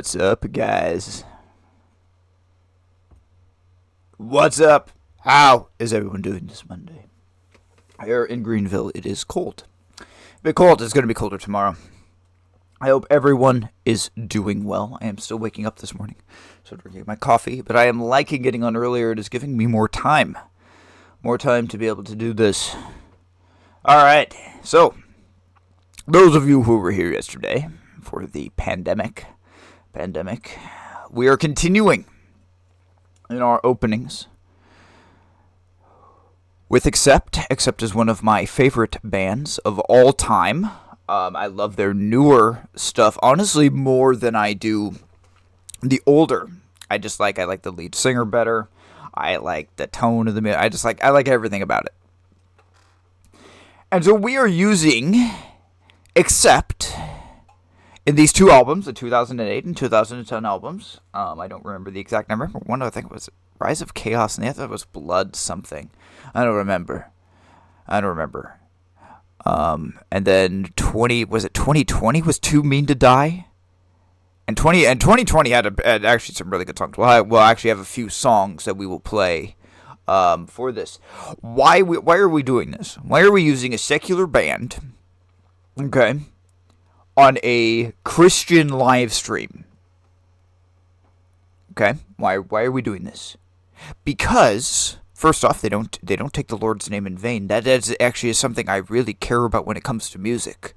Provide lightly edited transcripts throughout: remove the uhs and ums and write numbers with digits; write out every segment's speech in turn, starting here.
What's up, guys? What's up? How is everyone doing this Monday? Here in Greenville, it is cold. A bit cold. It's going to be colder tomorrow. I hope everyone is doing well. I am still waking up this morning, so drinking my coffee, but I am liking getting on earlier. It is giving me more time. More time to be able to do this. Alright, so, those of you who were here yesterday for the pandemic, we are continuing in our openings with Accept. Accept is one of my favorite bands of all time. I love their newer stuff, honestly, more than I do the older. I like the lead singer better. I like the tone of the music. I like everything about it. And so we are using Accept in these two albums, the 2008 and 2010 albums. I don't remember the exact number. One, I think, was Rise of Chaos, and the other was Blood something. I don't remember. And then 2020 was Too Mean to Die? And 2020 had actually some really good songs. We'll actually have a few songs that we will play for this. Why are we doing this? Why are we using a secular band, okay, on a Christian live stream? Okay, why are we doing this? Because first off, they don't take the Lord's name in vain. That is actually something I really care about when it comes to music,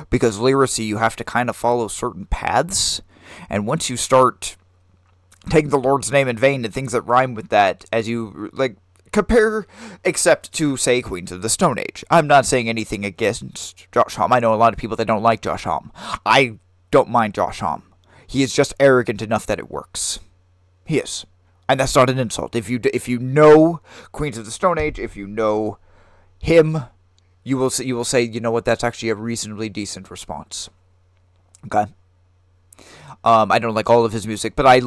because lyricy, you have to kind of follow certain paths, and once you start taking the Lord's name in vain and things that rhyme with that, as you compare, except to say Queens of the Stone Age. I'm not saying anything against Josh Homme. I know a lot of people that don't like Josh Homme. I don't mind Josh Homme. He is just arrogant enough that it works. He is. And that's not an insult. If you know Queens of the Stone Age, if you know him, you will say, you know what, that's actually a reasonably decent response. Okay? I don't like all of his music, but I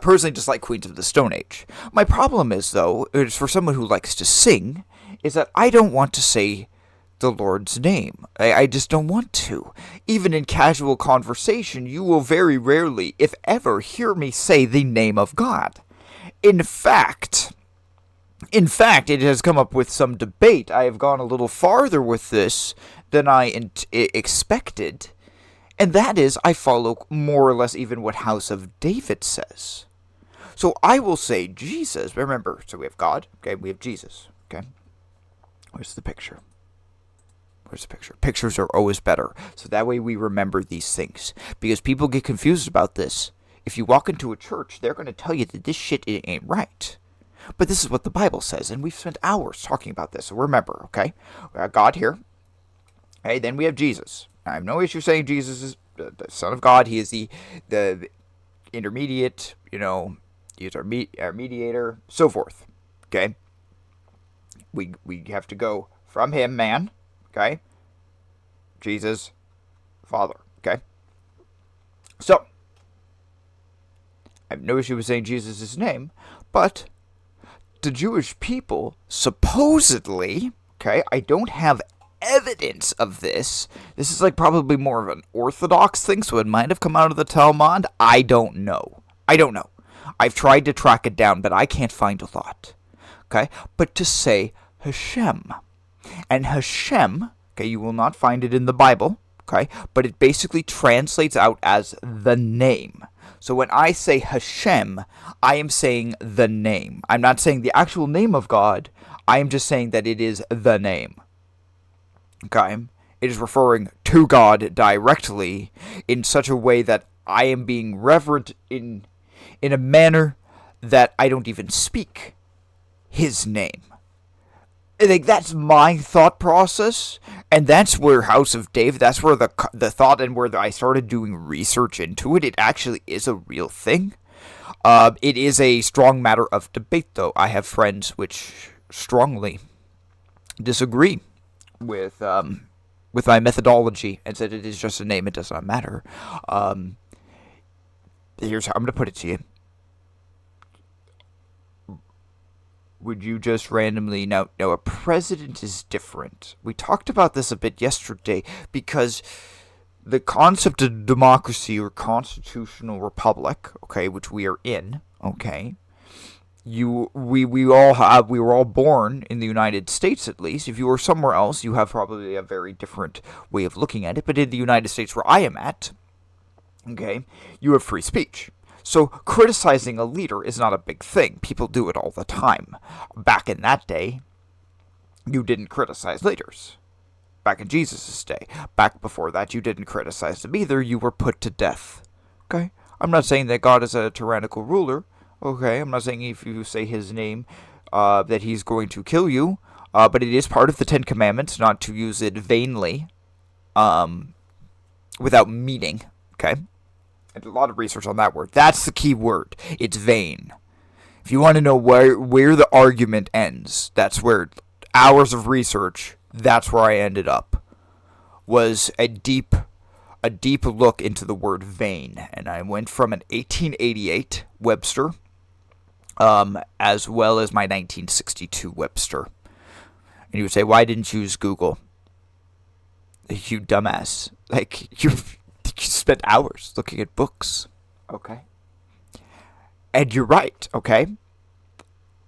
personally just like Queens of the Stone Age. My problem is, though, is for someone who likes to sing, is that I don't want to say the Lord's name. I just don't want to. Even in casual conversation, you will very rarely, if ever, hear me say the name of God. In fact, it has come up with some debate. I have gone a little farther with this than I expected, and that is, I follow more or less even what House of David says. So I will say Jesus. Remember, so we have God, okay, we have Jesus, okay? Where's the picture? Pictures are always better. So that way we remember these things. Because people get confused about this. If you walk into a church, they're going to tell you that this shit ain't right. But this is what the Bible says, and we've spent hours talking about this. So remember, okay? We have God here. Okay, then we have Jesus. I have no issue saying Jesus is the Son of God. He is the intermediate, he's our mediator, so forth. Okay? We have to go from him, man. Okay? Jesus, Father. Okay? So, I have no issue with saying Jesus' name, but the Jewish people supposedly, okay, I don't have evidence of this. This is probably more of an Orthodox thing, so it might have come out of the Talmud. I don't know. I've tried to track it down, but I can't find a lot. Okay? But to say Hashem. And Hashem, okay, you will not find it in the Bible, okay, but it basically translates out as the name. So when I say Hashem, I am saying the name. I'm not saying the actual name of God. I am just saying that it is the name. Okay? It is referring to God directly in such a way that I am being reverent in a manner that I don't even speak his name. That's my thought process, and that's where House of David, that's where the thought and where I started doing research into it. It actually is a real thing. It is a strong matter of debate, though. I have friends which strongly disagree with my methodology and said it is just a name, it does not matter. Here's how I'm going to put it to you. Would you just randomly... Now, a president is different. We talked about this a bit yesterday, because the concept of democracy or constitutional republic, okay, which we are in, okay, we were all born in the United States, at least. If you were somewhere else, you have probably a very different way of looking at it, but in the United States where I am at, okay, you have free speech. So criticizing a leader is not a big thing. People do it all the time. Back in that day, you didn't criticize leaders. Back in Jesus' day. Back before that, you didn't criticize them either. You were put to death. Okay? I'm not saying that God is a tyrannical ruler. Okay, I'm not saying if you say his name that he's going to kill you. But it is part of the Ten Commandments not to use it vainly, without meaning. Okay, I did a lot of research on that word. That's the key word. It's vain. If you want to know where the argument ends, that's where hours of research. That's where I ended up. Was a deep look into the word vain, and I went from an 1888 Webster, as well as my 1962 Webster. And you would say, why didn't you use Google? You dumbass. Like, you spent hours looking at books. Okay. And you're right, okay?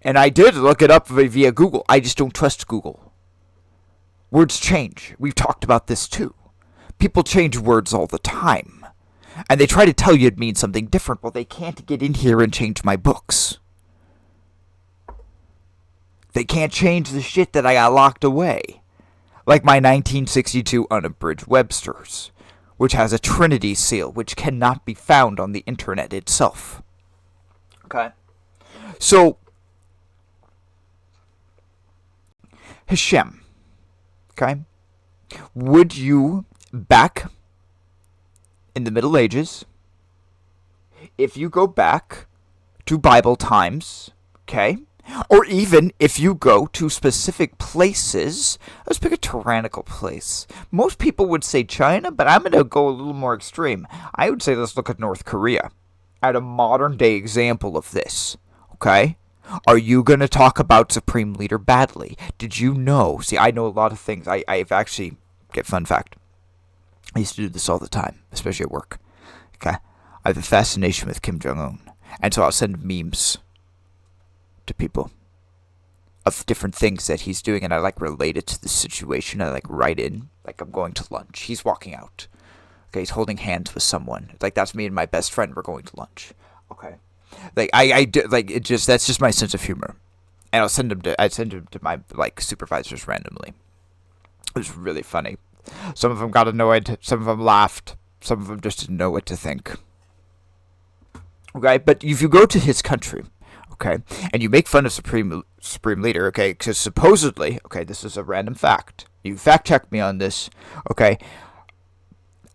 And I did look it up via Google. I just don't trust Google. Words change. We've talked about this too. People change words all the time. And they try to tell you it means something different. Well, they can't get in here and change my books. They can't change the shit that I got locked away. Like my 1962 unabridged Webster's, which has a Trinity seal, which cannot be found on the internet itself. Okay? So, Hashem. Okay? Would you, back in the Middle Ages, if you go back to Bible times, okay, or even if you go to specific places, let's pick a tyrannical place. Most people would say China, but I'm going to go a little more extreme. I would say let's look at North Korea, at a modern day example of this, okay? Are you going to talk about Supreme Leader badly? Did you know? See, I know a lot of things. I've actually, get fun fact, I used to do this all the time, especially at work, okay? I have a fascination with Kim Jong-un, and so I'll send memes to people of different things that he's doing, and I like relate it to the situation. I like write in, like I'm going to lunch. He's walking out. Okay, he's holding hands with someone. Like that's me and my best friend. We're going to lunch. Okay, like I do, like it just that's just my sense of humor, and I send him to my like supervisors randomly. It was really funny. Some of them got annoyed. Some of them laughed. Some of them just didn't know what to think. Okay, but if you go to his country, okay, and you make fun of Supreme Leader, okay, because supposedly, okay, this is a random fact. You fact check me on this, okay.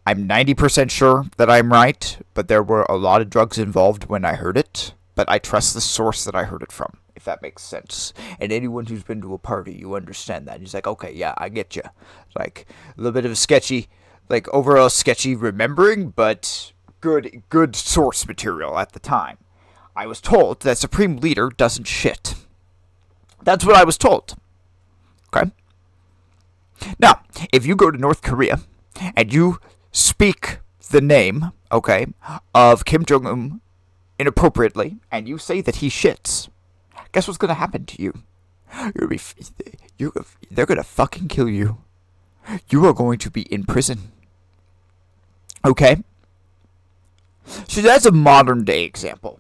I'm 90% sure that I'm right, but there were a lot of drugs involved when I heard it. But I trust the source that I heard it from, if that makes sense. And anyone who's been to a party, you understand that. He's like, okay, yeah, I get you. Like, a little bit of a sketchy, like, overall sketchy remembering, but good source material at the time. I was told that Supreme Leader doesn't shit. That's what I was told. Okay? Now, if you go to North Korea, and you speak the name, okay, of Kim Jong-un inappropriately, and you say that he shits, guess what's going to happen to you? They're going to fucking kill you. You are going to be in prison. Okay? So that's a modern day example.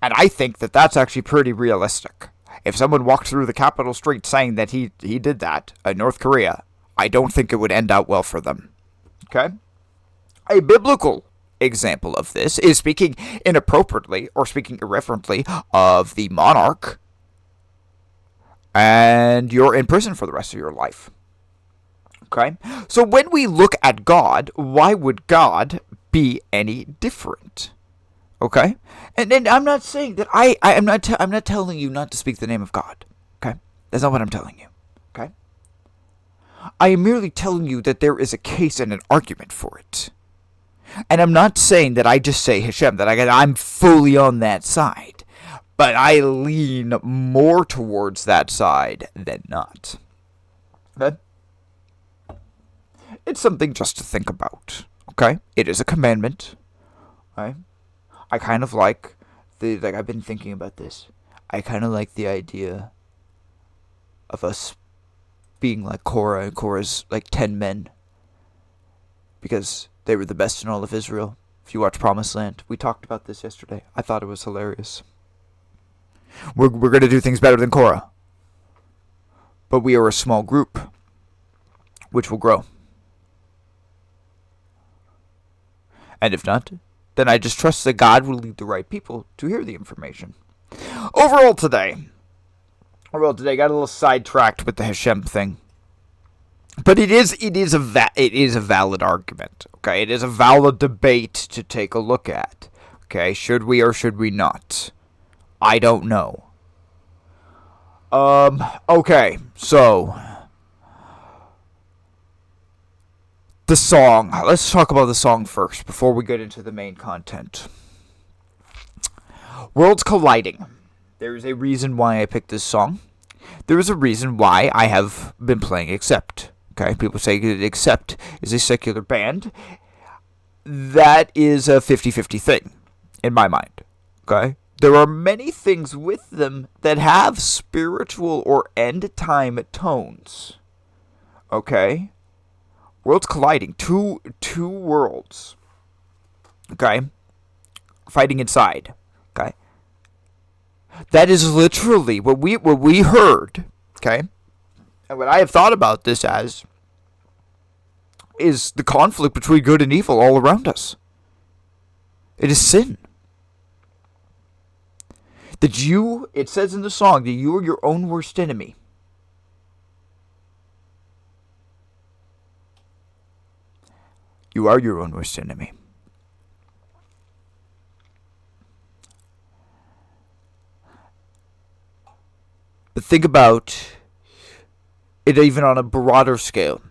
And I think that that's actually pretty realistic. If someone walked through the Capitol street saying that he did that in North Korea, I don't think it would end out well for them. Okay? A biblical example of this is speaking inappropriately or speaking irreverently of the monarch, and you're in prison for the rest of your life. Okay? So when we look at God, why would God be any different? Okay? And I'm not saying that I'm not telling you not to speak the name of God. Okay? That's not what I'm telling you. Okay? I am merely telling you that there is a case and an argument for it. And I'm not saying that I just say Hashem, that I'm fully on that side. But I lean more towards that side than not. Okay? It's something just to think about. Okay? It is a commandment. Okay? I kind of like I've been thinking about this. I kind of like the idea of us being like Korah, and Korah's like 10 men. Because they were the best in all of Israel. If you watch Promised Land, we talked about this yesterday. I thought it was hilarious. We're going to do things better than Korah. But we are a small group, which will grow. And if not, then I just trust that God will lead the right people to hear the information. Overall today, got a little sidetracked with the Hashem thing. But it is a valid argument. Okay, it is a valid debate to take a look at. Okay, should we or should we not? I don't know. Okay, so the song. Let's talk about the song first before we get into the main content. Worlds Colliding. There's a reason why I picked this song. There is a reason why I have been playing Accept. Okay, people say that Accept is a secular band. That is a 50-50 thing, in my mind. Okay? There are many things with them that have spiritual or end-time tones. Okay? Worlds colliding. Two worlds. Okay? Fighting inside. Okay? That is literally what we heard. Okay? And what I have thought about this as is the conflict between good and evil all around us. It is sin. It says in the song that you are your own worst enemy. You are your own worst enemy. But think about it even on a broader scale.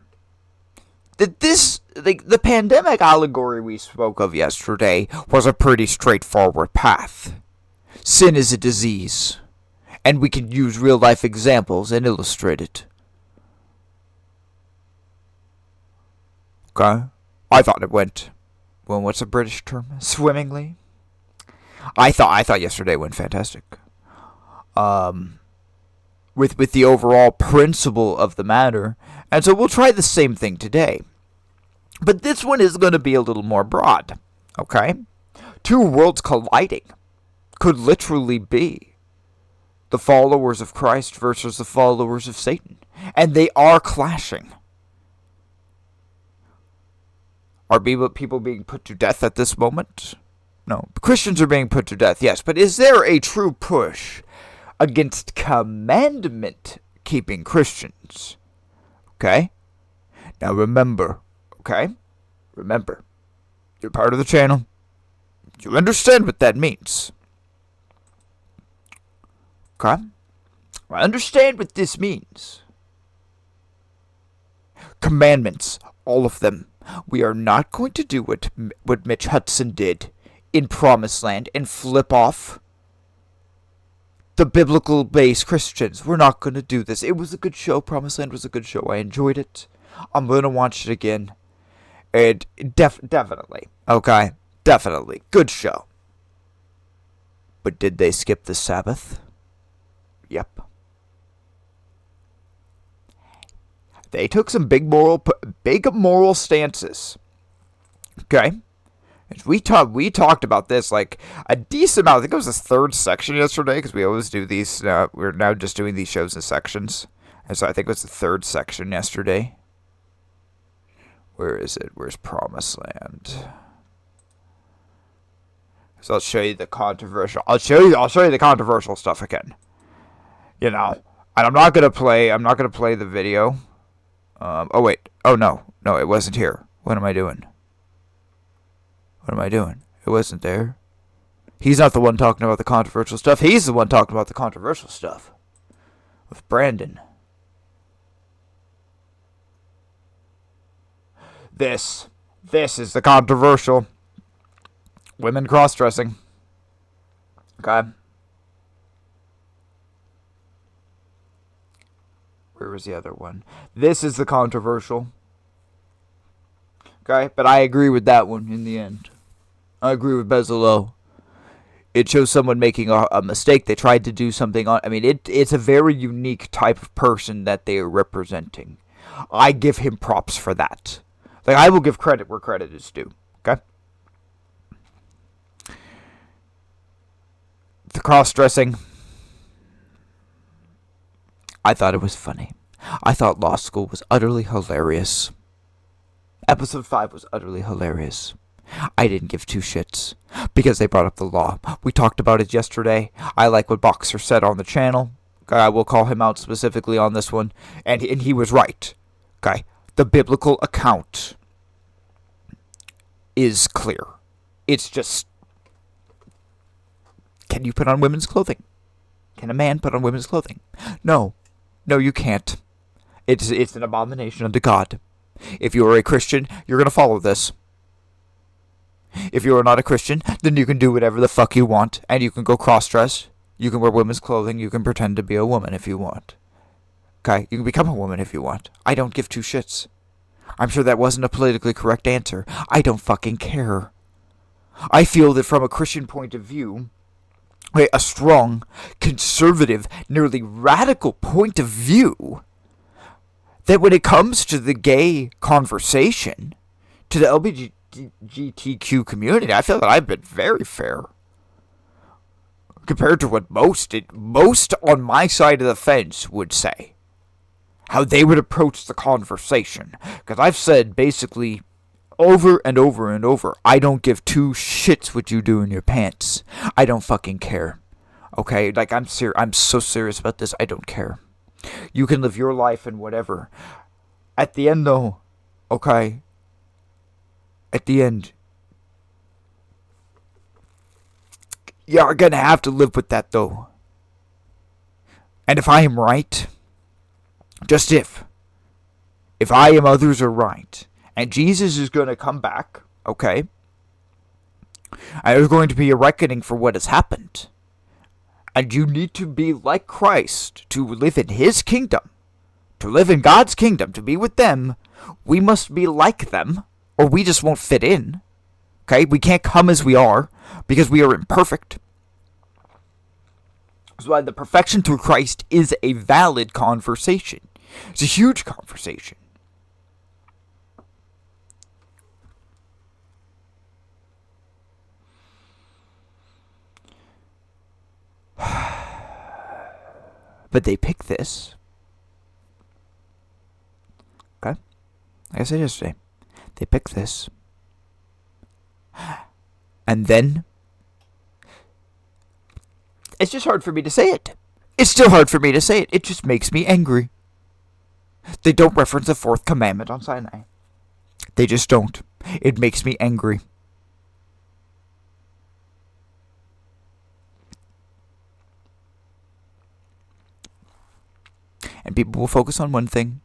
That the pandemic allegory we spoke of yesterday was a pretty straightforward path. Sin is a disease, and we can use real-life examples and illustrate it. Okay? I thought it went, well, what's a British term? Swimmingly? I thought yesterday went fantastic. With the overall principle of the matter, and so we'll try the same thing today. But this one is going to be a little more broad, okay? Two worlds colliding could literally be the followers of Christ versus the followers of Satan. And they are clashing. Are people being put to death at this moment? No. Christians are being put to death, yes. But is there a true push against commandment-keeping Christians? Okay? Now remember, okay? Remember, you're part of the channel. You understand what that means. Okay? I understand what this means. Commandments, all of them. We are not going to do what Mitch Hudson did in Promised Land and flip off the biblical-based Christians. We're not going to do this. It was a good show. Promised Land was a good show. I enjoyed it. I'm going to watch it again. And definitely. Okay? Definitely. Good show. But did they skip the Sabbath? Yep. They took some big moral stances. Okay? We talked about this like a decent amount. I think it was the third section yesterday, because we always do these. We're now just doing these shows in sections. And so I think it was the third section yesterday. Where is it? Where's Promised Land? So I'll show you the controversial. I'll show you the controversial stuff again. You know, and I'm not gonna play the video. Oh wait. Oh no, it wasn't here. What am I doing? It wasn't there. He's not the one talking about the controversial stuff. He's the one talking about the controversial stuff. With Brandon. This is the controversial. Women cross-dressing. Okay. Where was the other one? This is the controversial. Okay, but I agree with that one in the end. I agree with Bezalel. It shows someone making a mistake. They tried to do something on. I mean, it's a very unique type of person that they are representing. I give him props for that. Like, I will give credit where credit is due. Okay? The cross-dressing. I thought it was funny. I thought Law School was utterly hilarious. Episode 5 was utterly hilarious. I didn't give two shits because they brought up the law. We talked about it yesterday. I like what Boxer said on the channel. I will call him out specifically on this one. And he was right. Okay. The biblical account is clear. It's just, can you put on women's clothing? Can a man put on women's clothing? No. No, you can't. It's an abomination unto God. If you are a Christian, you're going to follow this. If you are not a Christian, then you can do whatever the fuck you want, and you can go cross-dress. You can wear women's clothing. You can pretend to be a woman if you want. Okay? You can become a woman if you want. I don't give two shits. I'm sure that wasn't a politically correct answer. I don't fucking care. I feel that from a Christian point of view, a strong, conservative, nearly radical point of view, that when it comes to the gay conversation, to the LGBTQ community, I feel that I've been very fair. Compared to what most on my side of the fence would say. How they would approach the conversation. Because I've said basically over and over and over, I don't give two shits what you do in your pants. I don't fucking care. Okay? Like, I'm so serious about this, I don't care. You can live your life and whatever. At the end, though, okay? At the end, you're gonna have to live with that, though. And if I am right, just if I am, others are right, and Jesus is gonna come back, okay? And there's going to be a reckoning for what has happened. And you need to be like Christ to live in His kingdom, to live in God's kingdom, to be with them. We must be like them, or we just won't fit in. Okay? We can't come as we are, because we are imperfect. That's why the perfection through Christ is a valid conversation. It's a huge conversation. But they pick this. Okay? Like I said yesterday. They pick this. And then it's just hard for me to say it. It's still hard for me to say it. It just makes me angry. They don't reference the fourth commandment on Sinai. They just don't. It makes me angry. And people will focus on one thing,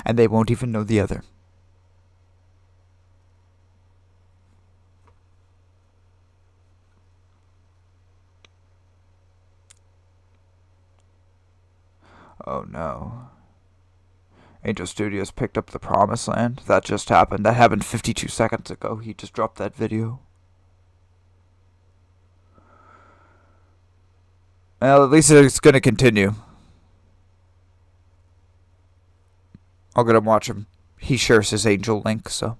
and they won't even know the other. Oh no. Angel Studios picked up the Promised Land. That just happened. That happened 52 seconds ago. He just dropped that video. Well, at least it's going to continue. I'll get him watch him. He shares his Angel link, so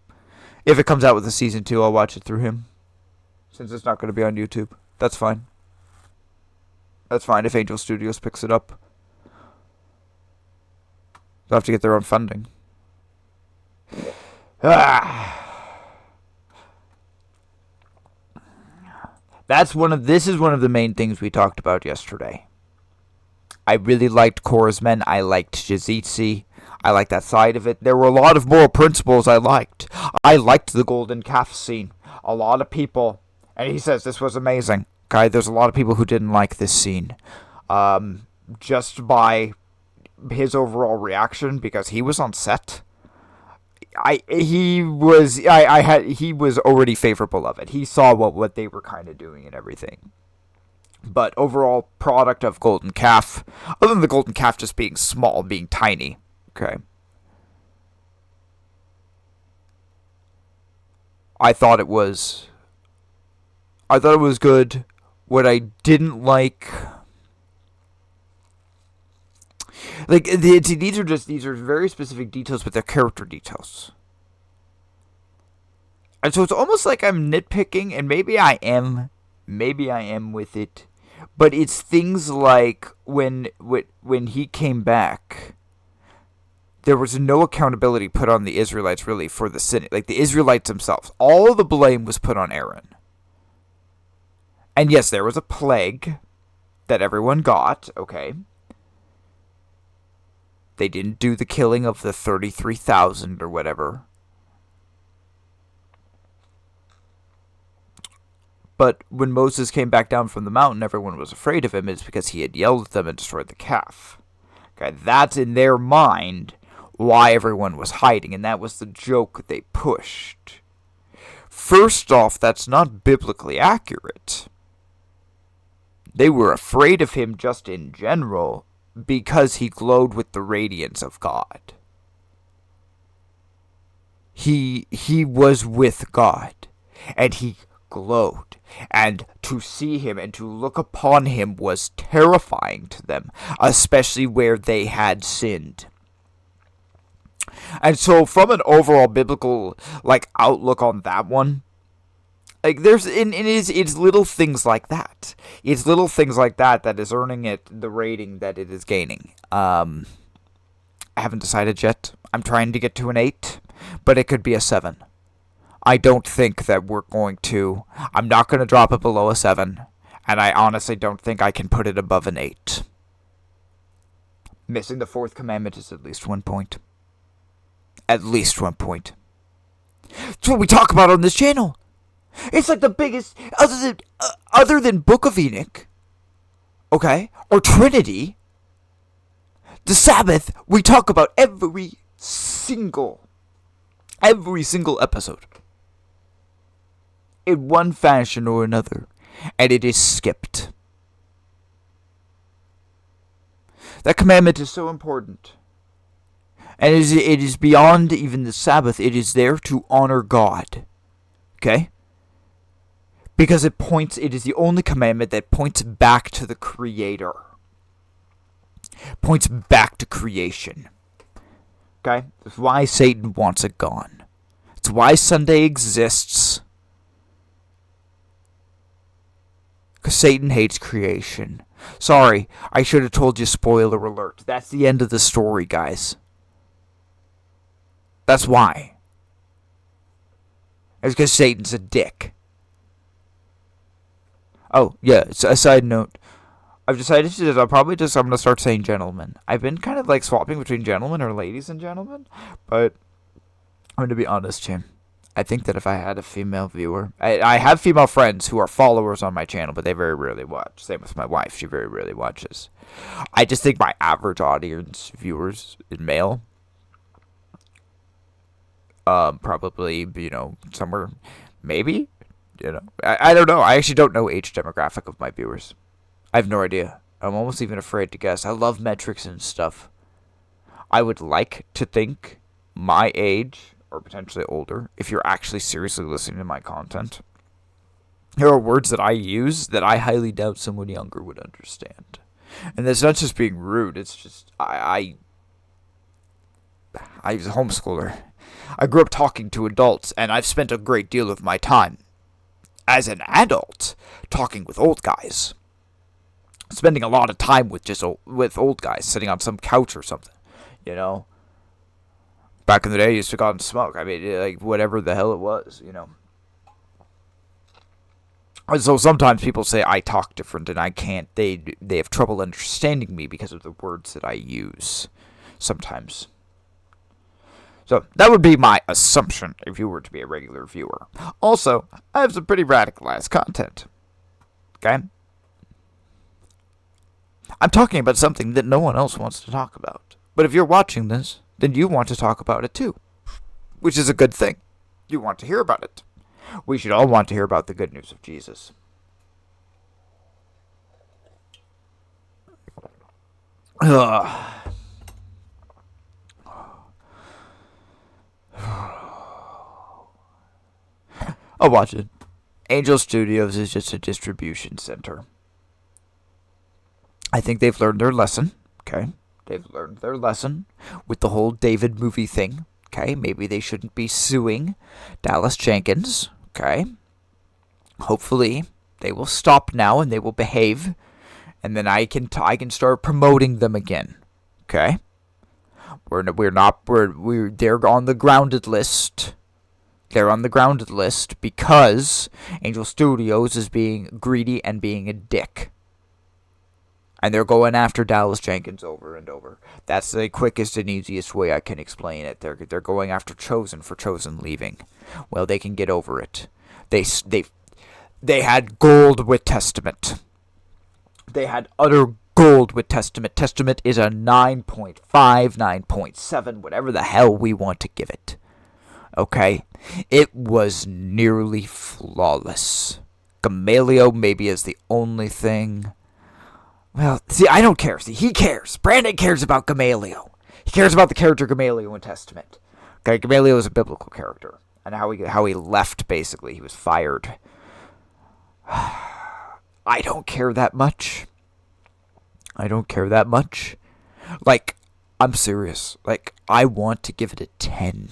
if it comes out with a season 2, I'll watch it through him. Since it's not going to be on YouTube. That's fine. That's fine if Angel Studios picks it up. They'll have to get their own funding. This is one of the main things we talked about yesterday. I really liked Korra's Men. I liked Jazitsi. I liked that side of it. There were a lot of moral principles I liked. I liked the golden calf scene. A lot of people, and he says this was amazing. Okay, there's a lot of people who didn't like this scene. Just by his overall reaction, because he was on set. He was already favorable of it. He saw what they were kind of doing and everything. But overall product of Golden Calf, other than the Golden Calf just being small, being tiny, okay. I thought it was good. What I didn't like, these are very specific details, but they're character details. And so it's almost like I'm nitpicking, and maybe I am with it. But it's things like when he came back, there was no accountability put on the Israelites really for the sin. Like the Israelites themselves. All of the blame was put on Aaron. And yes, there was a plague that everyone got, okay. They didn't do the killing of the 33,000 or whatever. But when Moses came back down from the mountain, everyone was afraid of him. It's because he had yelled at them and destroyed the calf. Okay, that's in their mind why everyone was hiding, and that was the joke they pushed. First off, that's not biblically accurate. They were afraid of him just in general because he glowed with the radiance of God. He was with God, and he glowed, and to see him and to look upon him was terrifying to them, especially where they had sinned. And so from an overall biblical outlook on that one, it's little things like that. It's little things like that is earning it the rating that it is gaining. I haven't decided yet. I'm trying to get to an 8, but it could be a 7. I don't think that I'm not going to drop it below a 7, and I honestly don't think I can put it above an 8. Missing the 4th commandment is at least 1 point. At least 1 point. That's what we talk about on this channel. It's like the biggest, other than Book of Enoch, okay, or Trinity, the Sabbath, we talk about every single episode. In one fashion or another, and it is skipped. That commandment is so important. And it is beyond even the Sabbath. It is there to honor God. Okay? Because it is the only commandment that points back to the Creator. Points back to creation. Okay? That's why Satan wants it gone. It's why Sunday exists. Because Satan hates creation. Sorry, I should have told you, spoiler alert. That's the end of the story, guys. That's why. It's because Satan's a dick. Oh, yeah, a side note. I've decided I'm going to start saying gentlemen. I've been kind of swapping between gentlemen or ladies and gentlemen. But I'm going to be honest, Jim. I think that if I had a female viewer... I have female friends who are followers on my channel, but they very rarely watch. Same with my wife. She very rarely watches. I just think my average audience viewers is male. Probably, somewhere... Maybe? I don't know. I actually don't know age demographic of my viewers. I have no idea. I'm almost even afraid to guess. I love metrics and stuff. I would like to think my age... or potentially older, if you're actually seriously listening to my content. There are words that I use that I highly doubt someone younger would understand. And that's not just being rude, it's just, I was a homeschooler. I grew up talking to adults, and I've spent a great deal of my time as an adult talking with old guys. Spending a lot of time with old guys, sitting on some couch or something, Back in the day, I used to go out and smoke. I mean, whatever the hell it was, And so sometimes people say I talk different, and I can't. They have trouble understanding me because of the words that I use sometimes. So that would be my assumption if you were to be a regular viewer. Also, I have some pretty radicalized content. Okay? I'm talking about something that no one else wants to talk about. But if you're watching this, then you want to talk about it too. Which is a good thing. You want to hear about it. We should all want to hear about the good news of Jesus. I'll watch it. Angel Studios is just a distribution center. I think they've learned their lesson. Okay? They've learned their lesson with the whole David movie thing. Okay, maybe they shouldn't be suing Dallas Jenkins. Okay, hopefully they will stop now and they will behave, and then I can start promoting them again. Okay, They're on the grounded list. They're on the grounded list because Angel Studios is being greedy and being a dick. And they're going after Dallas Jenkins over and over. That's the quickest and easiest way I can explain it. They're going after Chosen for Chosen leaving. Well, they can get over it. They had gold with Testament. They had utter gold with Testament. Testament is a 9.5, 9.7, whatever the hell we want to give it. Okay? It was nearly flawless. Gamaliel maybe is the only thing. Well, see, I don't care. See, he cares. Brandon cares about Gamaliel. He cares about the character Gamaliel in Testament. Okay, Gamaliel is a biblical character. And how he left, basically. He was fired. I don't care that much. Like, I'm serious. Like, I want to give it a 10.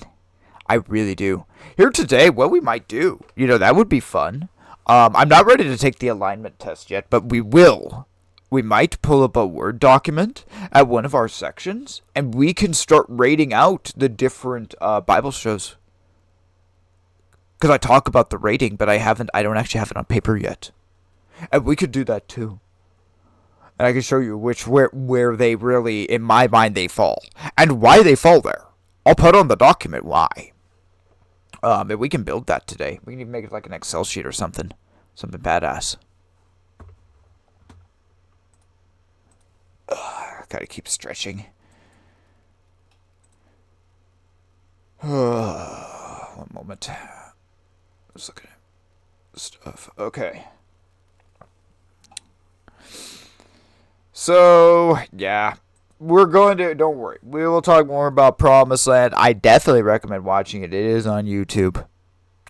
I really do. Here today, what we might do, that would be fun. I'm not ready to take the alignment test yet, but we will. We might pull up a Word document at one of our sections, and we can start rating out the different Bible shows. Because I talk about the rating, but I don't actually have it on paper yet. And we could do that too. And I can show you where they really, in my mind, they fall. And why they fall there. I'll put on the document why. And we can build that today. We can even make it like an Excel sheet or something. Something badass. Gotta keep stretching. One moment. Just looking at stuff. Okay. So, yeah. We're going to, don't worry, we will talk more about Promised Land. I definitely recommend watching it. It is on YouTube.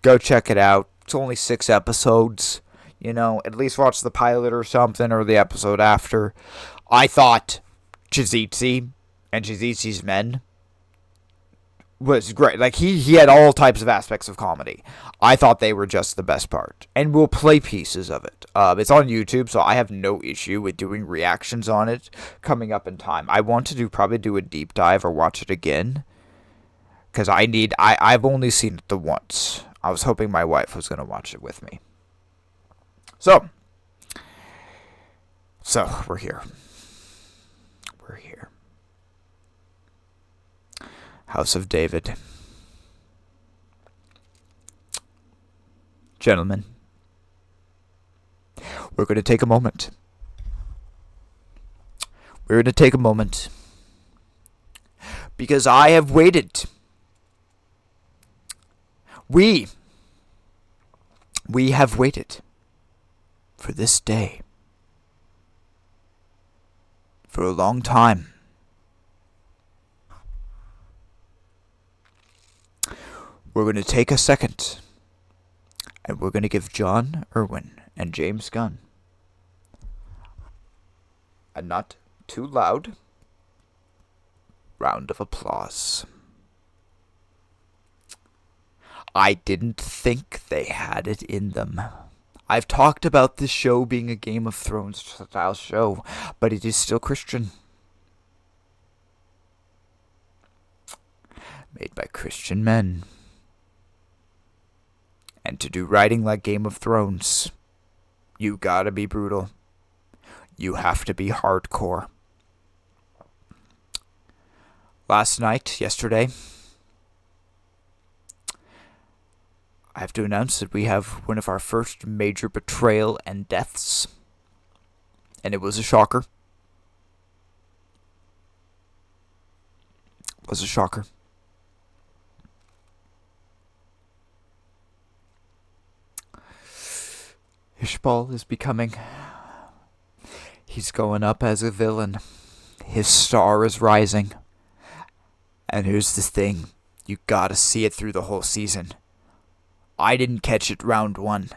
Go check it out. It's only 6 episodes. At least watch the pilot or something, or the episode after. I thought Chizitsi and Chizitsi's men was great. Like, he had all types of aspects of comedy. I thought they were just the best part. And we'll play pieces of it. It's on YouTube, so I have no issue with doing reactions on it coming up in time. I want to probably do a deep dive or watch it again. Because I've only seen it the once. I was hoping my wife was going to watch it with me. So, we're here. House of David. Gentlemen, we're going to take a moment. Because I have waited. We have waited for this day for a long time. We're going to take a second, and we're going to give John Irwin and James Gunn a not too loud round of applause. I didn't think they had it in them. I've talked about this show being a Game of Thrones style show, but it is still Christian. Made by Christian men. And to do writing like Game of Thrones, you gotta be brutal. You have to be hardcore. Yesterday, I have to announce that we have one of our first major betrayal and deaths. And it was a shocker. Ishbal is becoming. He's going up as a villain. His star is rising. And here's the thing. You gotta see it through the whole season. I didn't catch it round 1.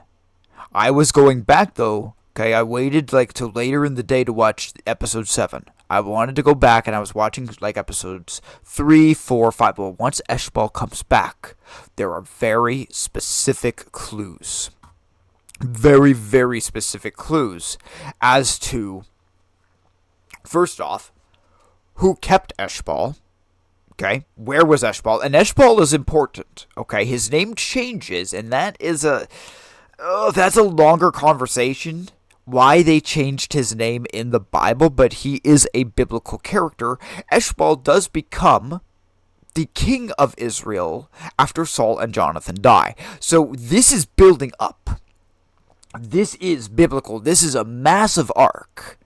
I was going back though. Okay, I waited till later in the day to watch episode 7. I wanted to go back and I was watching episodes 3, 4, 5. Well, once Ishbal comes back, there are very specific clues. Very, very specific clues as to, first off, who kept Ishbal, Okay, where was Eshbal? And Eshbal is important. Okay, his name changes, and that's a longer conversation. Why they changed his name in the Bible, but he is a biblical character. Eshbal does become the king of Israel after Saul and Jonathan die. So this is building up. This is biblical. This is a massive arc.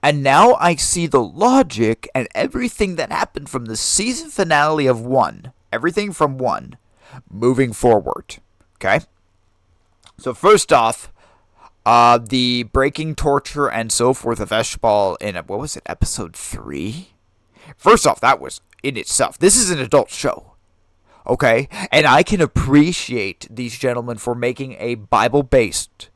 And now I see the logic and everything that happened from the season finale of 1, everything from 1, moving forward. Okay? So first off, the breaking, torture, and so forth of Eshbal in, what was it, episode 3? First off, that was in itself. This is an adult show. Okay? And I can appreciate these gentlemen for making a Bible-based,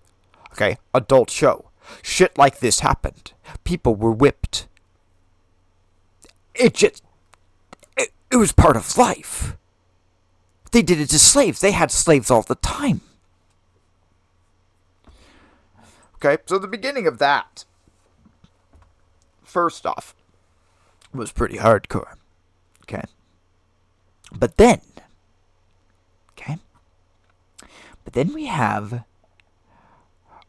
okay, adult show. Shit like this happened. People were whipped. It was part of life. They did it to slaves. They had slaves all the time. Okay, so the beginning of that, first off, was pretty hardcore. Okay. But then we have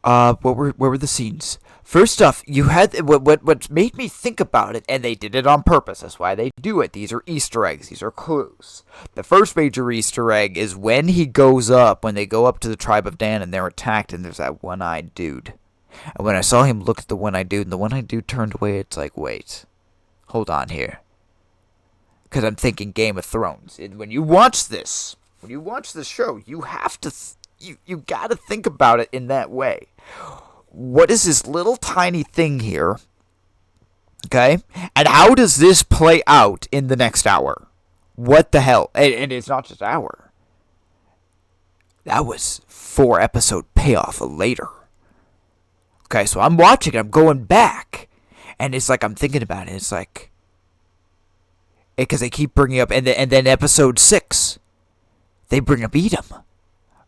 what were the scenes? First off, you had what made me think about it, and they did it on purpose. That's why they do it. These are Easter eggs. These are clues. The first major Easter egg is when they go up to the tribe of Dan, and they're attacked, and there's that one-eyed dude. And when I saw him look at the one-eyed dude, and the one-eyed dude turned away, it's like, wait, hold on here, because I'm thinking Game of Thrones. When you watch this show, you have to. You gotta think about it in that way. What is this little tiny thing here? Okay? And how does this play out in the next hour? What the hell? And it's not just hour. That was 4-episode payoff later. Okay, so I'm watching, I'm going back. And it's like, I'm thinking about it. It's like, because they keep bringing up, and then episode 6, they bring up Edom.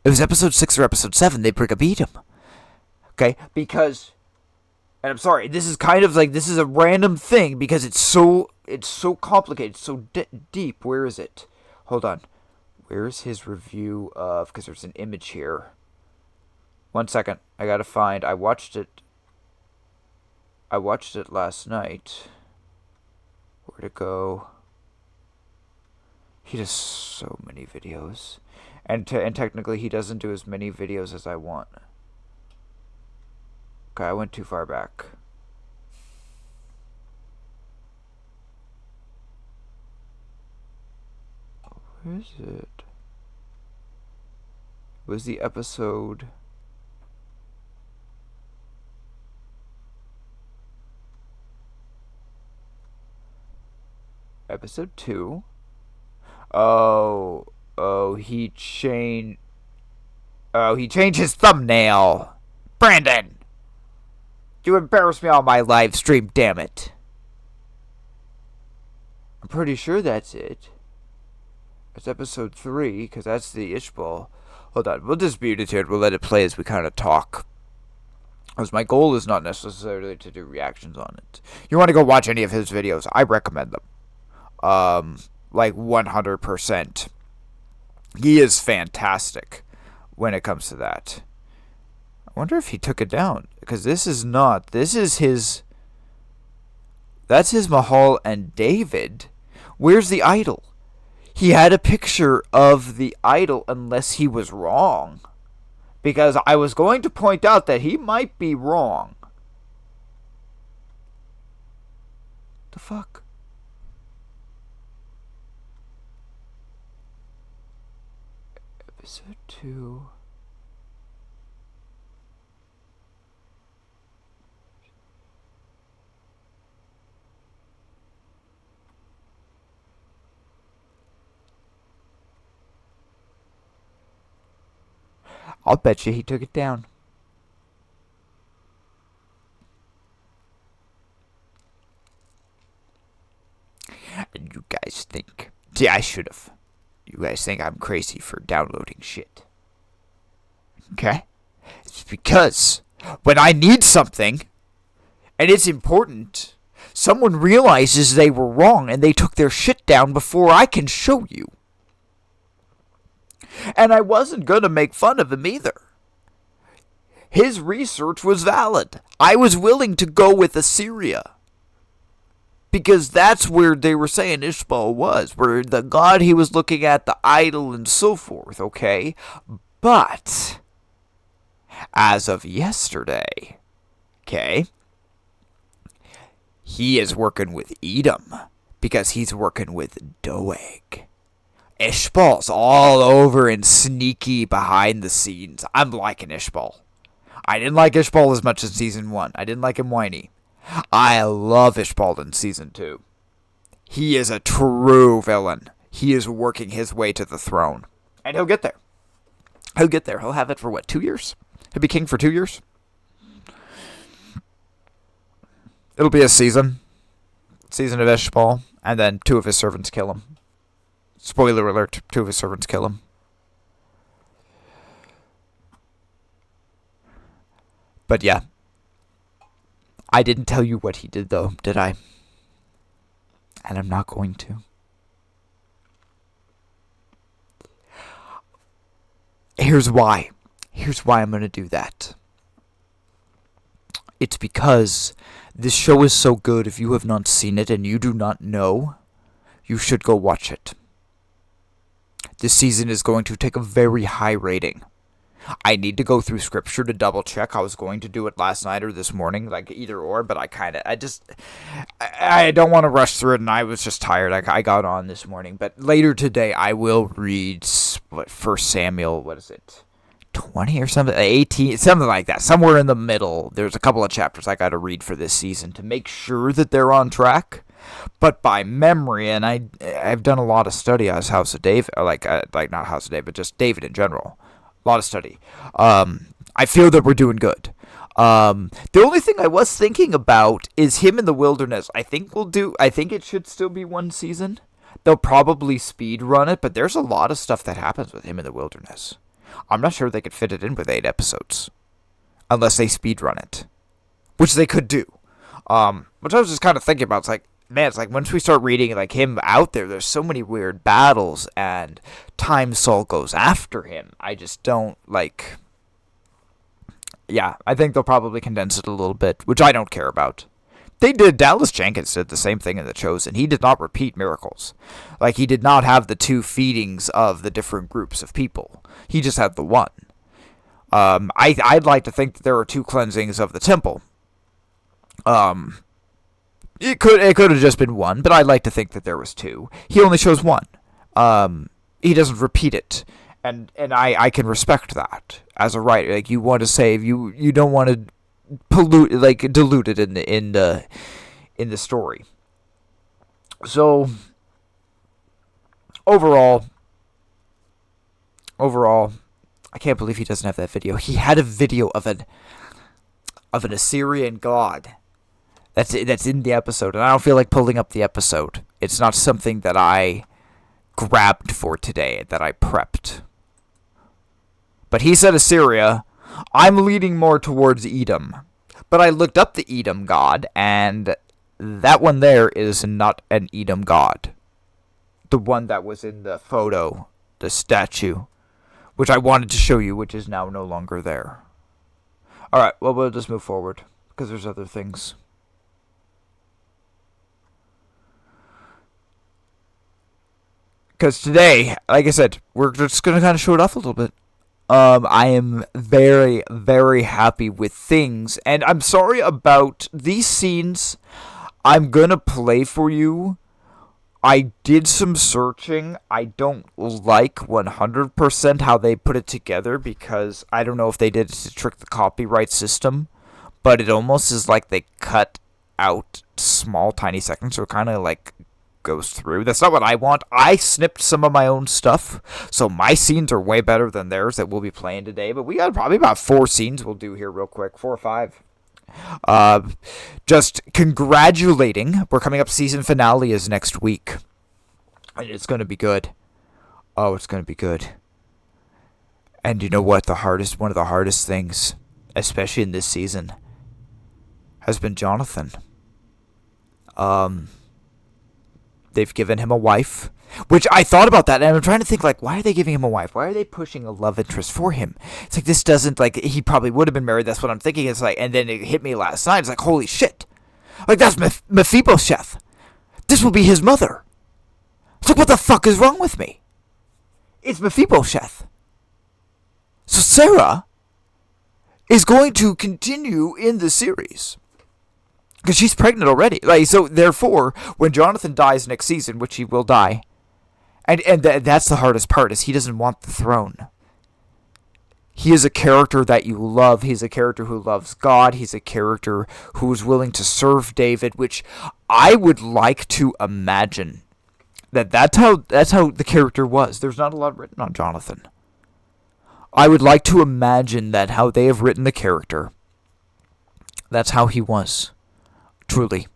It was episode 6 or episode 7, they bring up Edom. Okay? Because, and I'm sorry, this is kind of like, this is a random thing because it's so complicated, so deep. Where is it? Hold on. Where's his review of, because there's an image here. 1 second. I gotta find, I watched it last night. Where'd it go? He does so many videos. And technically, he doesn't do as many videos as I want. Okay, I went too far back. Where is it? Was the episode... Episode 2? Oh, he changed his thumbnail. Brandon! You embarrassed me on my live stream, damn it. I'm pretty sure that's it. It's episode 3, because that's the Ishbal. Hold on, we'll dispute it here. We'll let it play as we kind of talk. Because my goal is not necessarily to do reactions on it. You want to go watch any of his videos, I recommend them. Like 100%. He is fantastic when it comes to that. I wonder if he took it down. Because this is his... That's his Mahal and David. Where's the idol? He had a picture of the idol unless he was wrong. Because I was going to point out that he might be wrong. The fuck? Episode 2. I'll bet you he took it down. And you guys think... See, I should have. You guys think I'm crazy for downloading shit. Okay? It's because when I need something, and it's important, someone realizes they were wrong and they took their shit down before I can show you. And I wasn't going to make fun of him either. His research was valid. I was willing to go with Assyria. Because that's where they were saying Ishbaal was. Where the god he was looking at, the idol and so forth, okay? But, as of yesterday, okay, he is working with Edom. Because he's working with Doeg. Ishbaal's all over and sneaky behind the scenes. I'm liking Ishbaal. I didn't like Ishbaal as much as Season 1. I didn't like him whiny. I love Ishbaal in Season 2. He is a true villain. He is working his way to the throne. And he'll get there. He'll get there. He'll have it for what, 2 years? He'll be king for 2 years? It'll be a season. Season of Ishbaal. And then 2 of his servants kill him. Spoiler alert, 2 of his servants kill him. But yeah. I didn't tell you what he did though, did I? And I'm not going to. Here's why. Here's why I'm going to do that. It's because this show is so good. If you have not seen it and you do not know, you should go watch it. This season is going to take a very high rating. I need to go through scripture to double check. I was going to do it last night or this morning, like either or, but I don't want to rush through it, and I was just tired. I got on this morning, but later today I will read, 1 Samuel, 20 or something, 18, something like that, somewhere in the middle. There's a couple of chapters I got to read for this season to make sure that they're on track. But by memory, and I've done a lot of study on House of David, like not House of David, but just David in general. A lot of study. I feel that we're doing good. The only thing I was thinking about is him in the wilderness. I think it should still be 1 season. They'll probably speed run it, but there's a lot of stuff that happens with him in the wilderness. I'm not sure they could fit it in with 8 episodes. Unless they speed run it. Which they could do. Which I was just kind of thinking about. It's like, man, it's like once we start reading like him out there's so many weird battles, and time Saul goes after him. I just don't like. Yeah, I think they'll probably condense it a little bit, which I don't care about. They did. Dallas Jenkins did the same thing in The Chosen. He did not repeat miracles. Like, he did not have the 2 feedings of the different groups of people. He just had the 1. I'd like to think that there were 2 cleansings of the temple. It could have just been 1, but I'd like to think that there was 2. He only shows 1. He doesn't repeat it, and I can respect that as a writer. Like, you want to save, you don't want to dilute it in the story. So overall, I can't believe he doesn't have that video. He had a video of an Assyrian god. That's in the episode, and I don't feel like pulling up the episode. It's not something that I grabbed for today, that I prepped. But he said Assyria. I'm leaning more towards Edom. But I looked up the Edom god, and that one there is not an Edom god. The one that was in the photo, the statue, which I wanted to show you, which is now no longer there. Alright, well, we'll just move forward, because there's other things. Because today, like I said, we're just going to kind of show it off a little bit. I am very, very happy with things. And I'm sorry about these scenes I'm going to play for you. I did some searching. I don't like 100% how they put it together, because I don't know if they did it to trick the copyright system. But it almost is like they cut out small, tiny seconds. So it kind of like goes through. That's not what I want. I snipped some of my own stuff, so my scenes are way better than theirs that we'll be playing today. But we got probably about 4 scenes we'll do here real quick, 4 or 5. Just congratulating. We're coming up. Season finale is next week, and it's going to be good. Oh, it's going to be good. And you know what? One of the hardest things, especially in this season, has been Jonathan. They've given him a wife, which I thought about that, and I'm trying to think, like, why are they giving him a wife? Why are they pushing a love interest for him? It's like, this doesn't, like, he probably would have been married. That's what I'm thinking. It's like, and then it hit me last night. It's like, holy shit. Like, that's Mephibosheth. This will be his mother. It's like, what the fuck is wrong with me? It's Mephibosheth. So Sarah is going to continue in the series. Because she's pregnant already. Like, so therefore, when Jonathan dies next season, which he will die, and that's the hardest part, is he doesn't want the throne. He is a character that you love. He's a character who loves God. He's a character who is willing to serve David, which I would like to imagine that's how the character was. There's not a lot written on Jonathan. I would like to imagine that how they have written the character, that's how he was. Truly.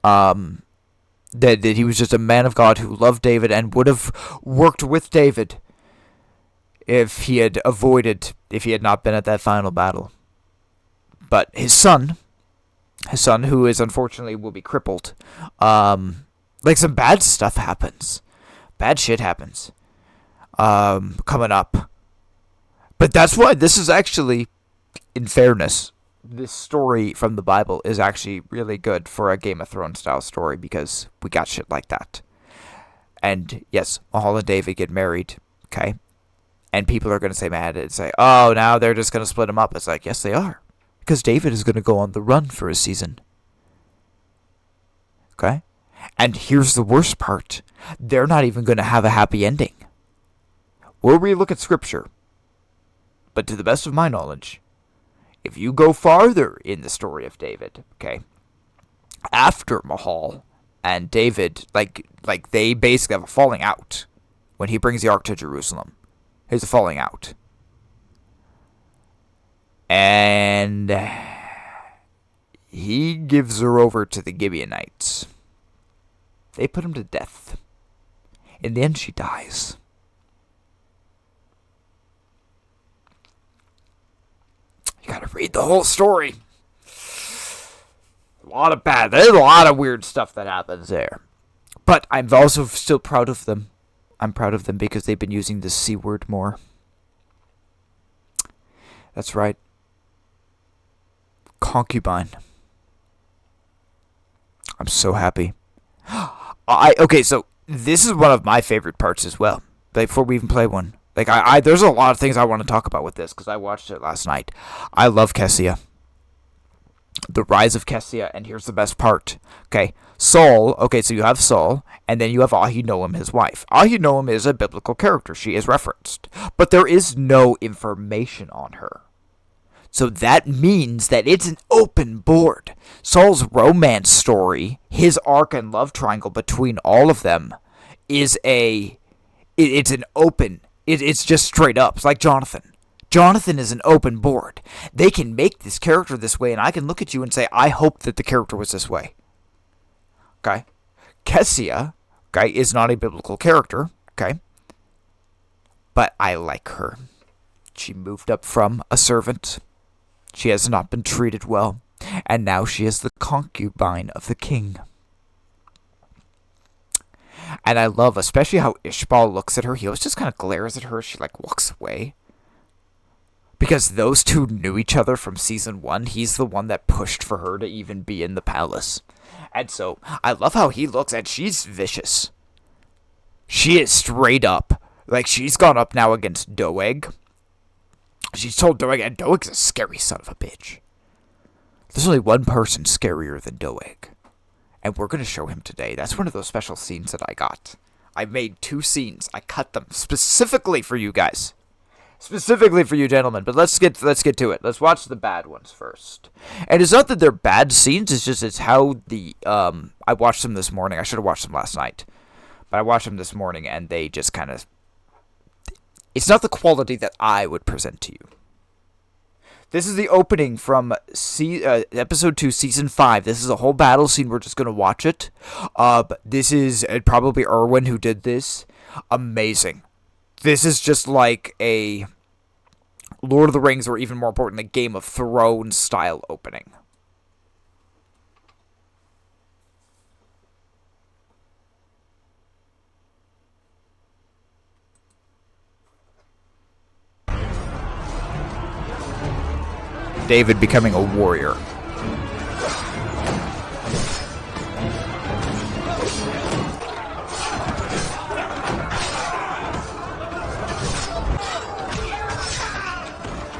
That he was just a man of God who loved David and would have worked with David if he had not been at that final battle. But his son, who is unfortunately will be crippled, like, some bad stuff happens. Bad shit happens. Coming up. But that's why this is actually, in fairness, this story from the Bible is actually really good for a Game of Thrones style story, because we got shit like that. And yes, Mahal and David get married, okay? And people are going to say mad and say, oh, now they're just going to split them up. It's like, yes, they are. Because David is going to go on the run for a season. Okay? And here's the worst part. They're not even going to have a happy ending. We'll relook at Scripture. But to the best of my knowledge, if you go farther in the story of David, okay, after Mahal and David, like they basically have a falling out when he brings the ark to Jerusalem. There's a falling out. And he gives her over to the Gibeonites. They put him to death. In the end, she dies. You gotta read the whole story. There's a lot of weird stuff that happens there. But I'm also still proud of them. I'm proud of them because they've been using the C word more. That's right. Concubine. I'm so happy. Okay, so this is one of my favorite parts as well. Before we even play one. Like, there's a lot of things I want to talk about with this, because I watched it last night. I love Kessia. The rise of Kessia, and here's the best part. Okay, Saul, okay, so you have Saul, and then you have Ahinoam, his wife. Ahinoam is a biblical character. She is referenced. But there is no information on her. So that means that it's an open board. Saul's romance story, his arc and love triangle between all of them, is it's an open. It's just straight up. It's like Jonathan. Jonathan is an open board. They can make this character this way, and I can look at you and say, I hope that the character was this way. Okay? Kessia, okay, is not a biblical character, okay? But I like her. She moved up from a servant. She has not been treated well. And now she is the concubine of the king. And I love especially how Ishbal looks at her. He always just kind of glares at her. She, like, walks away. Because those two knew each other from season 1. He's the one that pushed for her to even be in the palace. And so, I love how he looks, and she's vicious. She is straight up. Like, she's gone up now against Doeg. She's told Doeg, and Doeg's a scary son of a bitch. There's only one person scarier than Doeg. And we're going to show him today. That's one of those special scenes that I got. I made 2 scenes. I cut them specifically for you guys. Specifically for you gentlemen. But let's get to it. Let's watch the bad ones first. And it's not that they're bad scenes. It's how the... I watched them this morning. I should have watched them last night. But I watched them this morning and they just kind of... It's not the quality that I would present to you. This is the opening from episode 2, season 5. This is a whole battle scene. We're just going to watch it. This is probably Erwin who did this. Amazing. This is just like a Lord of the Rings, or even more importantly, Game of Thrones style opening. David becoming a warrior.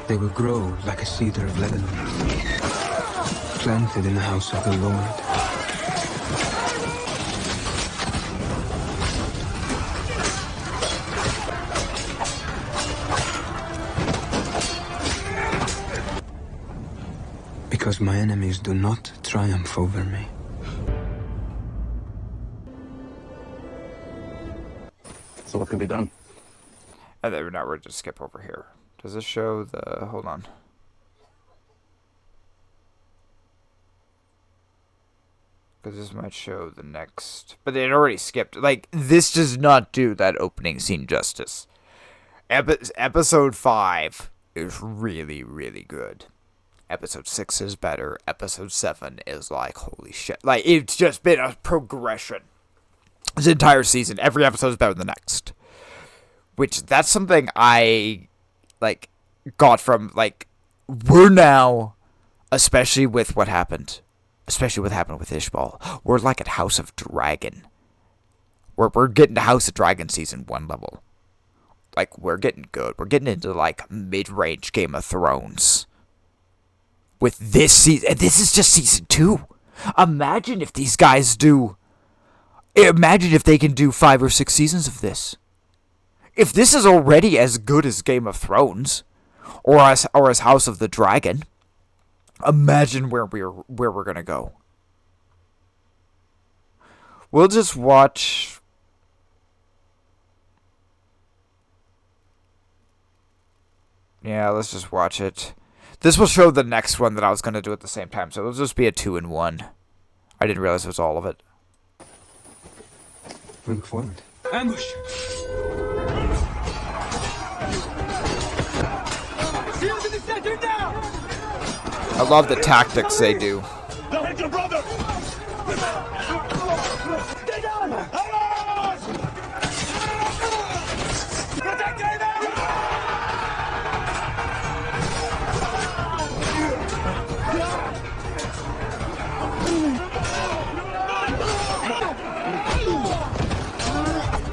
They will grow like a cedar of Lebanon, planted in the house of the Lord. Because my enemies do not triumph over me. So what can be done? And then now we're just skip over here. Does this show the... Hold on. Because this might show the next... But it already skipped. Like, this does not do that opening scene justice. Episode 5 is really, really good. Episode 6 is better. Episode 7 is like, holy shit. Like, it's just been a progression. This entire season, every episode is better than the next. Which, that's something I, like, got from, like, we're now, especially with what happened with Ishbal, we're like at House of Dragon. We're getting to House of Dragon season 1 level. Like, we're getting good. We're getting into, like, mid-range Game of Thrones. With this season, and this is just season 2. Imagine if these guys do, imagine if they can do 5 or 6 seasons of this. If this is already as good as Game of Thrones, or as House of the Dragon, imagine where we're gonna go. We'll just watch. Yeah, let's just watch it. This will show the next one that I was gonna do at the same time, so it'll just be a 2-in-1. I didn't realize it was all of it. We look forward. Ambush! I love the tactics they do. They'll hit your brother! Stay down! Protect David!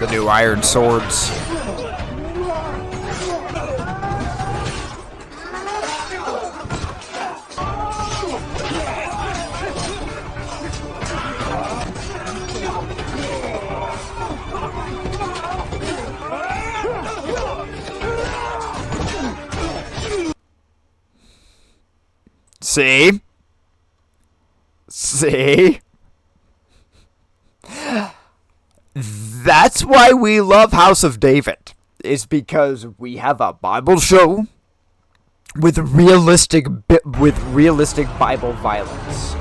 The new iron swords. See? See? That's why we love House of David. Is because we have a Bible show with realistic Bible violence.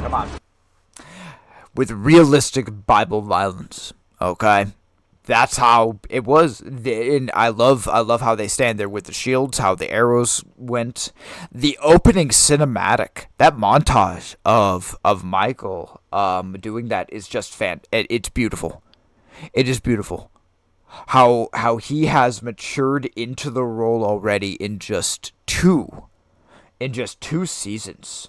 Come on. With realistic Bible violence. Okay? That's how it was. And I love how they stand there with the shields, how the arrows went. The opening cinematic, that montage of Michael doing that is just it's beautiful. It is beautiful. How he has matured into the role already in just two seasons.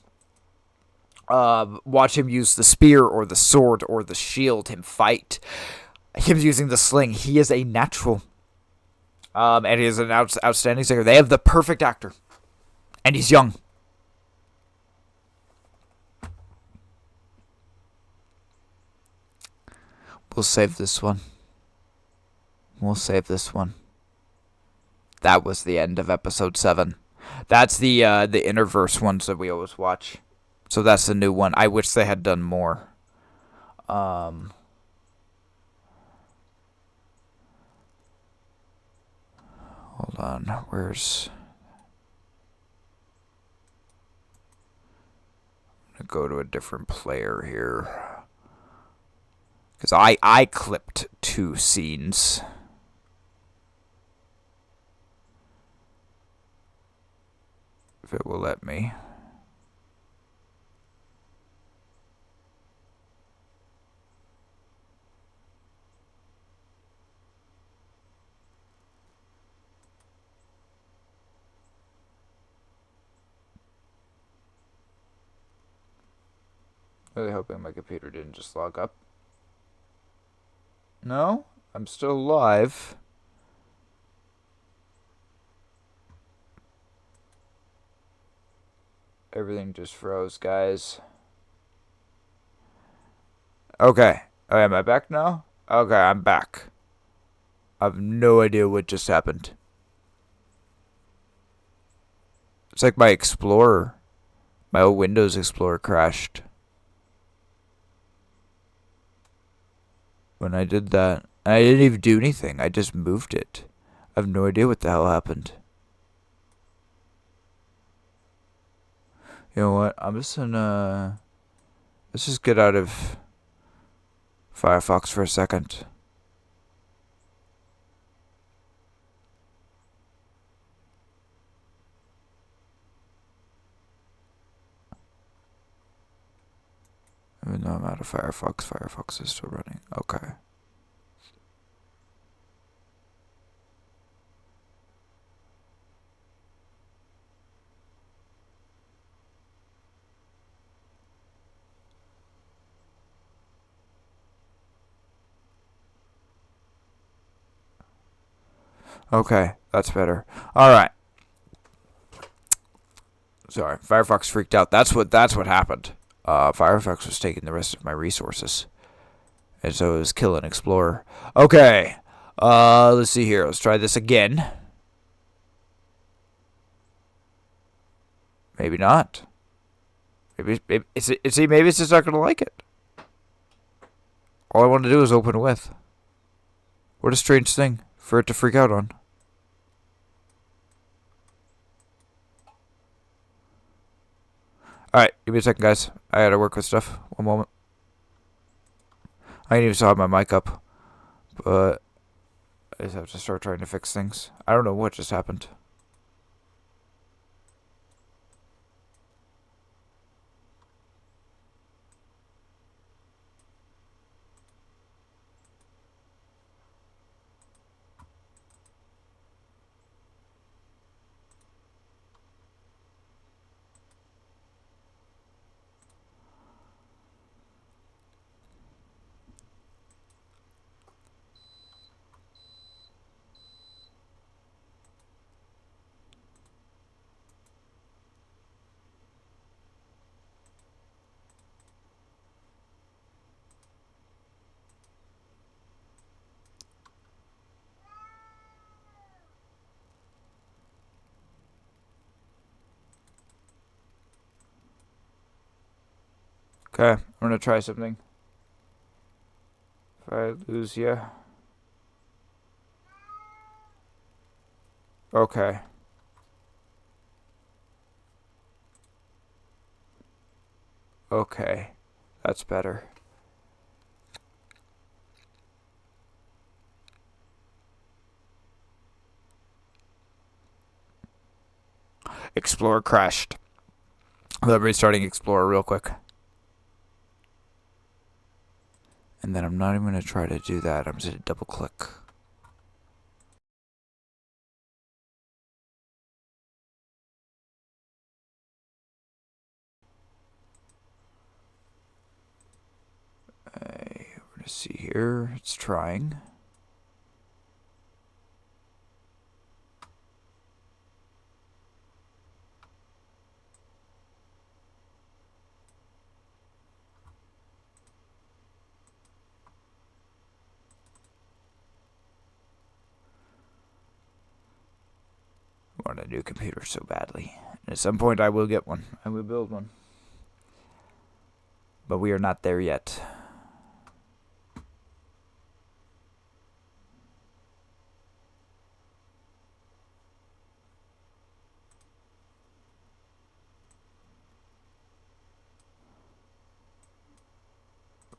Watch him use the spear or the sword or the shield, him fight. Him using the sling, he is a natural. And he is an outstanding singer. They have the perfect actor. And he's young. We'll save this one. That was the end of episode 7. That's the Interverse ones that we always watch. So that's the new one. I wish they had done more. Hold on, where's... I'm going to go to a different player here. Because I clipped 2 scenes. If it will let me. Really hoping my computer didn't just log up. No? I'm still live. Everything just froze, guys. Okay. Oh, am I back now? Okay, I'm back. I have no idea what just happened. It's like my Explorer. My old Windows Explorer crashed. When I did that. And I didn't even do anything. I just moved it. I have no idea what the hell happened. You know what? I'm just gonna... Let's just get out of Firefox for a second. Even though I'm out of Firefox, Firefox is still running. Okay. Okay, that's better. Alright. Sorry, Firefox freaked out. That's what happened. Firefox was taking the rest of my resources. And so it was killing Explorer. Okay. Let's see here. Let's try this again. Maybe not. Maybe it's just not gonna like it. All I want to do is open with. What a strange thing for it to freak out on. Alright, give me a second, guys. I gotta work with stuff. One moment. I didn't even still have my mic up. But I just have to start trying to fix things. I don't know what just happened. Okay, I'm gonna try something. If I lose you. Okay. Okay. That's better. Explorer crashed. I'm restarting Explorer real quick. And then I'm not even going to try to do that. I'm just going to double click. We're going to see here. It's trying. I want a new computer so badly. And at some point I will get one. I will build one. But we are not there yet.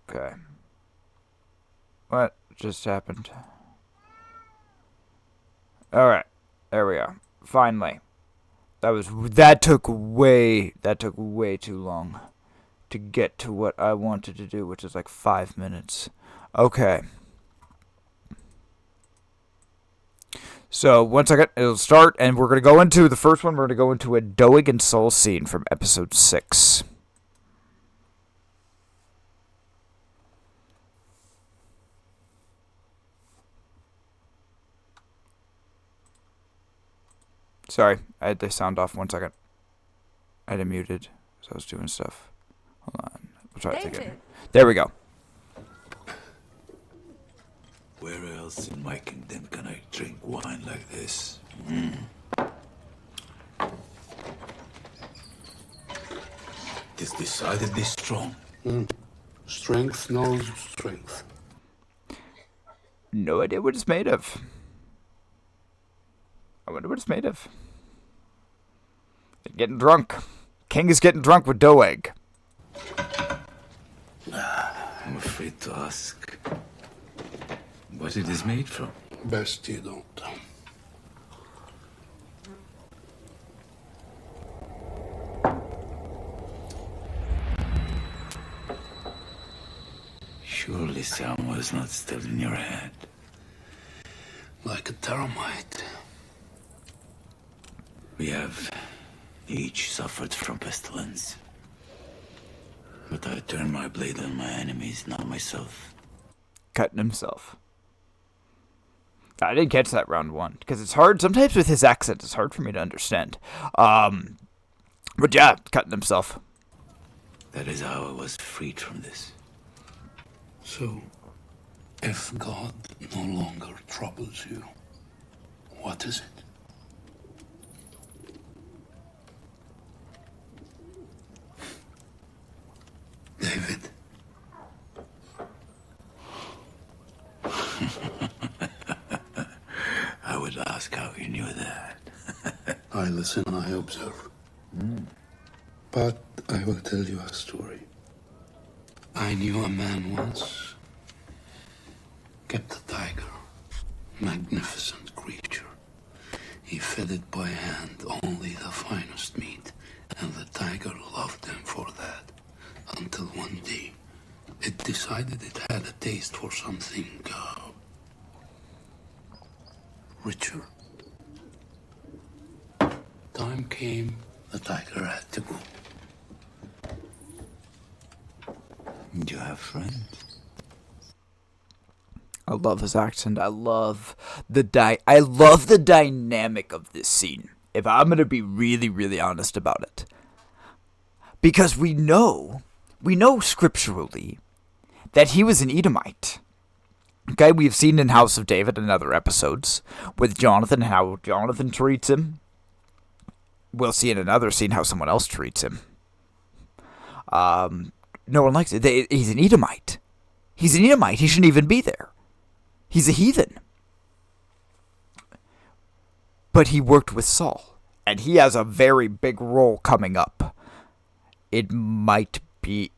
Okay. What just happened? Alright. There we are. Finally. That took way too long to get to what I wanted to do, which is like 5 minutes. Okay. So, 1 second, it'll start, and we're going to go into the first one. We're going to go into a Doeg and Soul scene from episode 6. Sorry, I had the sound off 1 second. I had it muted, so I was doing stuff. Hold on. We'll try it again. There we go. Where else in my kingdom can I drink wine like this? It is decidedly strong. Strength knows strength. No idea what it's made of. I wonder what it's made of. They're getting drunk. King is getting drunk with dough egg. I'm afraid to ask what it is made from. Best you don't. Surely Samuel is not still in your head. Like a termite. We have each suffered from pestilence. But I turn my blade on my enemies, not myself. Cutting himself. I didn't catch that round 1 because it's hard. Sometimes with his accent, it's hard for me to understand. But yeah, cutting himself. That is how I was freed from this. So, if God no longer troubles you, what is it? David. I would ask how you knew that. I listen, I observe. But I will tell you a story. I knew a man once. Kept a tiger. Magnificent creature. He fed it by hand, only the finest meat. And the tiger loved him for that. Until one day, it decided it had a taste for something, richer. Time came, the tiger had to go. Do you have friends? I love his accent. I love the dynamic of this scene. If I'm gonna be really, really honest about it, because we know scripturally that he was an Edomite. Okay, we've seen in House of David and other episodes with Jonathan how Jonathan treats him. We'll see in another scene how someone else treats him. No one likes it. He's an Edomite. He's an Edomite. He shouldn't even be there. He's a heathen. But he worked with Saul. And he has a very big role coming up. It might be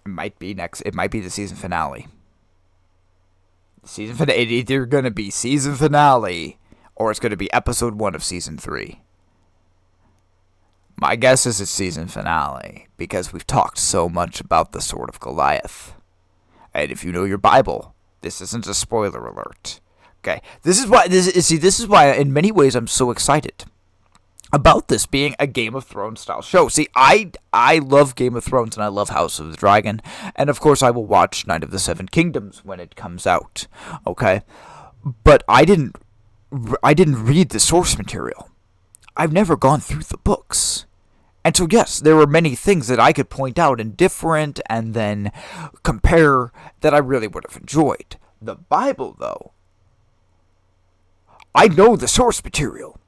next. It might be the season finale. It's either going to be season finale or it's going to be episode 1 of season 3. My guess is it's season finale because we've talked so much about the Sword of Goliath. And if you know your Bible, this isn't a spoiler alert. Okay, this is why in many ways I'm so excited about this being a Game of Thrones style show. See, I love Game of Thrones and I love House of the Dragon, and of course I will watch Night of the Seven Kingdoms when it comes out. Okay, but I didn't read the source material. I've never gone through the books. And so, yes, there were many things that I could point out and different and then compare that I really would have enjoyed. The Bible, though, I know the source material.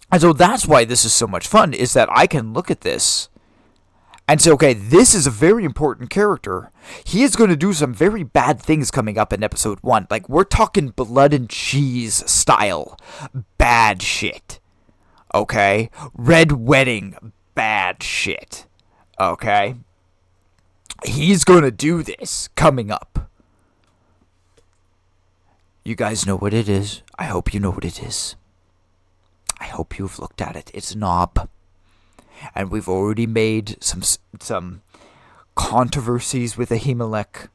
And so that's why this is so much fun, is that I can look at this and say, okay, this is a very important character. He is going to do some very bad things coming up in episode 1. Like, we're talking blood and cheese style bad shit. Okay? Red wedding bad shit. Okay? He's going to do this coming up. You guys know what it is. I hope you know what it is. I hope you've looked at it. It's Nob. And we've already made some controversies with Ahimelech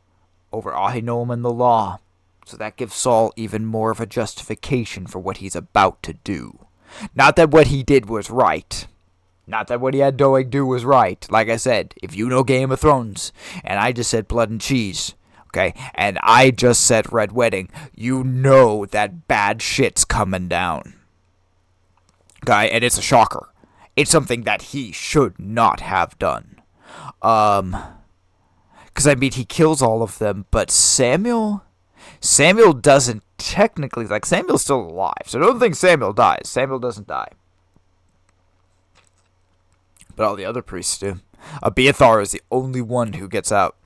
over Ahinoam and the law. So that gives Saul even more of a justification for what he's about to do. Not that what he did was right. Not that what he had Doeg do was right. Like I said, if you know Game of Thrones, and I just said blood and cheese, okay, and I just said red wedding, you know that bad shit's coming down. guy, and it's a shocker. It's something that he should not have done. Because, I mean, he kills all of them, but Samuel doesn't technically, like, Samuel's still alive, so I don't think Samuel dies. Samuel doesn't die. But all the other priests do. Abiathar is the only one who gets out.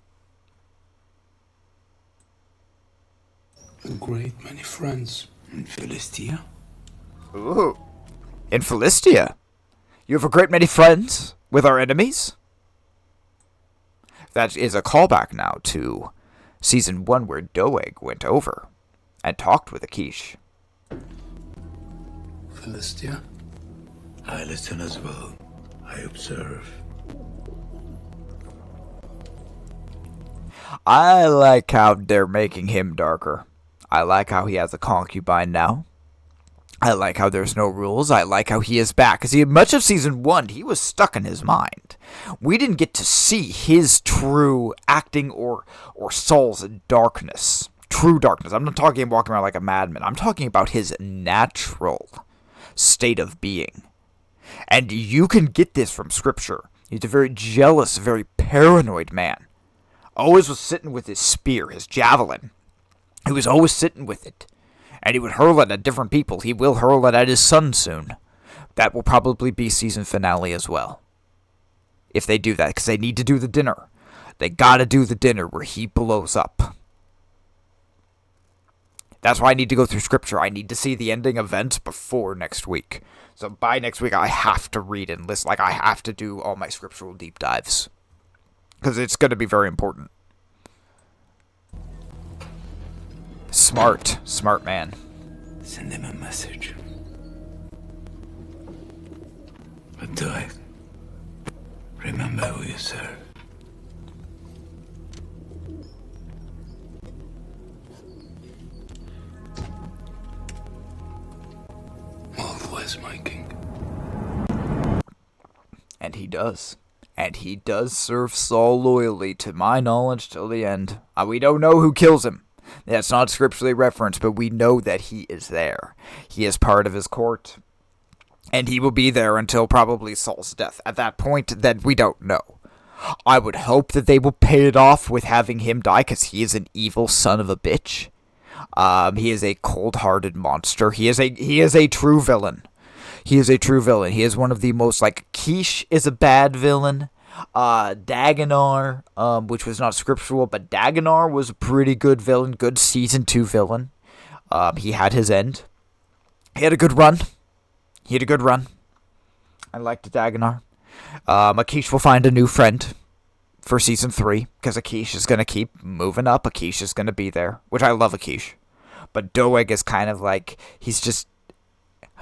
A great many friends. In Philistia? Ooh. In Philistia? You have a great many friends with our enemies? That is a callback now to Season 1 where Doeg went over and talked with Akish. Philistia? I listen as well. I observe. I like how they're making him darker. I like how he has a concubine now. I like how there's no rules. I like how he is back. Because much of Season 1, he was stuck in his mind. We didn't get to see his true acting or Saul's darkness. True darkness. I'm not talking about walking around like a madman. I'm talking about his natural state of being. And you can get this from Scripture. He's a very jealous, very paranoid man. Always was sitting with his spear, his javelin. He was always sitting with it. And he would hurl it at different people. He will hurl it at his son soon. That will probably be season finale as well. If they do that, because they need to do the dinner. They gotta do the dinner where he blows up. That's why I need to go through Scripture. I need to see the ending events before next week. So by next week, I have to read and listen. Like, I have to do all my scriptural deep dives. Because it's going to be very important. Smart man. Send him a message. But do I remember who you serve? Always, my king. And he does. And he does serve Saul loyally, to my knowledge, till the end. We don't know who kills him. That's not scripturally referenced, but we know that he is there. He is part of his court. And he will be there until probably Saul's death. At that point, that we don't know. I would hope that they will pay it off with having him die, because he is an evil son of a bitch. He is a cold-hearted monster. He is a true villain. He is a true villain. He is one of the most, like, Kish is a bad villain. Dagonar, which was not scriptural, but Dagonar was a pretty good villain, good season 2 villain. He had his end. He had a good run. I liked Dagonar. Akish will find a new friend for season 3, because Akish is going to keep moving up. Akish is going to be there, which I love Akish. But Doeg is kind of like, he's just,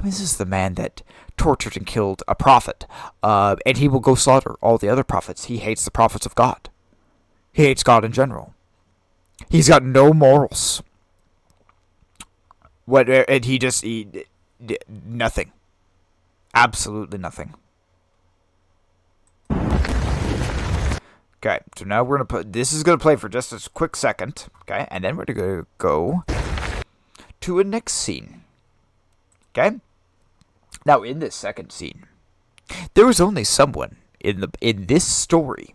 this is the man that tortured and killed a prophet. And he will go slaughter all the other prophets. He hates the prophets of God. He hates God in general. He's got no morals. And he nothing. Absolutely nothing. Okay, so now we're going to put, this is going to play for just a quick second. Okay, and then we're going to go to a next scene. Okay? Now, in this second scene, there was only someone in this story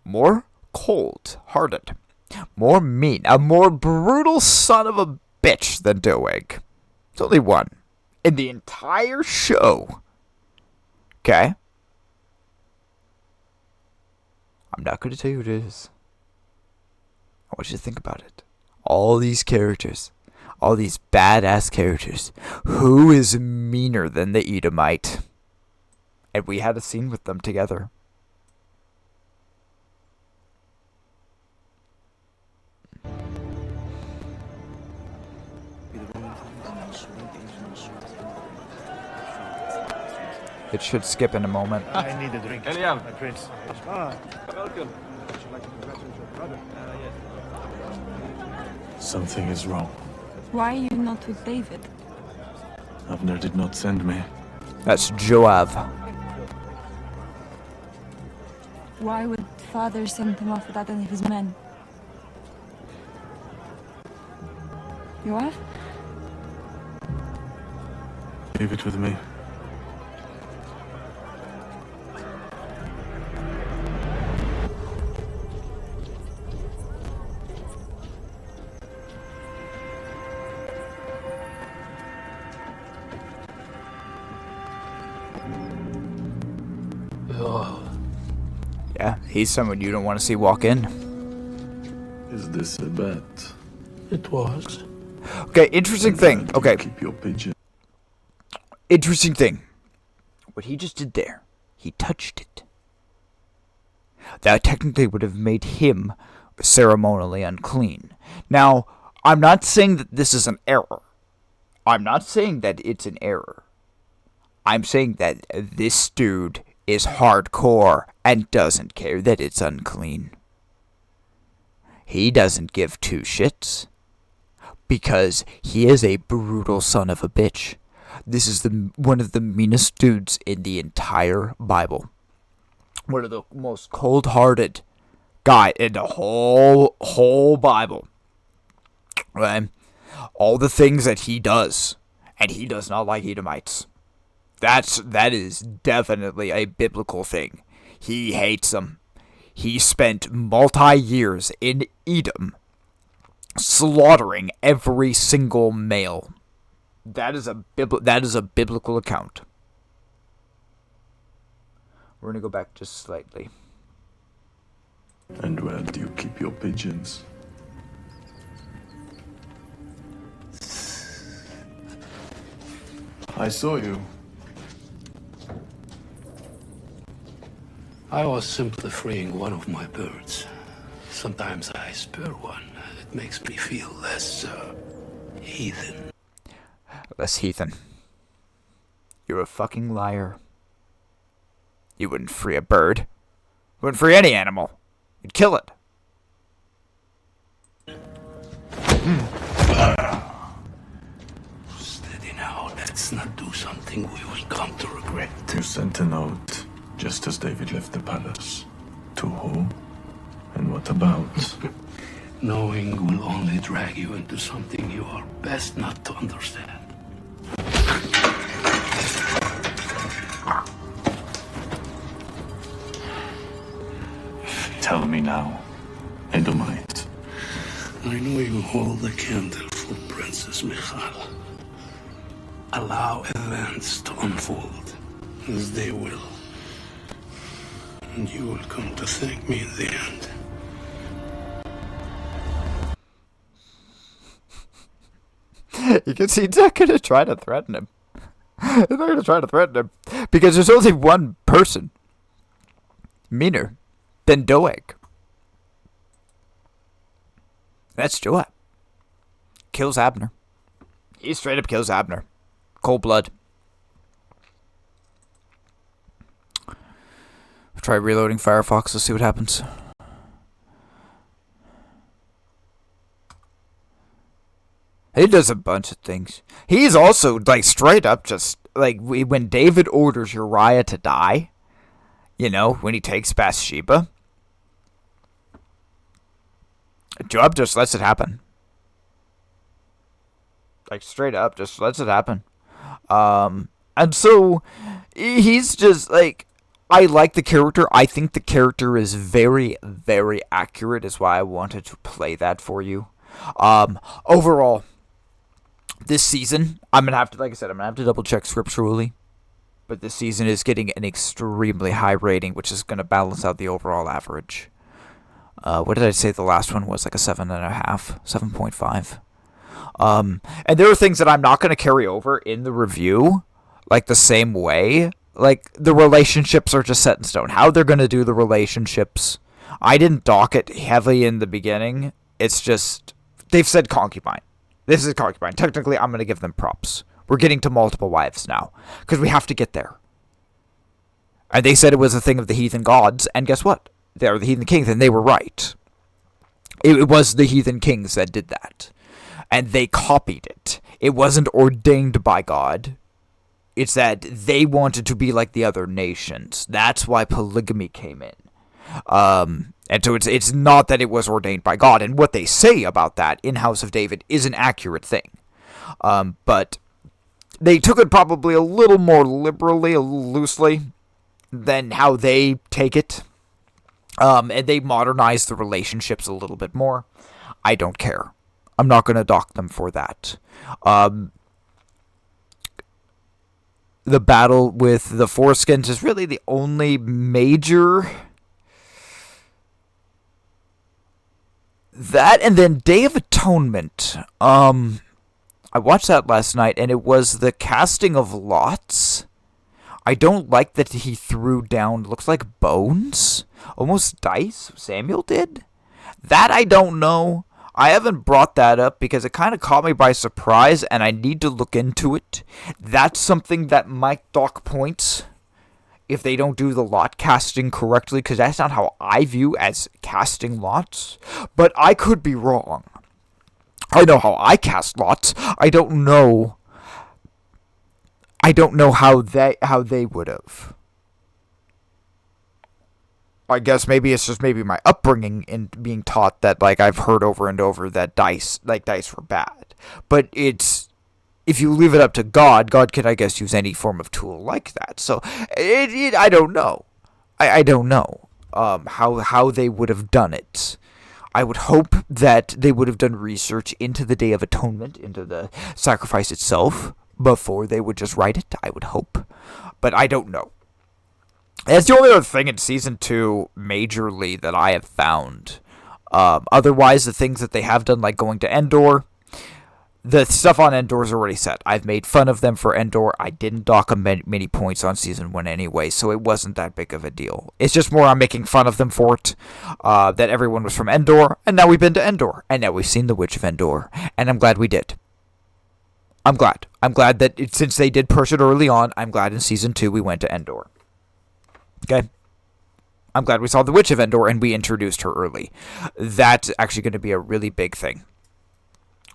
more cold-hearted, more mean, a more brutal son of a bitch than Doeg. There's only one in the entire show. Okay? I'm not going to tell you who it is. I want you to think about it. All these characters. All these badass characters. Who is meaner than the Edomite? And we had a scene with them together. It should skip in a moment. I need a drink. Eliam. My prince. Welcome. Something is wrong. Why are you not with David? Abner did not send me. That's Joab. Why would father send him off without any of his men? Yoav? Leave it with me. Yeah, he's someone you don't want to see walk in. Is this a bet? It was. Okay, interesting thing. Do you Okay, keep your pigeon. interesting thing. What he just did there, he touched it. That technically would have made him ceremonially unclean. Now, I'm not saying that this is an error. I'm not saying that it's an error. I'm saying that this dude is hardcore and doesn't care that it's unclean. He doesn't give two shits. Because he is a brutal son of a bitch. This is one of the meanest dudes in the entire Bible. One of the most cold-hearted guy in the whole Bible. Right? All the things that he does, and he does not like Edomites. That is definitely a biblical thing. He hates them. He spent multi-years in Edom slaughtering every single male. That is a biblical account. We're going to go back just slightly. And where do you keep your pigeons? I saw you. I was simply freeing one of my birds. Sometimes I spare one. It makes me feel less, heathen. Less heathen. You're a fucking liar. You wouldn't free a bird. You wouldn't free any animal. You'd kill it. Steady now. Let's not do something we will come to regret. You sent a note just as David left the palace. To who? And what about? Knowing will only drag you into something you are best not to understand. Tell me now, Edomite. I know you hold a candle for Princess Michal. Allow events to unfold as they will. And you will come to thank me in the end. You can see he's not going to try to threaten him. He's not going to try to threaten him. Because there's only one person meaner than Doeg. That's Joab. Kills Abner. He straight up kills Abner. Cold blood. Try reloading Firefox. Let's see what happens. He does a bunch of things. He's also, like, straight up just, like, when David orders Uriah to die, you know, when he takes Bathsheba, Joab just lets it happen. Like, straight up, just lets it happen. And so, he's just, like, I like the character. I think the character is very, very accurate, is why I wanted to play that for you. Overall, this season, I'm going to have to, like I said, I'm going to have to double check scripturally. But this season is getting an extremely high rating, which is going to balance out the overall average. What did I say the last one was? Like a 7.5, 7.5. And there are things that I'm not going to carry over in the review, like the same way. Like, the relationships are just set in stone. How they're going to do the relationships. I didn't dock it heavily in the beginning. It's just, they've said concubine. This is concubine. Technically, I'm going to give them props. We're getting to multiple wives now. Because we have to get there. And they said it was a thing of the heathen gods. And guess what? They're the heathen kings. And they were right. It was the heathen kings that did that. And they copied it. It wasn't ordained by God. It's that they wanted to be like the other nations. That's why polygamy came in. And so it's not that it was ordained by God. And what they say about that in House of David is an accurate thing. But they took it probably a little more liberally, a little loosely, than how they take it. And they modernized the relationships a little bit more. I don't care. I'm not going to dock them for that. The battle with the foreskins is really the only major That and then Day of Atonement. I watched that last night, and it was the casting of lots. I don't like that he threw down, looks like bones, almost dice. Samuel did. That I don't know. I haven't brought that up because it kind of caught me by surprise, and I need to look into it. That's something that might dock points if they don't do the lot casting correctly, because that's not how I view as casting lots. But I could be wrong. I know how I cast lots. I don't know how they would have. I guess maybe it's just maybe my upbringing and being taught that, like, I've heard over and over that dice were bad. But it's, if you leave it up to God can, I guess, use any form of tool like that. So I don't know. I don't know how they would have done it. I would hope that they would have done research into the Day of Atonement, into the sacrifice itself, before they would just write it. I would hope. But I don't know. That's the only other thing in Season 2, majorly, that I have found. Otherwise, the things that they have done, like going to Endor, the stuff on Endor is already set. I've made fun of them for Endor. I didn't dock them many points on Season 1 anyway, so it wasn't that big of a deal. It's just more I'm making fun of them for it, that everyone was from Endor, and now we've been to Endor, and now we've seen the Witch of Endor, and I'm glad we did. I'm glad. I'm glad that since they did push it early on, I'm glad in Season 2 we went to Endor. Okay? I'm glad we saw the Witch of Endor and we introduced her early. That's actually going to be a really big thing.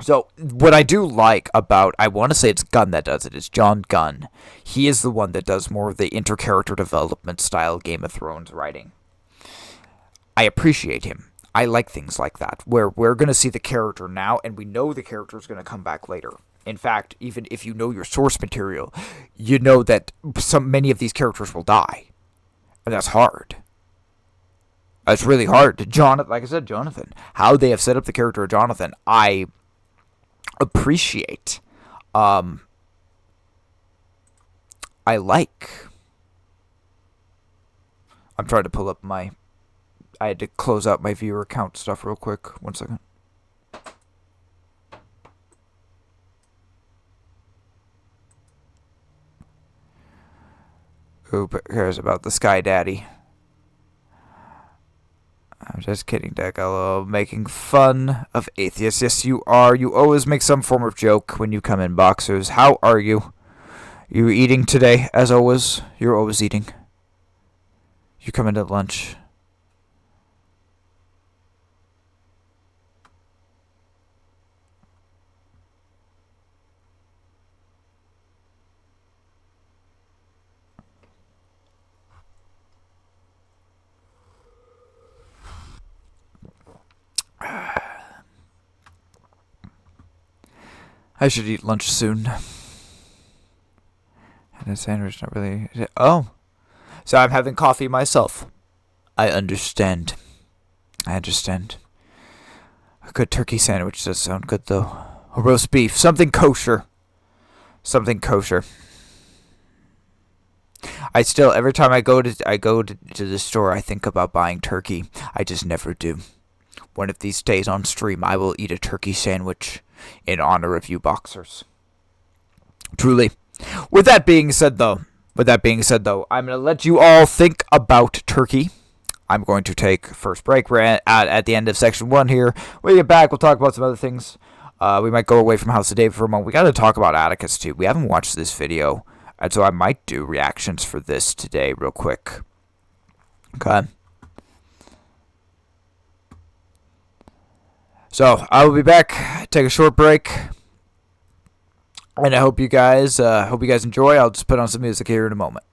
So, what I do like about, I want to say it's Gunn that does it, it's John Gunn. He is the one that does more of the inter-character development style Game of Thrones writing. I appreciate him. I like things like that, where we're going to see the character now, and we know the character is going to come back later. In fact, even if you know your source material, you know that many of these characters will die. And that's hard. That's really hard. Like I said, Jonathan. How they have set up the character of Jonathan, I appreciate. I like. I'm trying to pull up I had to close out my viewer account stuff real quick. 1 second. Who cares about the Sky Daddy? I'm just kidding, Decalo. Making fun of atheists. Yes, you are. You always make some form of joke when you come in, Boxers. How are you? You eating today, as always? You're always eating. You come in at lunch. I should eat lunch soon. And a sandwich, not really. Oh. So I'm having coffee myself. I understand. A good turkey sandwich does sound good, though. A roast beef. Something kosher. I still, every time I go to the store, I think about buying turkey. I just never do. One of these days on stream, I will eat a turkey sandwich in honor of you, Boxers. Truly. With that being said, though, I'm going to let you all think about turkey. I'm going to take first break. We're at the end of section 1 here. When we get back, we'll talk about some other things. We might go away from House of David for a moment. We got to talk about Atticus, too. We haven't watched this video, and so I might do reactions for this today real quick. Okay. So, I will be back, take a short break, and I hope you guys enjoy. I'll just put on some music here in a moment.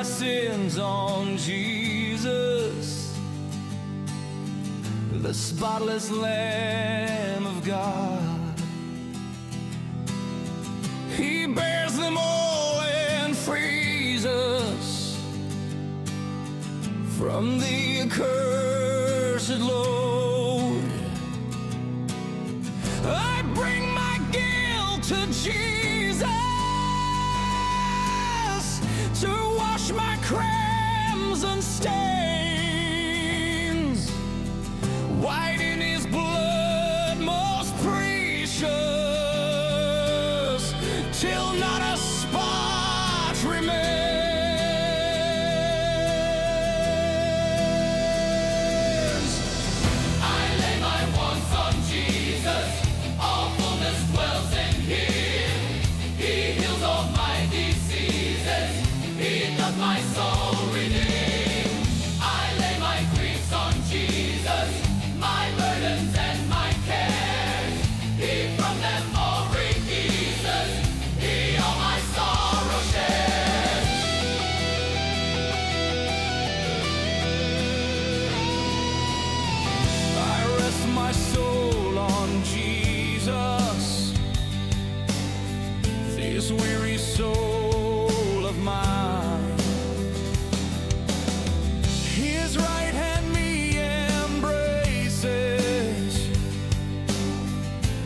my sins on Jesus, the spotless Lamb of God. He bears them all and frees us from the accursed load. I bring my guilt to Jesus to wash my crimson stains, white in his blood most precious, till not a spot remains. I lay my wants on Jesus, all fullness dwells in him. He heals all my diseases, he does my soul redeem. I lay my griefs on Jesus, my burdens and my cares. He from them all releases, he all my sorrow shares. I rest my soul on Jesus, this weary soul of mine. His right hand me embraces,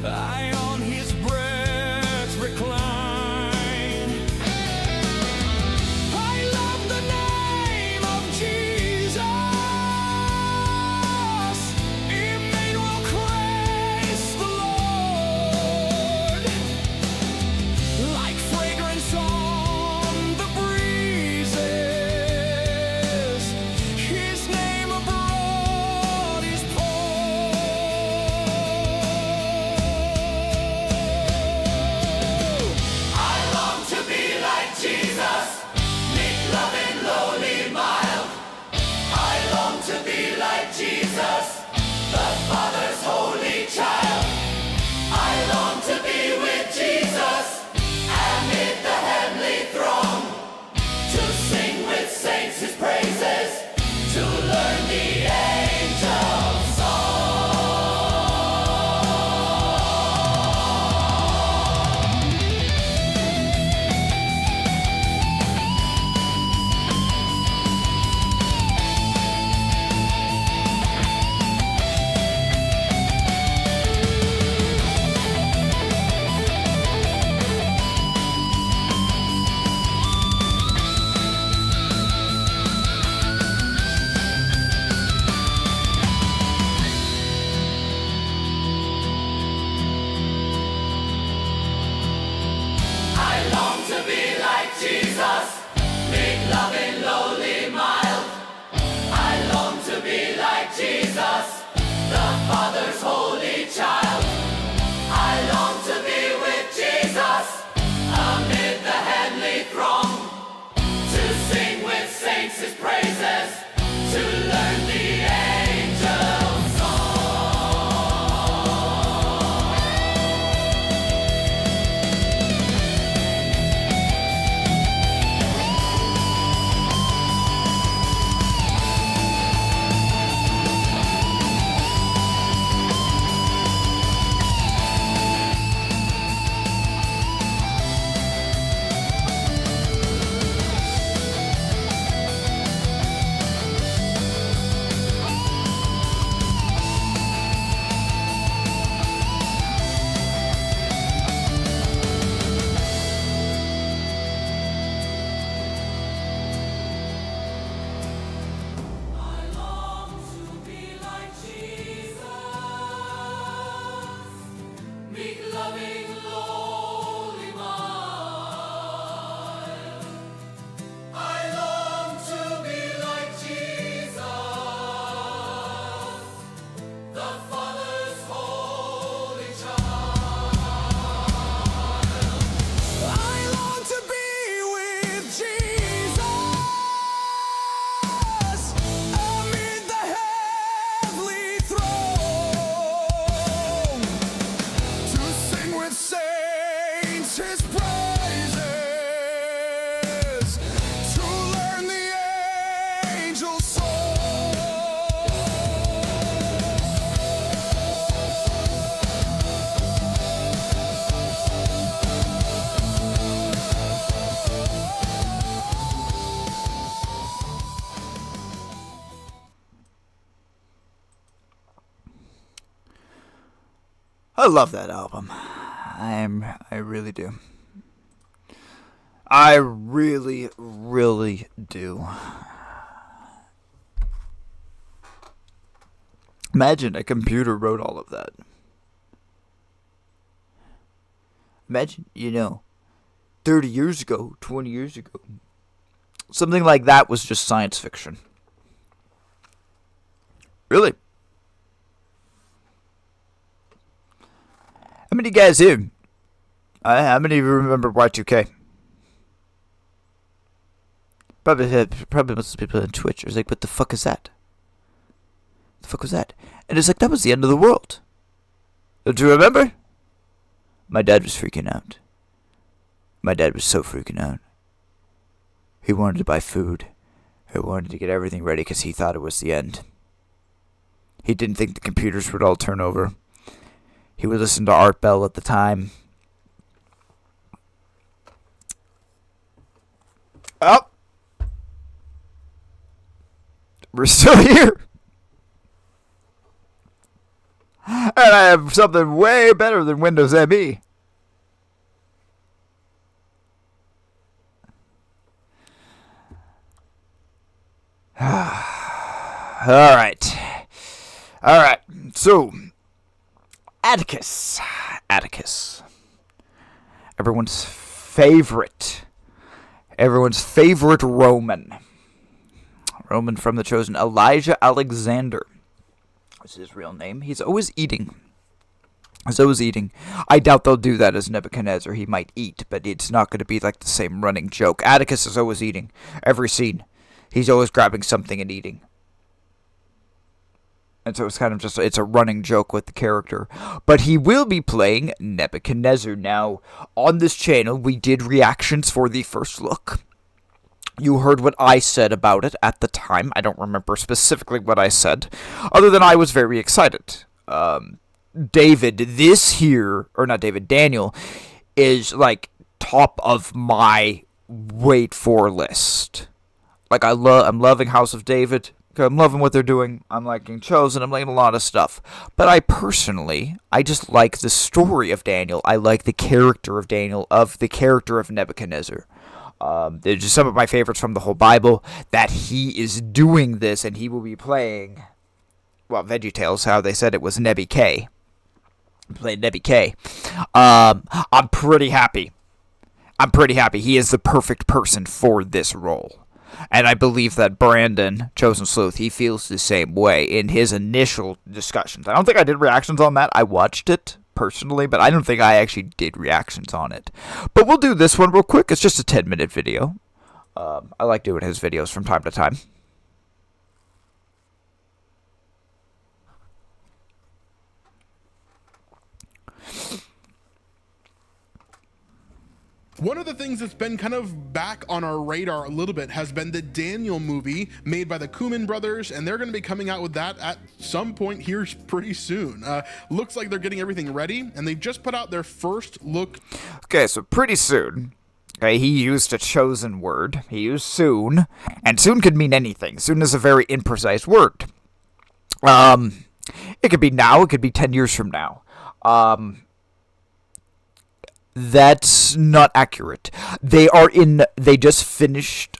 I on his breast recline. I love the name of Jesus, Emmanuel Christ the Lord. Like fragrance on the breezes, his name abroad is poured. I long to be like Jesus, meek, loving, lowly, mild. I long to be like Jesus, the Father's holy child. I long to be with Jesus amid the heavenly throng, to sing with saints his praises, to learn the angels' song. I long to be like Jesus, meek, loving, lowly, mild. I long to be like Jesus, the Father's holy child. I long to be with Jesus amid the heavenly throng, to sing with saints his praises, to learn the angels' song. his praises, to learn the I love that album. I really do. I really, really do. Imagine a computer wrote all of that. Imagine, 30 years ago, 20 years ago, something like that was just science fiction. Really? How many guys here? How many of you remember Y2K? Probably most of the people on Twitch are like, what the fuck is that? The fuck was that? And it's like, that was the end of the world. Don't you remember? My dad was freaking out. My dad was so freaking out. He wanted to buy food. He wanted to get everything ready because he thought it was the end. He didn't think the computers would all turn over. He would listen to Art Bell at the time. Oh! We're still here! And I have something way better than Windows ME. Alright. So, Atticus. Everyone's favorite Roman. Roman from the Chosen. Elijah Alexander is his real name. He's always eating. I doubt they'll do that as Nebuchadnezzar. He might eat, but it's not going to be like the same running joke. Atticus is always eating. Every scene. He's always grabbing something and eating. And so it's kind of just, it's a running joke with the character. But he will be playing Nebuchadnezzar. Now, on this channel, we did reactions for the first look. You heard what I said about it at the time. I don't remember specifically what I said, other than I was very excited. Daniel, is like top of my wait for list. Like I'm loving House of David. I'm loving what they're doing. I'm liking Chosen. I'm liking a lot of stuff. But I just like the story of Daniel. I like the character of Daniel, of the character of Nebuchadnezzar. They're just some of my favorites from the whole Bible. That he is doing this and he will be playing, well, VeggieTales, how they said it was Nebby K. Playing Nebby K. I'm pretty happy. He is the perfect person for this role. And I believe that Brandon, Chosen Sleuth, he feels the same way in his initial discussions. I don't think I did reactions on that. I watched it personally, but I don't think I actually did reactions on it. But we'll do this one real quick. It's just a 10-minute video. I like doing his videos from time to time. One of the things that's been kind of back on our radar a little bit has been the Daniel movie made by the Koeman brothers, and they're going to be coming out with that at some point here pretty soon. Looks like they're getting everything ready, and they've just put out their first look. Okay, so pretty soon. Okay, he used a chosen word. He used soon, and soon could mean anything. Soon is a very imprecise word. It could be now, it could be 10 years from now. That's not accurate. They just finished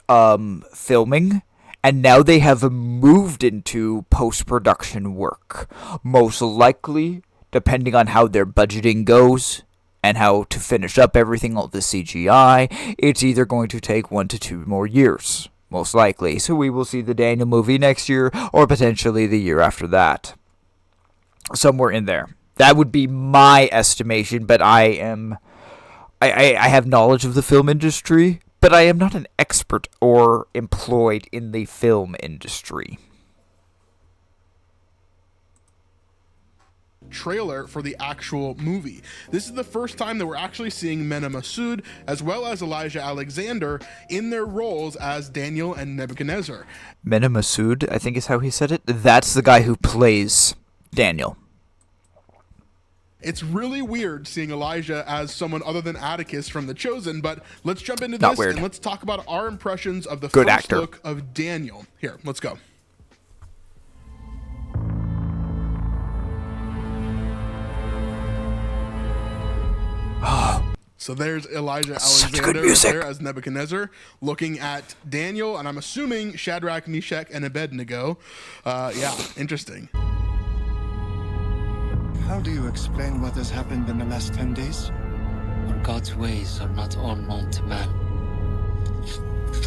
filming, and now they have moved into post-production work. Most likely, depending on how their budgeting goes, and how to finish up everything, all the CGI, it's either going to take 1 to 2 more years, most likely. So we will see the Daniel movie next year, or potentially the year after that. Somewhere in there. That would be my estimation, but I have knowledge of the film industry, but I am not an expert or employed in the film industry. Trailer for the actual movie. This is the first time that we're actually seeing Mena Massoud as well as Elijah Alexander in their roles as Daniel and Nebuchadnezzar. Mena Massoud, I think is how he said it. That's the guy who plays Daniel. It's really weird seeing Elijah as someone other than Atticus from The Chosen, but let's jump into Not this weird. and let's talk about our impressions of the Good first actor. look of Daniel. Here, let's go. So there's Elijah Such good Alexander right music. there as Nebuchadnezzar, looking at Daniel, and I'm assuming Shadrach, Meshach, and Abednego. Yeah, interesting. How do you explain what has happened in the last 10 days? For God's ways are not all known to man.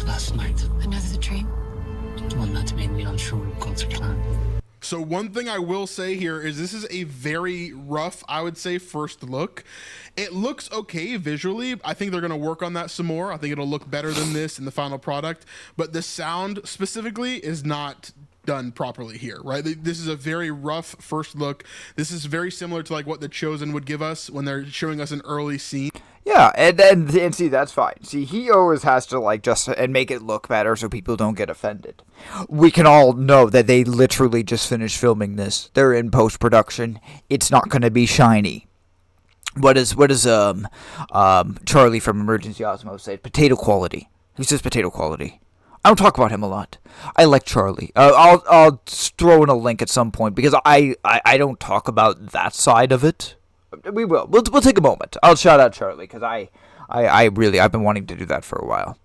Last night, Another dream? one that made me unsure of God's plan. So one thing I will say here is this is a very rough, I would say, first look. It looks okay visually. I think they're going to work on that some more. I think it'll look better than this in the final product. But the sound specifically is not done properly here, right? This is a very rough first look. This is very similar to like what The Chosen would give us when they're showing us an early scene. Yeah, and see, that's fine. See, he always has to like just and make it look better so people don't get offended. We can all know that they literally just finished filming this. They're in post production. It's not going to be shiny. What is Charlie from Emergency Osmo said? Potato quality. He says potato quality. I don't talk about him a lot. I like Charlie. I'll throw in a link at some point because I don't talk about that side of it. We will. We'll take a moment. I'll shout out Charlie because I've been wanting to do that for a while.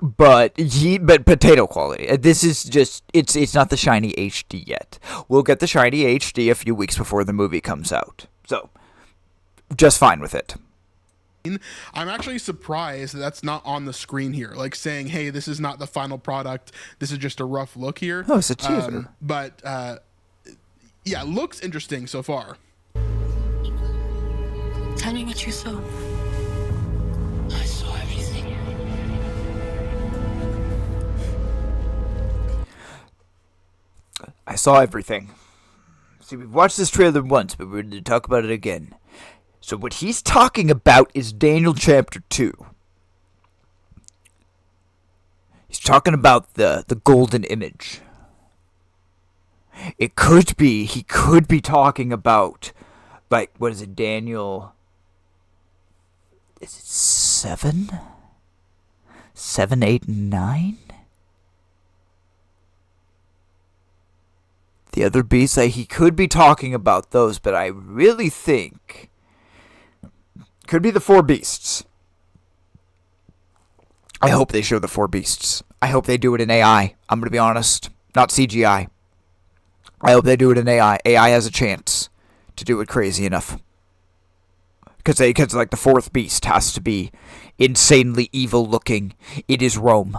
But potato quality. This is just it's not the shiny HD yet. We'll get the shiny HD a few weeks before the movie comes out. So just fine with it. I'm actually surprised that's not on the screen here, like saying, hey, this is not the final product. This is just a rough look here. Oh, it's a teaser. Yeah, looks interesting so far. Tell me what you saw. I saw everything. I saw everything. See, we've watched this trailer once, but we're going to talk about it again. So what he's talking about is Daniel chapter 2. He's talking about the golden image. He could be talking about, like, what is it, Daniel? Is it 7? 7, 8, and 9? The other beasts, he could be talking about those, but I really think could be the 4 beasts. I hope they show the 4 beasts. I hope they do it in AI. I'm going to be honest, not CGI. I hope they do it in AI. AI has a chance to do it crazy enough. Because like the 4th beast has to be insanely evil looking. It is Rome.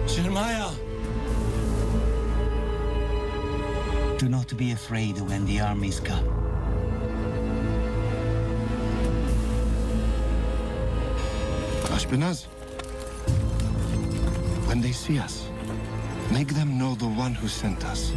Jeremiah! Do not be afraid when the armies come. Ashpenaz, when they see us, make them know the one who sent us.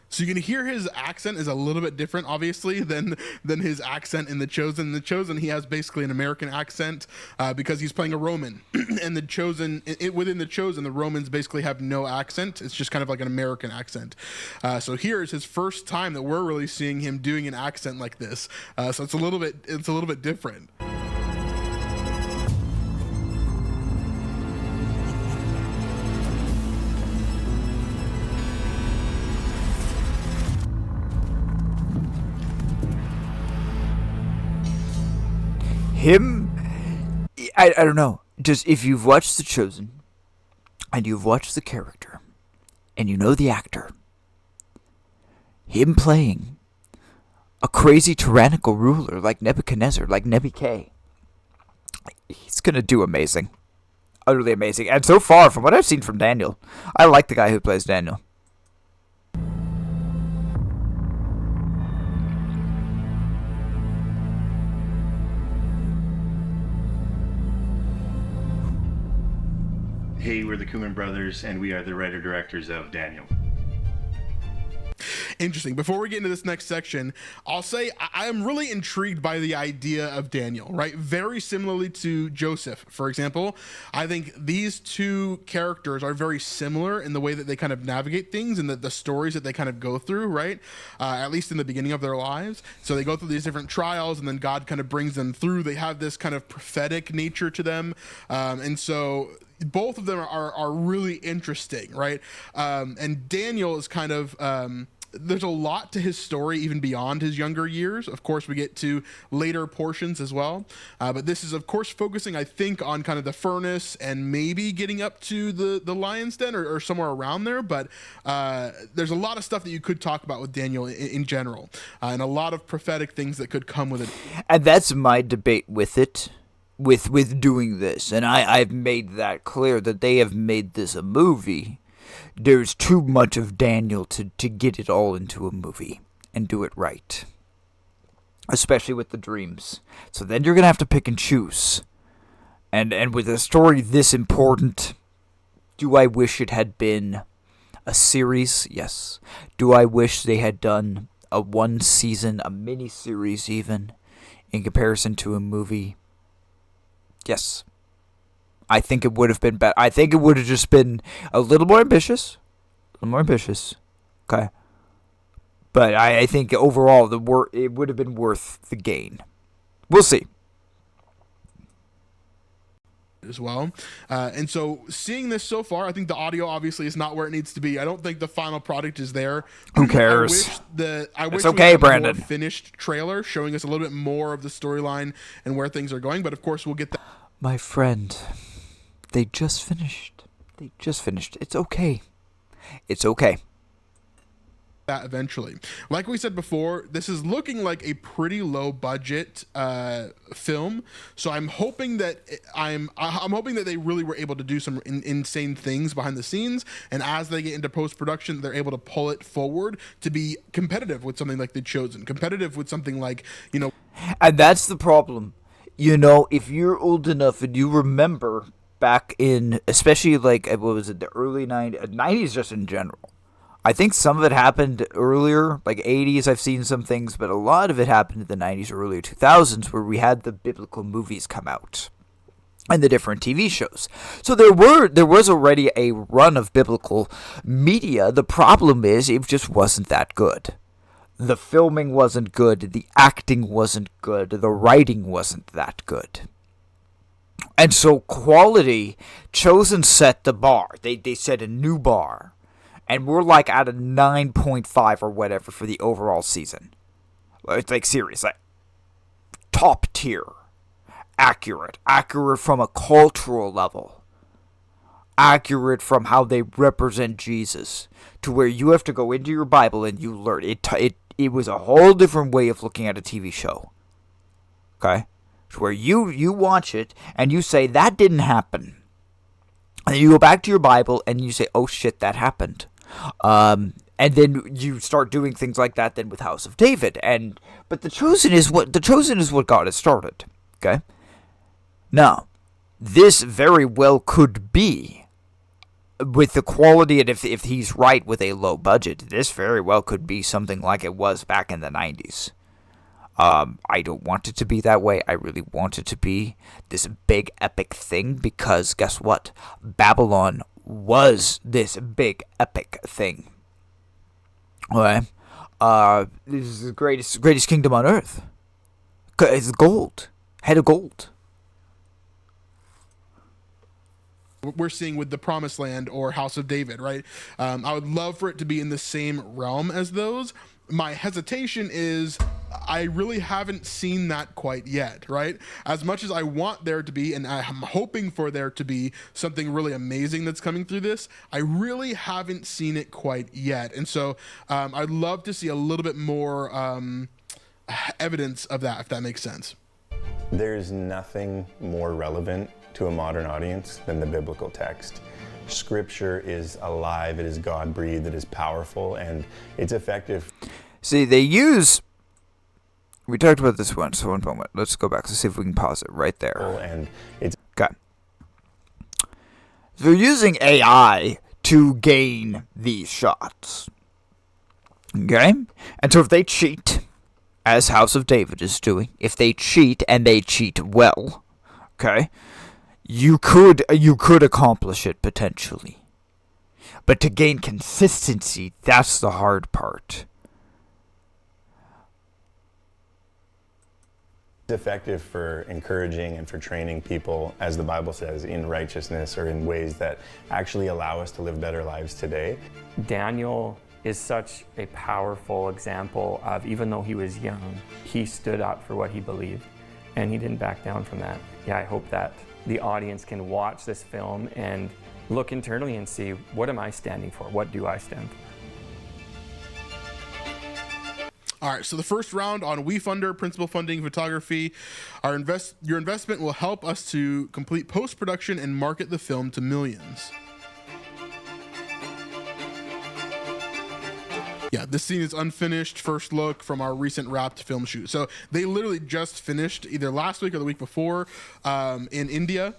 So you can hear his accent is a little bit different, obviously, than his accent in The Chosen. In The Chosen, he has basically an American accent because he's playing a Roman. And The Chosen, within The Chosen, the Romans basically have no accent. It's just kind of like an American accent. So here is his first time that we're really seeing him doing an accent like this. So it's a little bit different. I don't know. Just if you've watched The Chosen, and you've watched the character, and you know the actor, him playing a crazy tyrannical ruler like Nebuchadnezzar, like Nebi K, he's gonna do amazing. Utterly amazing. And so far, from what I've seen from Daniel, I like the guy who plays Daniel. Hey, we're the Kuman brothers, and we are the writer-directors of Daniel. Interesting. Before we get into this next section, I'll say I am really intrigued by the idea of Daniel, right? Very similarly to Joseph, for example. I think these two characters are very similar in the way that they kind of navigate things and the stories that they kind of go through, right? At least in the beginning of their lives. So they go through these different trials, and then God kind of brings them through. They have this kind of prophetic nature to them. And so both of them are really interesting, right? And Daniel is kind of there's a lot to his story even beyond his younger years. Of course, we get to later portions as well, but this is of course focusing, I think, on kind of the furnace and maybe getting up to the lion's den or somewhere around there. But there's a lot of stuff that you could talk about with Daniel in general, and a lot of prophetic things that could come with it. And that's my debate with it, with doing this. And I've made that clear that they have made this a movie. There's too much of Daniel to get it all into a movie and do it right. Especially with the dreams. So then you're going to have to pick and choose. And with a story this important, do I wish it had been a series? Yes. Do I wish they had done a one season, a mini series even, in comparison to a movie? Yes. I think it would have been better. I think it would have just been a little more ambitious. Okay. But I think overall it would have been worth the gain. We'll see. As well. And so seeing this so far, I think the audio obviously is not where it needs to be. I don't think the final product is there. Who cares? I wish it's okay, we had Brandon. a more finished trailer showing us a little bit more of the storyline and where things are going. But of course, we'll get that. My friend, they just finished. It's okay. It's okay. That eventually. Like we said before, this is looking like a pretty low budget film. So I'm hoping that I'm hoping that they really were able to do some insane things behind the scenes, and as they get into post production, they're able to pull it forward to be competitive with something like The Chosen, competitive with something like, you know. And that's the problem. You know, if you're old enough and you remember back in, especially like, what was it, the early 90s just in general. I think some of it happened earlier, like 80s, I've seen some things, but a lot of it happened in the 90s or early 2000s where we had the biblical movies come out and the different TV shows. So there was already a run of biblical media. The problem is it just wasn't that good. The filming wasn't good, the acting wasn't good, the writing wasn't that good. And so quality, Chosen set the bar. They set a new bar. And we're like at a 9.5 or whatever for the overall season. It's like serious, like top tier. Accurate from a cultural level. Accurate from how they represent Jesus. To where you have to go into your Bible and you learn. It was a whole different way of looking at a TV show. Okay? Where you watch it and you say, that didn't happen. And you go back to your Bible and you say, oh shit, that happened. And then you start doing things like that then with House of David. But The Chosen is what got it started. Okay? Now, this very well could be, with the quality, and if he's right with a low budget, this very well could be something like it was back in the 90s. I don't want it to be that way. I really want it to be this big epic thing because guess what? Babylon was this big epic thing. Okay? This is the greatest kingdom on earth. It's gold. Head of gold. We're seeing with the Promised Land or House of David, right? I would love for it to be in the same realm as those. My hesitation is I really haven't seen that quite yet, right? As much as I want there to be, and I'm hoping for there to be something really amazing that's coming through this, I really haven't seen it quite yet. And so I'd love to see a little bit more evidence of that, if that makes sense. There's nothing more relevant to a modern audience than the biblical text. Scripture is alive, it is God-breathed, it is powerful, and it's effective. See, we talked about this once, so one moment. Let's go back to see if we can pause it right there. And it's okay. They're using AI to gain these shots. Okay? And so if they cheat, as House of David is doing, if they cheat and they cheat well, okay, you could accomplish it potentially. But to gain consistency, that's the hard part. effective for encouraging and for training people, as the Bible says, in righteousness or in ways that actually allow us to live better lives today. Daniel is such a powerful example of, even though he was young, he stood up for what he believed and he didn't back down from that. Yeah, I hope that the audience can watch this film and look internally and see, what am I standing for? What do I stand for? All right, so the first round on WeFunder, Principal Funding Photography. Your investment will help us to complete post-production and market the film to millions. Yeah, this scene is unfinished. First look from our recent wrapped film shoot. So they literally just finished either last week or the week before in India.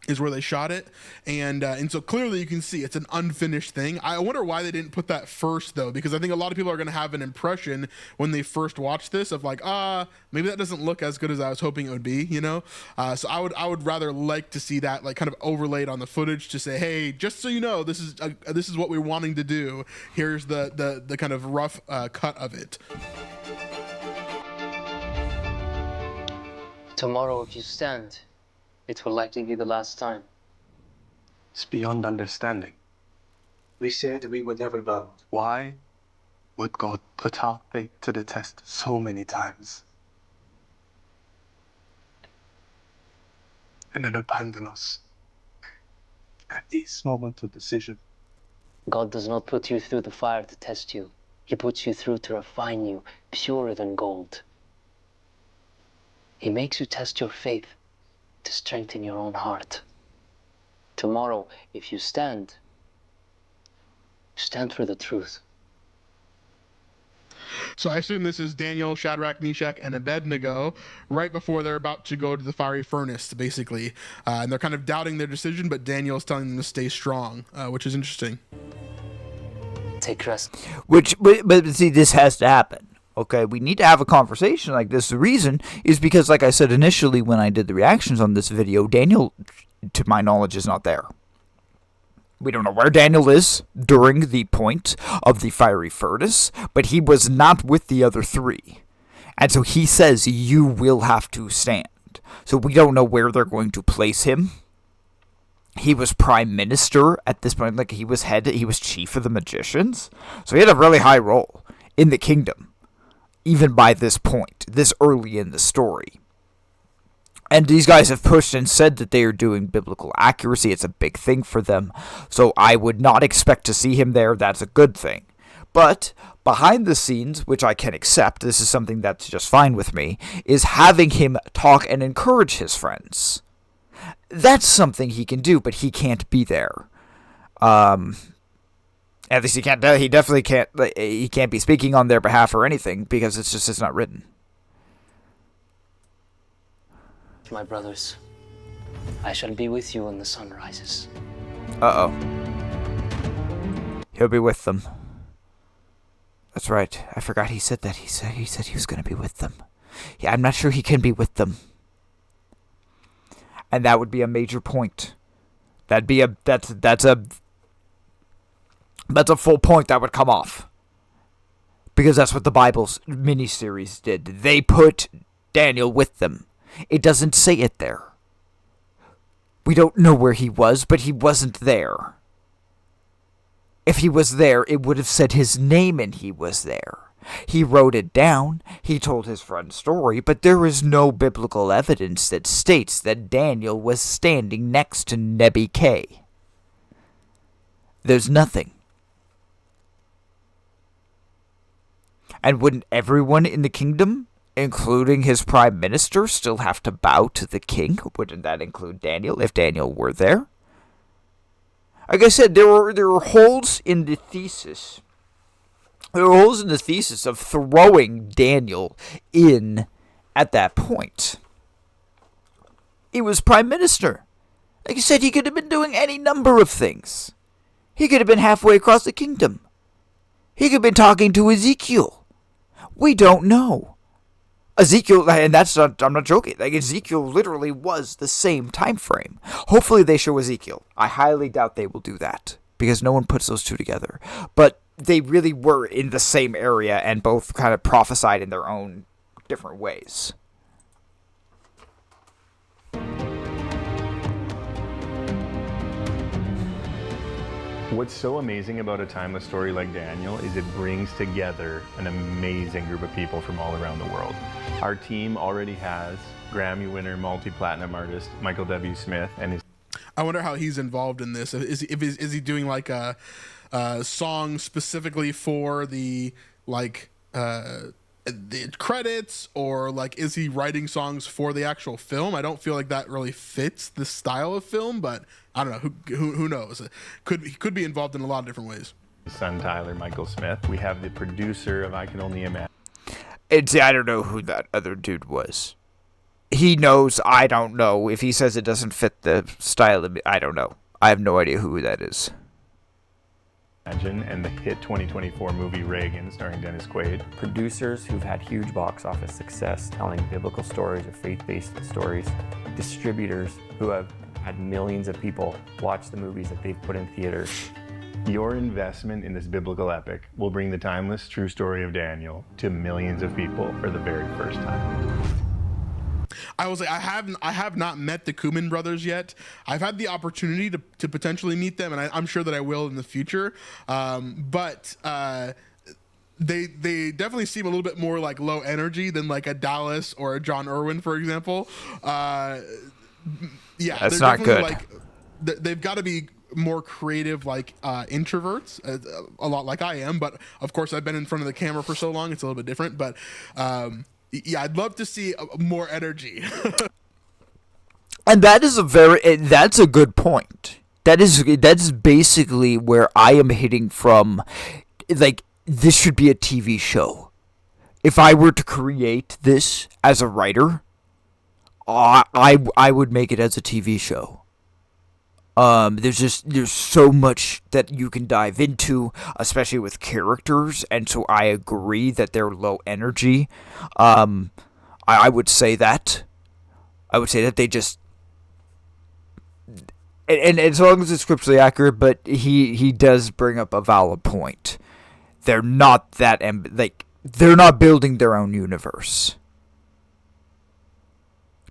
Is where they shot it, and so clearly you can see it's an unfinished thing. I wonder why they didn't put that first though, because I think a lot of people are going to have an impression when they first watch this of like, maybe that doesn't look as good as I was hoping it would be, you know. So I would rather like to see that like kind of overlaid on the footage to say, hey, just so you know, this is what we're wanting to do. Here's the kind of rough cut of it. Tomorrow, if you stand, it will likely be the last time. It's beyond understanding. We said we would never bow. Why would God put our faith to the test so many times and then abandon us at this moment of decision? God does not put you through the fire to test you. He puts you through to refine you, purer than gold. He makes you test your faith to strengthen your own heart. Tomorrow, if you stand for the truth. So I assume this is Daniel, Shadrach, Meshach, and Abednego right before they're about to go to the fiery furnace, basically. And they're kind of doubting their decision, but Daniel's telling them to stay strong, which is interesting. Take rest. But see, this has to happen. Okay, we need to have a conversation like this. The reason is because, like I said initially when I did the reactions on this video, Daniel, to my knowledge, is not there. We don't know where Daniel is during the point of the fiery furnace, but he was not with the other three. And so he says, you will have to stand. So we don't know where they're going to place him. He was prime minister at this point, like he was chief of the magicians. So he had a really high role in the kingdom. Even by this point, this early in the story. And these guys have pushed and said that they are doing biblical accuracy. It's a big thing for them. So I would not expect to see him there. That's a good thing. But behind the scenes, which I can accept, this is something that's just fine with me, is having him talk and encourage his friends. That's something he can do, but he can't be there. At least he can't. He definitely can't. He can't be speaking on their behalf or anything because it's not written. My brothers, I shall be with you when the sun rises. Uh-oh. He'll be with them. That's right. I forgot he said that. He said he was going to be with them. Yeah, I'm not sure he can be with them. And that would be a major point. That's a full point that would come off. Because that's what the Bible's miniseries did. They put Daniel with them. It doesn't say it there. We don't know where he was, but he wasn't there. If he was there, it would have said his name and he was there. He wrote it down, he told his friend's story, but there is no biblical evidence that states that Daniel was standing next to Nebuchadnezzar. There's nothing. And wouldn't everyone in the kingdom, including his prime minister, still have to bow to the king? Wouldn't that include Daniel, if Daniel were there? Like I said, there were holes in the thesis. There were holes in the thesis of throwing Daniel in at that point. He was prime minister. Like I said, he could have been doing any number of things. He could have been halfway across the kingdom. He could have been talking to Ezekiel. We don't know. Ezekiel, and I'm not joking, like Ezekiel literally was the same time frame. Hopefully they show Ezekiel. I highly doubt they will do that, because no one puts those two together. But they really were in the same area and both kind of prophesied in their own different ways. What's so amazing about a timeless story like Daniel is it brings together an amazing group of people from all around the world. Our team already has Grammy winner, multi-platinum artist Michael W. Smith and his... I wonder how he's involved in this. Is he doing like a song specifically for the the credits, or like is he writing songs for the actual film? I don't feel like that really fits the style of film, but I don't know. Who knows? He could be involved in a lot of different ways. Son Tyler, Michael Smith. We have the producer of I Can Only Imagine. I don't know who that other dude was. He knows. I don't know. If he says it doesn't fit the style of I don't know. I have no idea who that is. And the hit 2024 movie Reagan, starring Dennis Quaid. Producers who've had huge box office success telling biblical stories or faith-based stories. Distributors who have had millions of people watch the movies that they've put in theaters. Your investment in this biblical epic will bring the timeless true story of Daniel to millions of people for the very first time. I was like, I have not met the Kuman brothers yet. I've had the opportunity to potentially meet them, and I'm sure that I will in the future. But they definitely seem a little bit more like low energy than like a Dallas or a John Irwin, for example. Yeah, that's not good. Like, they've got to be more creative, like introverts, a lot like I am. But of course, I've been in front of the camera for so long; it's a little bit different. But yeah, I'd love to see more energy. And that's a good point. That's basically where I am hitting from. Like, this should be a TV show. If I were to create this as a writer, I would make it as a TV show. There's so much that you can dive into, especially with characters, and so I agree that they're low energy. I would say that. I would say that they just, and as long as it's scripturally accurate, but he does bring up a valid point. They're not that they're not building their own universe.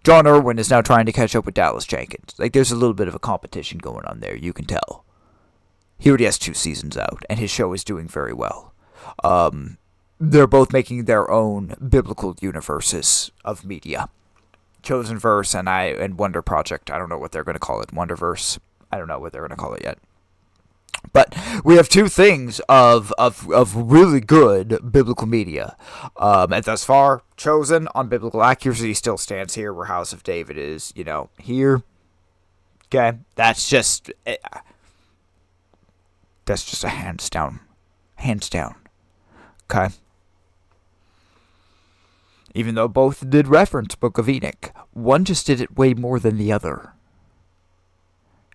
John Irwin is now trying to catch up with Dallas Jenkins. Like, there's a little bit of a competition going on there, you can tell. He already has 2 seasons out, and his show is doing very well. They're both making their own biblical universes of media. Chosen Verse and Wonder Project. I don't know what they're going to call it. Wonderverse. I don't know what they're going to call it yet. But we have 2 things of really good biblical media. And thus far, Chosen on biblical accuracy still stands here where House of David is, here. Okay, that's just a hands down. Hands down. Okay. Even though both did reference Book of Enoch, one just did it way more than the other.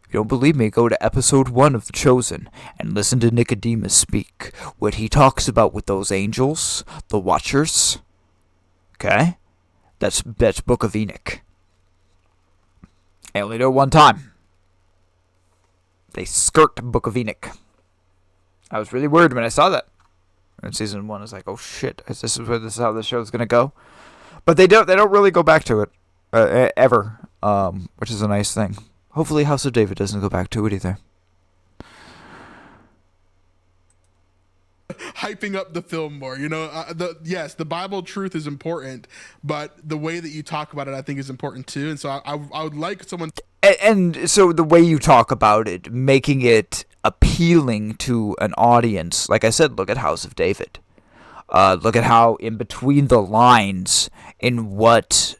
If you don't believe me, go to episode 1 of The Chosen and listen to Nicodemus speak. What he talks about with those angels, the Watchers. Okay? That's Book of Enoch. I only know one time. They skirt Book of Enoch. I was really worried when I saw that. In season 1, I was like, oh shit, this is how the show's gonna go? But they don't really go back to it ever, which is a nice thing. Hopefully House of David doesn't go back to it either. Hyping up the film more, yes, the Bible truth is important, but the way that you talk about it, I think, is important too. And so I would like someone. And so the way you talk about it, making it appealing to an audience, like I said, look at House of David. Look at how in between the lines in what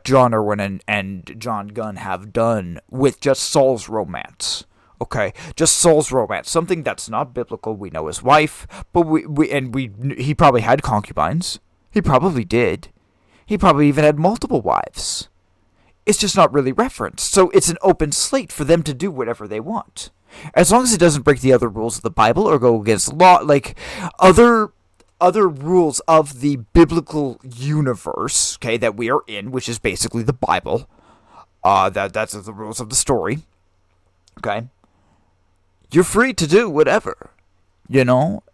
John Irwin and John Gunn have done with just Saul's romance. Okay, just Saul's romance, something that's not biblical. We know his wife, but he probably had concubines. He probably did. He probably even had multiple wives. It's just not really referenced. So it's an open slate for them to do whatever they want. As long as it doesn't break the other rules of the Bible or go against law, like other rules of the biblical universe, okay, that we are in, which is basically the Bible. That's the rules of the story. Okay. You're free to do whatever.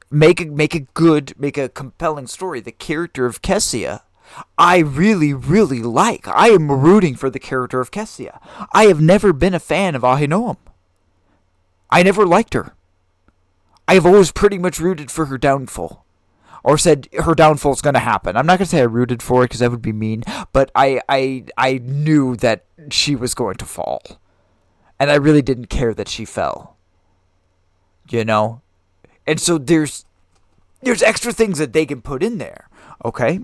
Make a compelling story. The character of Kessia, I really, really like. I am rooting for the character of Kessia. I have never been a fan of Ahinoam. I never liked her. I've always pretty much rooted for her downfall. Or said her downfall's going to happen. I'm not going to say I rooted for it because that would be mean. But I knew that she was going to fall. And I really didn't care that she fell. You know? And so there's extra things that they can put in there. Okay?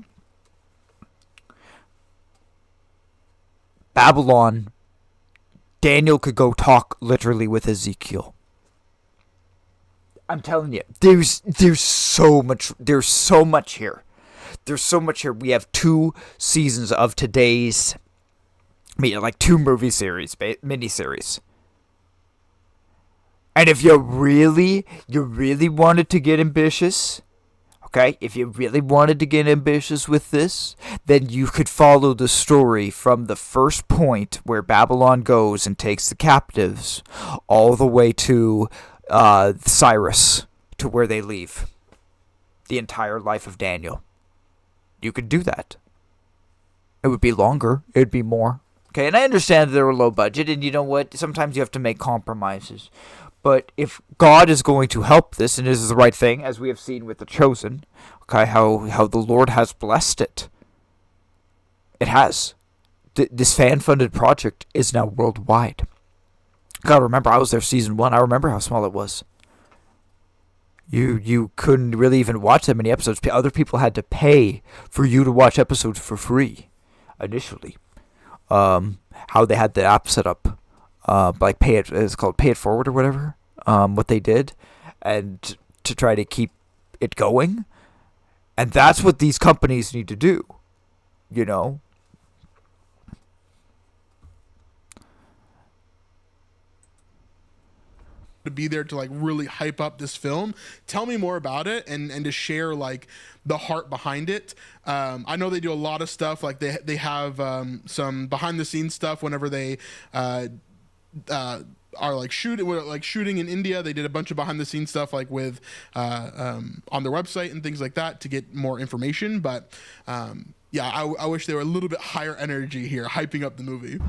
Babylon. Daniel could go talk literally with Ezekiel. I'm telling you, there's so much here. There's so much here. We have 2 seasons of today's, like 2 movie series, miniseries. And if you really wanted to get ambitious, okay, if you really wanted to get ambitious with this, then you could follow the story from the first point where Babylon goes and takes the captives all the way to Cyrus, to where they leave. The entire life of Daniel. You could do that. It would be longer. It would be more. Okay, and I understand that they're low budget, and you know what? Sometimes you have to make compromises. But if God is going to help this, and this is the right thing, as we have seen with The Chosen, okay, how the Lord has blessed it. It has. This fan-funded project is now worldwide. God, remember, I was there season 1. I remember how small it was. You couldn't really even watch that many episodes. Other people had to pay for you to watch episodes for free, initially. How they had the app set up, like it's called Pay It Forward or whatever. What they did, and to try to keep it going, and that's what these companies need to do. You know. To be there to like really hype up this film. Tell me more about it and to share like the heart behind it. I know they do a lot of stuff, like they have some behind the scenes stuff whenever they are shooting in India. They did a bunch of behind the scenes stuff like with on their website and things like that to get more information. But yeah, I wish they were a little bit higher energy here, hyping up the movie.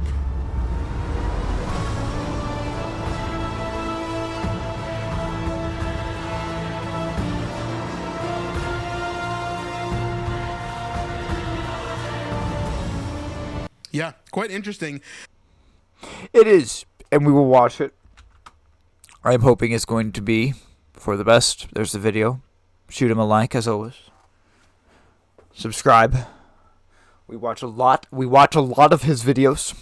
Yeah, quite interesting. It is, and we will watch it. I'm hoping it's going to be for the best. There's the video. Shoot him a like, as always. Subscribe. We watch a lot. We watch a lot of his videos.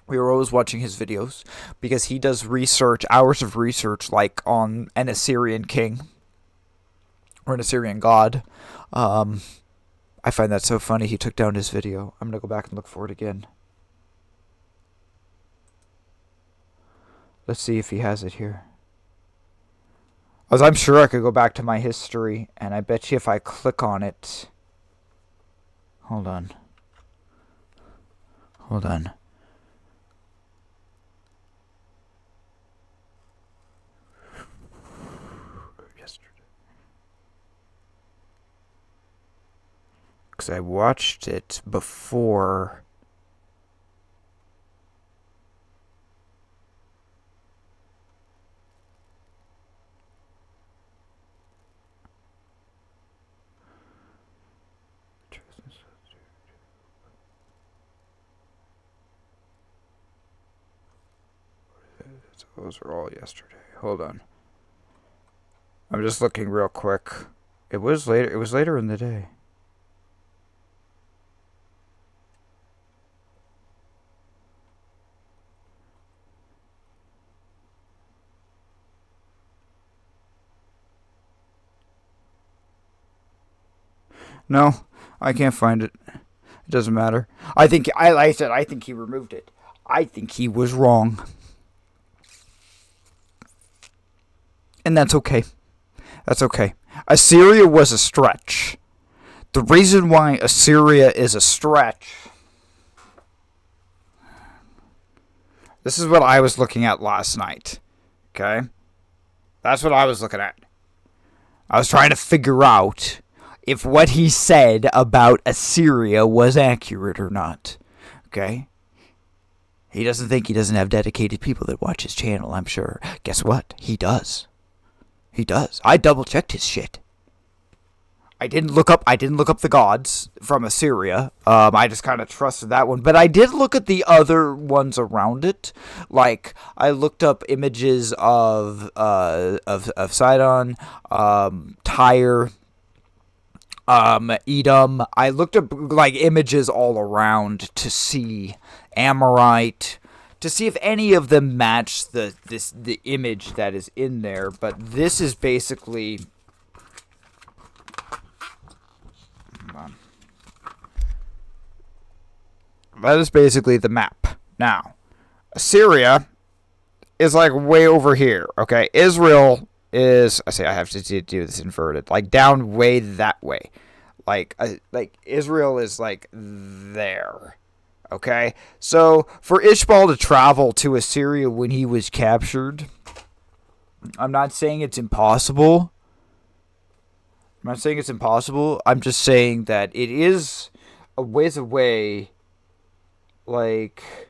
We are always watching his videos because he does research, hours of research, like on an Assyrian king or an Assyrian god. I find that so funny. He took down his video. I'm going to go back and look for it again. Let's see if he has it here. As I'm sure I could go back to my history, and I bet you if I click on it... Hold on. Hold on. Because I watched it before. Those are all yesterday. Hold on. I'm just looking real quick. It was later. It was later in the day. No, I can't find it. It doesn't matter. I think I said I think he removed it. I think he was wrong. And that's okay. That's okay. Assyria was a stretch. The reason why Assyria is a stretch... This is what I was looking at last night. Okay? That's what I was looking at. I was trying to figure out if what he said about Assyria was accurate or not. Okay? He doesn't think he doesn't have dedicated people that watch his channel, I'm sure. Guess what? He does. He does. I double checked his shit. I didn't look up the gods from Assyria. I just kind of trusted that one, but I did look at the other ones around it. Like I looked up images of Sidon, Tyre, Edom. I looked up like images all around to see Amorite, to see if any of them match the image that is in there. But this is basically. That is basically the map. Now, Assyria is like way over here, okay? Israel is, I have to do this inverted, like down way that way. Like Israel is like there, okay? So, for Ishbal to travel to Assyria when he was captured, I'm not saying it's impossible. I'm just saying that it is a ways away. Like,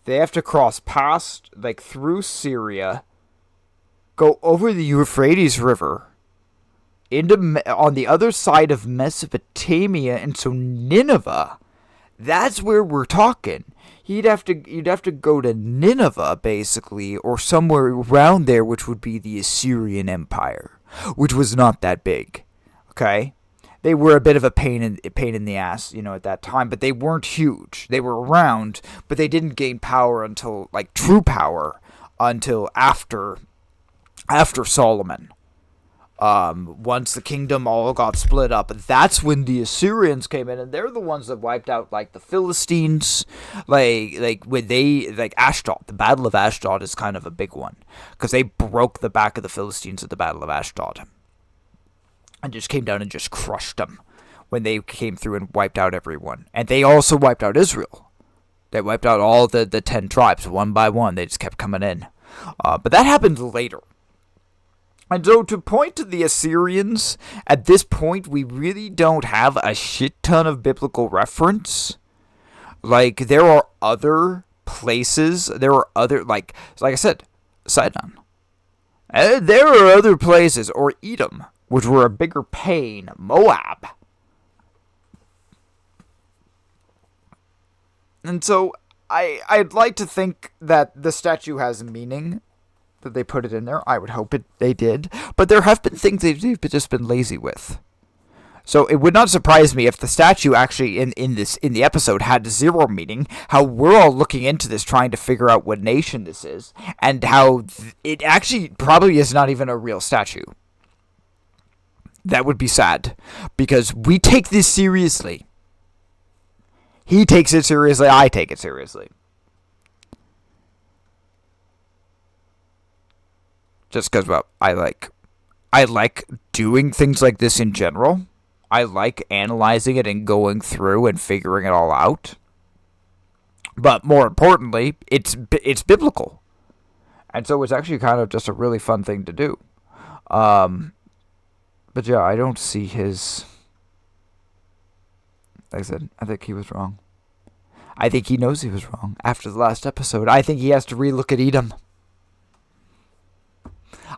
they have to cross past, like, through Syria, go over the Euphrates River, on the other side of Mesopotamia, and so Nineveh. That's where we're talking. You'd have to go to Nineveh, basically, or somewhere around there, which would be the Assyrian Empire, which was not that big, okay? They were a bit of a pain in the ass, at that time, but they weren't huge. They were around, but they didn't gain power until, like, true power, until after Solomon. Once the kingdom all got split up, that's when the Assyrians came in, and they're the ones that wiped out, like, the Philistines, like when Ashdod. The Battle of Ashdod is kind of a big one, because they broke the back of the Philistines at the Battle of Ashdod. And just came down and just crushed them when they came through and wiped out everyone. And they also wiped out Israel. They wiped out all the 10 tribes one by one. They just kept coming in. But that happened later. And so to point to the Assyrians, at this point, we really don't have a shit ton of biblical reference. Like, there are other places. There are other, like I said, Sidon. There are other places, or Edom, which were a bigger pain, Moab. And so I'd like to think that the statue has meaning, that they put it in there. I would hope they did. But there have been things they've just been lazy with. So it would not surprise me if the statue actually in the episode had zero meaning, how we're all looking into this trying to figure out what nation this is, and how it actually probably is not even a real statue. That would be sad, because we take this seriously. He takes it seriously, I take it seriously. Just because, well, I like doing things like this in general. I like analyzing it and going through and figuring it all out. But more importantly, it's biblical. And so it's actually kind of just a really fun thing to do. But yeah, I don't see his... Like I said, I think he was wrong. I think he knows he was wrong. After the last episode, I think he has to relook at Edom.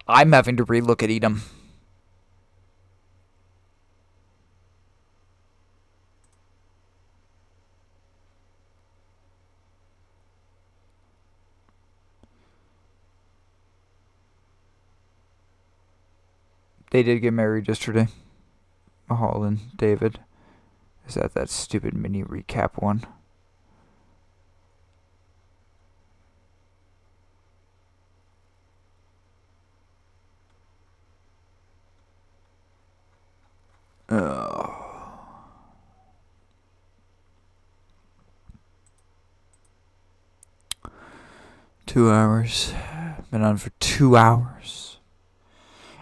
I'm having to relook at Edom. They did get married yesterday. Mahal and David. Is that stupid mini recap one? Oh. 2 hours. Been on for 2 hours.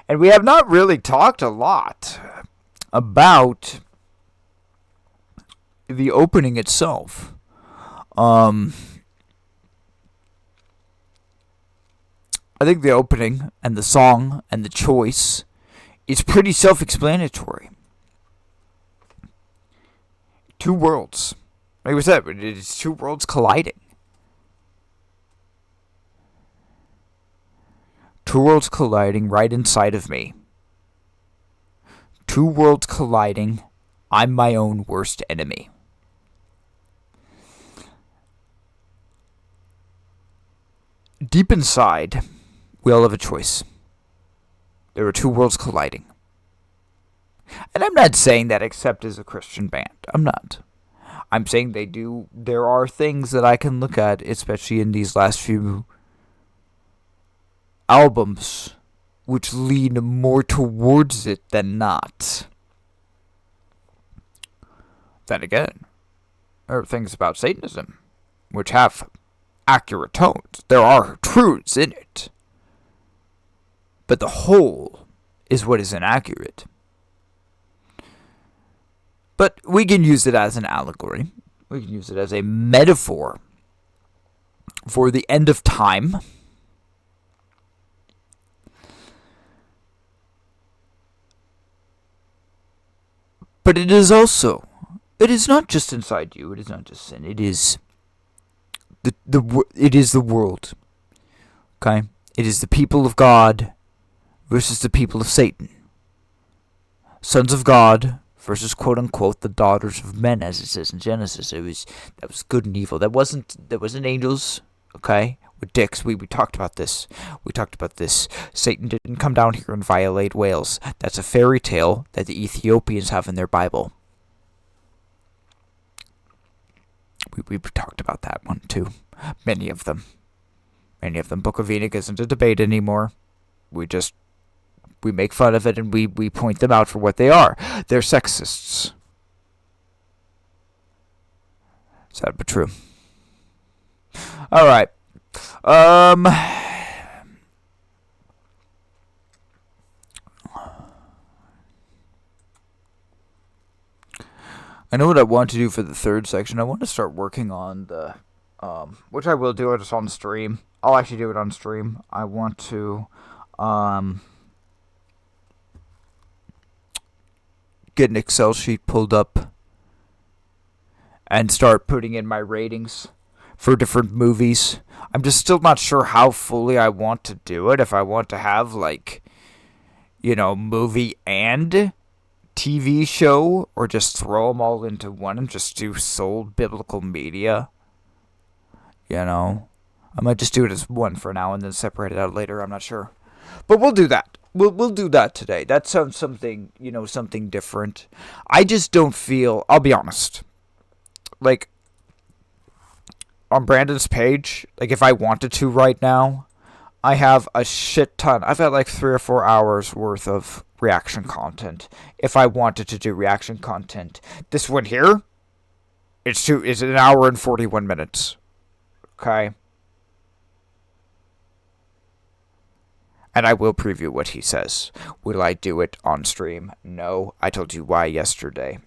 And we have not really talked a lot about the opening itself. I think the opening and the song and the choice is pretty self-explanatory. Two worlds. Like we said, it's two worlds colliding. Two worlds colliding right inside of me. Two worlds colliding. I'm my own worst enemy. Deep inside, we all have a choice. There are two worlds colliding. And I'm not saying that except as a Christian band. I'm not. I'm saying there are things that I can look at, especially in these last few albums, which lean more towards it than not. Then again, there are things about Satanism which have accurate tones. There are truths in it. But the whole is what is inaccurate. But we can use it as an allegory. We can use it as a metaphor for the end of time. But it is not just inside you. It is not just sin. It is the world. Okay? It is the people of God versus the people of Satan. Sons of God versus quote unquote the daughters of men, as it says in Genesis. That was good and evil. That wasn't angels, okay? With dicks. We talked about this. Satan didn't come down here and violate whales. That's a fairy tale that the Ethiopians have in their Bible. We talked about that one too. Many of them. Book of Enoch isn't a debate anymore. We make fun of it and we point them out for what they are. They're sexists. Sad but true. Alright. I know what I want to do for the third section. I want to start working on the, which I will do just on stream. I'll actually do it on stream. I want to, get an Excel sheet pulled up and start putting in my ratings for different movies. I'm just still not sure how fully I want to do it. If I want to have, movie and TV show, or just throw them all into one and just do sold biblical media. I might just do it as one for now and then separate it out later. I'm not sure. But we'll do that. We'll do that today. That sounds something different. I just don't feel, I'll be honest, on Brandon's page, if I wanted to right now, I have a shit ton. I've got 3 or 4 hours worth of reaction content. If I wanted to do reaction content, this one here, it's an hour and 41 minutes. Okay? And I will preview what he says. Will I do it on stream? No. I told you why yesterday.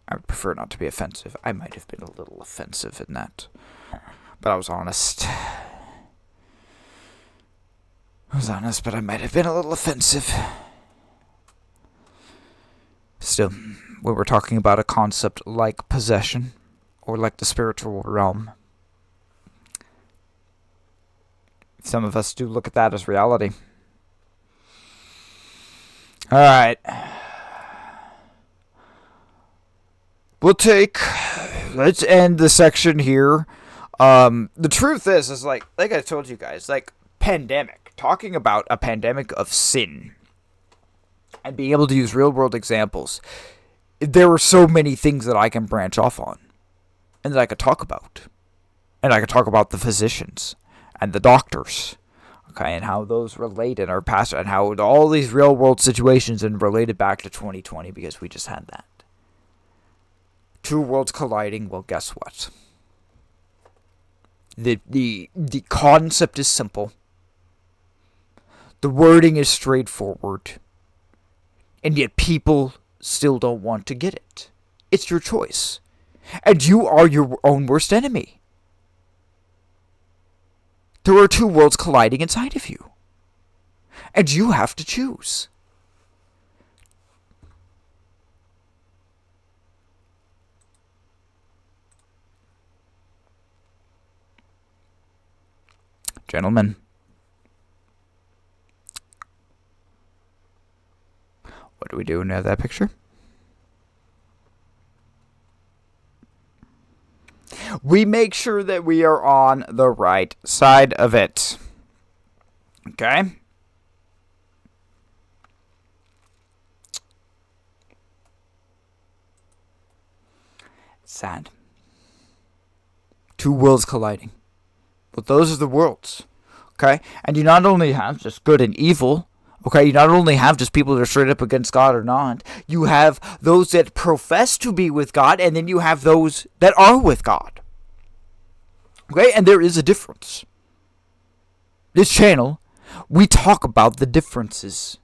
I would prefer not to be offensive. I might have been a little offensive in that. But I was honest. But I might have been a little offensive. Still, when we're talking about a concept like possession, or like the spiritual realm, some of us do look at that as reality. Alright. Let's end the section here. The truth is like I told you guys, pandemic. Talking about a pandemic of sin. And being able to use real world examples. There are so many things that I can branch off on. And that I could talk about. And I could talk about the physicians. And the doctors, okay, and how those relate in our past, and how all these real world situations and related back to 2020, because we just had that. Two worlds colliding. Well, guess what? The concept is simple. The wording is straightforward, and yet people still don't want to get it. It's your choice, and you are your own worst enemy. There are two worlds colliding inside of you. And you have to choose. Gentlemen. What do we do now that picture? We make sure that we are on the right side of it. Okay? Sad. Two worlds colliding. But those are the worlds. Okay? And you not only have just good and evil. Okay? You not only have just people that are straight up against God or not. You have those that profess to be with God. And then you have those that are with God. Okay? And there is a difference. This channel, we talk about the differences.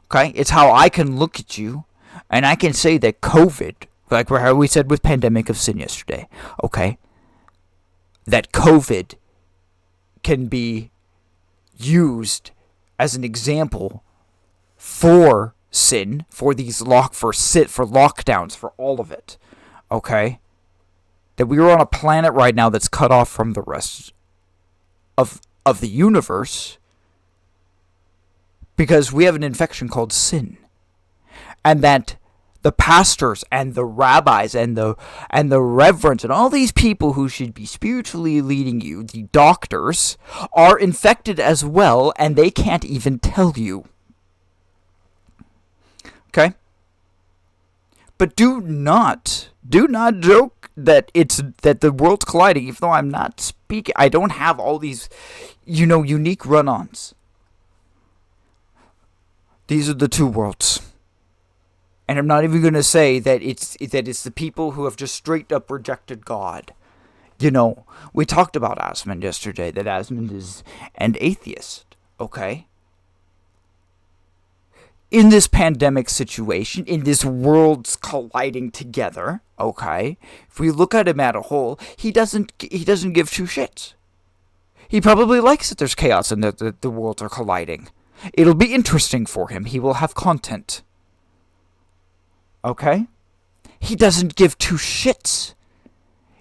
Okay? It's how I can look at you. And I can say that COVID, like how we said with Pandemic of Sin yesterday. Okay? That COVID can be used as an example for sin, for these lockdowns, for all of it. Okay? That we are on a planet right now that's cut off from the rest of the universe because we have an infection called sin. And that the pastors and the rabbis and the reverends and all these people who should be spiritually leading you, the doctors, are infected as well, and they can't even tell you. Okay? But do not joke that the world's colliding, even though I'm not speaking. I don't have all these, unique run-ons. These are the two worlds. And I'm not even going to say that it's the people who have just straight up rejected God. We talked about Asmund yesterday, that Asmund is an atheist, okay? In this pandemic situation, in this world's colliding together, okay? If we look at him as a whole, he doesn't give two shits. He probably likes that there's chaos and that the worlds are colliding. It'll be interesting for him. He will have content. Okay? He doesn't give two shits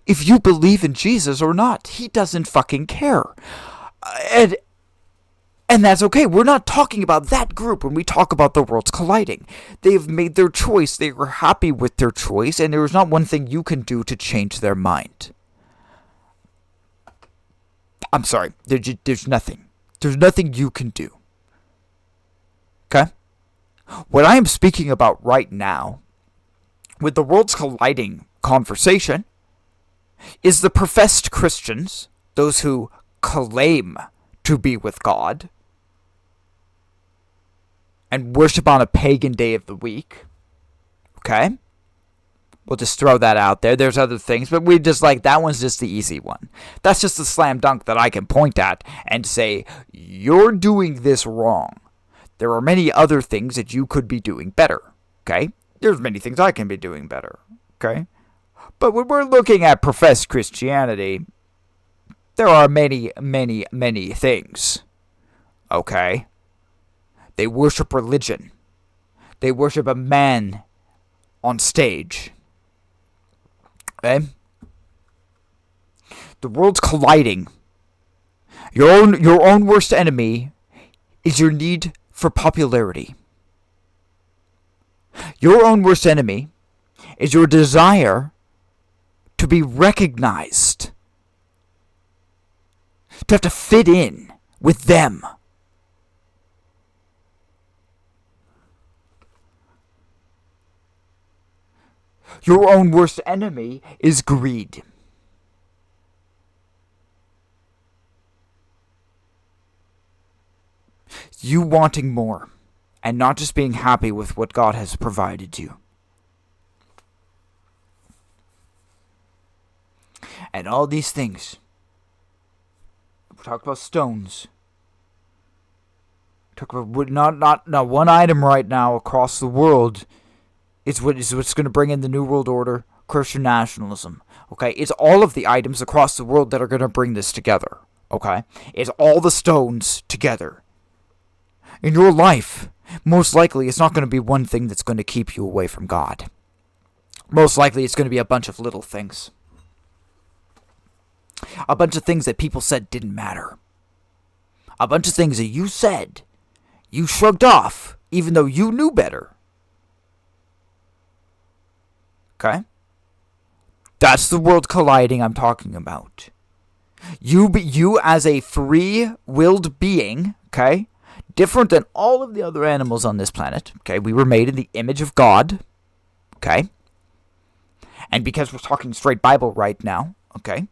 if you believe in Jesus or not. He doesn't fucking care. And that's okay. We're not talking about that group when we talk about the worlds colliding. They've made their choice. They were happy with their choice, and there is not one thing you can do to change their mind. I'm sorry. There's nothing. There's nothing you can do. Okay? What I am speaking about right now, with the worlds colliding conversation, is the professed Christians, those who claim to be with God, and worship on a pagan day of the week. Okay? We'll just throw that out there. There's other things, but we just that one's just the easy one. That's just the slam dunk that I can point at and say, you're doing this wrong. There are many other things that you could be doing better. Okay? There's many things I can be doing better. Okay? But when we're looking at professed Christianity, there are many, many, many things. Okay? They worship religion. They worship a man on stage. Okay? The world's colliding. Your own worst enemy is your need for popularity. Your own worst enemy is your desire to be recognized. To have to fit in with them. Your own worst enemy is greed. You wanting more, and not just being happy with what God has provided you. And all these things. We talk about stones. We talk about not one item right now across the world is what's going to bring in the New World Order, Christian nationalism. Okay, it's all of the items across the world that are going to bring this together. Okay, it's all the stones together. In your life, most likely it's not going to be one thing that's going to keep you away from God. Most likely it's going to be a bunch of little things. A bunch of things that people said didn't matter. A bunch of things that you said, you shrugged off, even though you knew better. Okay? That's the world colliding I'm talking about. You as a free-willed being, okay, different than all of the other animals on this planet, okay, we were made in the image of God, okay, and because we're talking straight Bible right now, okay,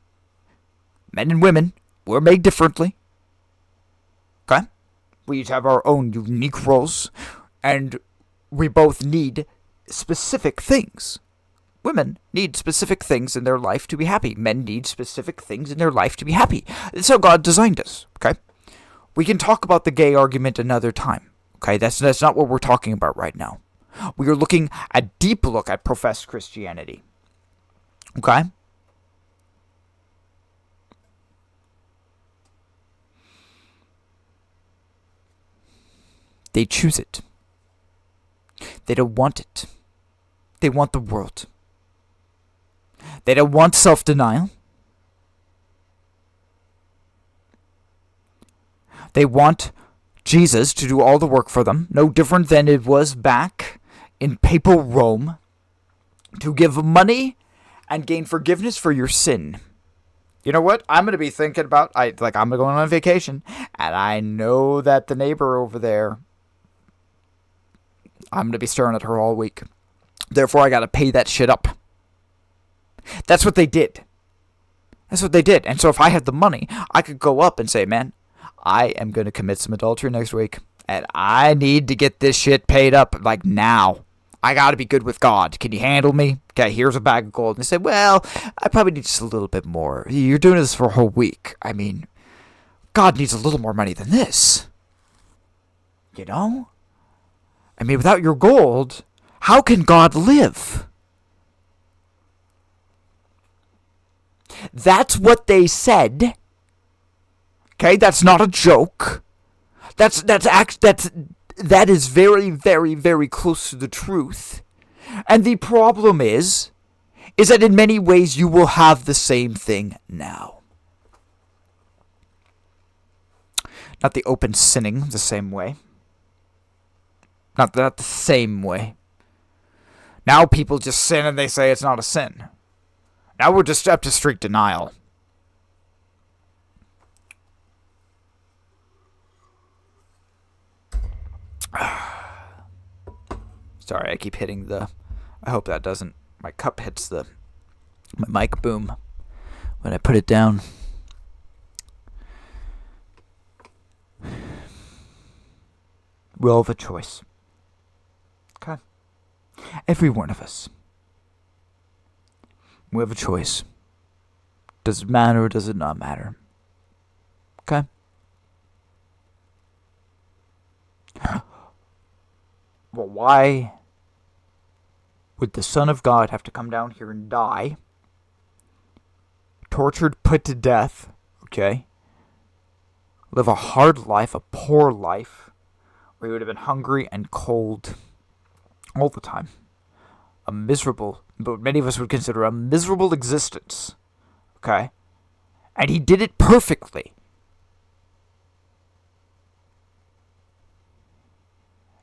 men and women, we're made differently, okay, we each have our own unique roles, and we both need specific things. Women need specific things in their life to be happy. Men need specific things in their life to be happy. That's how God designed us, okay? We can talk about the gay argument another time, okay? That's not what we're talking about right now. We are looking a deep look at professed Christianity, okay? They choose it. They don't want it. They want the world. They don't want self-denial. They want Jesus to do all the work for them, no different than it was back in papal Rome, to give money and gain forgiveness for your sin. You know what? I'm going to be thinking about, I'm going on vacation, and I know that the neighbor over there, I'm going to be staring at her all week. Therefore, I got to pay that shit up. That's what they did. That's what they did. And so if I had the money, I could go up and say, man, I am going to commit some adultery next week. And I need to get this shit paid up, like, now. I got to be good with God. Can you handle me? Okay, here's a bag of gold. And they said, well, I probably need just a little bit more. You're doing this for a whole week. I mean, God needs a little more money than this. You know? I mean, without your gold, how can God live? That's what they said. Okay, that's not a joke. That is very, very, very close to the truth. And the problem is that in many ways you will have the same thing now. Not the open sinning the same way. Not the same way. Now people just sin and they say it's not a sin. Now we're just up to strict denial. Sorry, I keep hitting the... I hope that doesn't... My cup hits my mic boom when I put it down. We all have a choice. Okay? Every one of us. We have a choice. Does it matter or does it not matter? Okay? Well, why would the Son of God have to come down here and die? Tortured, put to death, okay? Live a hard life, a poor life, where he would have been hungry and cold all the time. A miserable, but many of us would consider a miserable existence, okay? And he did it perfectly.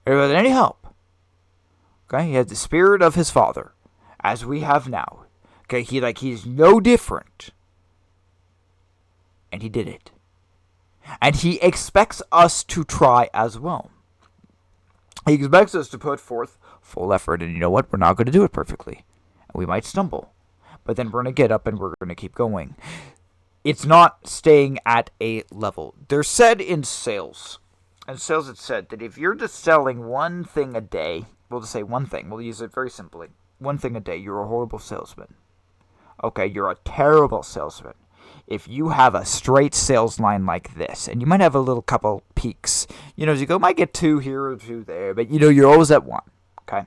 Without any help. Okay, he had the spirit of his father, as we have now. Okay, he's no different. And he did it. And he expects us to try as well. He expects us to put forth full effort, and you know what? We're not going to do it perfectly. We might stumble. But then we're going to get up and we're going to keep going. It's not staying at a level. They're said in sales. In sales, it's said that if you're just selling one thing a day, we'll just say one thing. We'll use it very simply. One thing a day, you're a horrible salesman. Okay, you're a terrible salesman. If you have a straight sales line like this, and you might have a little couple peaks, as you go, might get 2 here or 2 there, but you're always at 1, okay?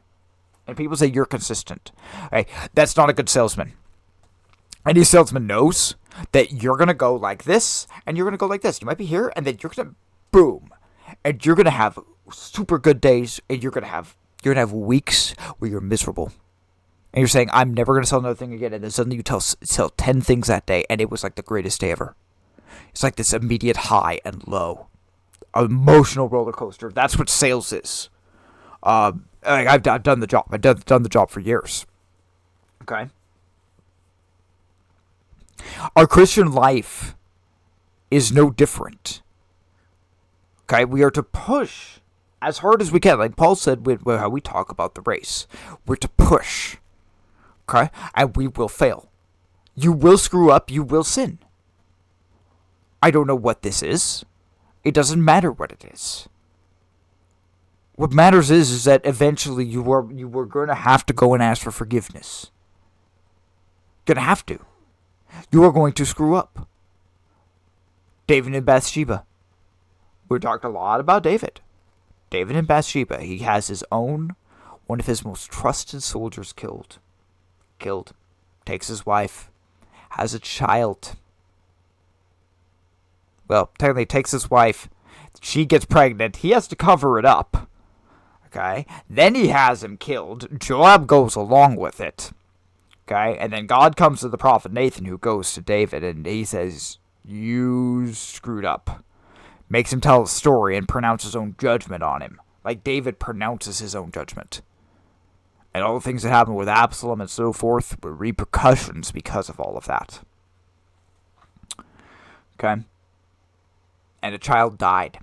And people say you're consistent. Okay, that's not a good salesman. Any salesman knows that you're going to go like this, and you're going to go like this. You might be here, and then you're going to, boom. And you're going to have super good days, and you're going to have weeks where you're miserable. And you're saying, I'm never going to sell another thing again. And then suddenly you sell 10 things that day, and it was like the greatest day ever. It's like this immediate high and low. emotional roller coaster. That's what sales is. I've done the job. I've done the job for years. Okay. Our Christian life is no different. Okay, we are to push as hard as we can. Like Paul said with how we talk about the race. We're to push. Okay? And we will fail. You will screw up. You will sin. I don't know what this is. It doesn't matter what it is. What matters is that eventually you were going to have to go and ask for forgiveness. Going to have to. You are going to screw up. David and Bathsheba. We talked a lot about David. David and Bathsheba. He has his own, one of his most trusted soldiers killed. Takes his wife. Has a child. Well, technically takes his wife. She gets pregnant. He has to cover it up. Okay? Then he has him killed. Joab goes along with it. Okay? And then God comes to the prophet Nathan, who goes to David, and he says, you screwed up. Makes him tell a story and pronounce his own judgment on him. Like David pronounces his own judgment. And all the things that happened with Absalom and so forth were repercussions because of all of that. Okay? And a child died.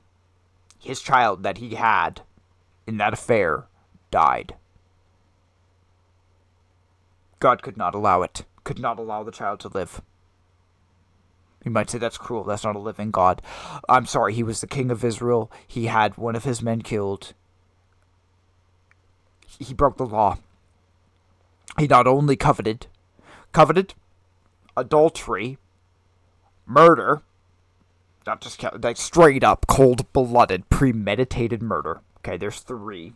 His child that he had in that affair died. God could not allow it. Could not allow the child to live. You might say that's cruel. That's not a living God. I'm sorry. He was the king of Israel. He had one of his men killed. He broke the law. He not only coveted, adultery, murder, not just like straight up cold-blooded, premeditated murder. Okay, there's 3.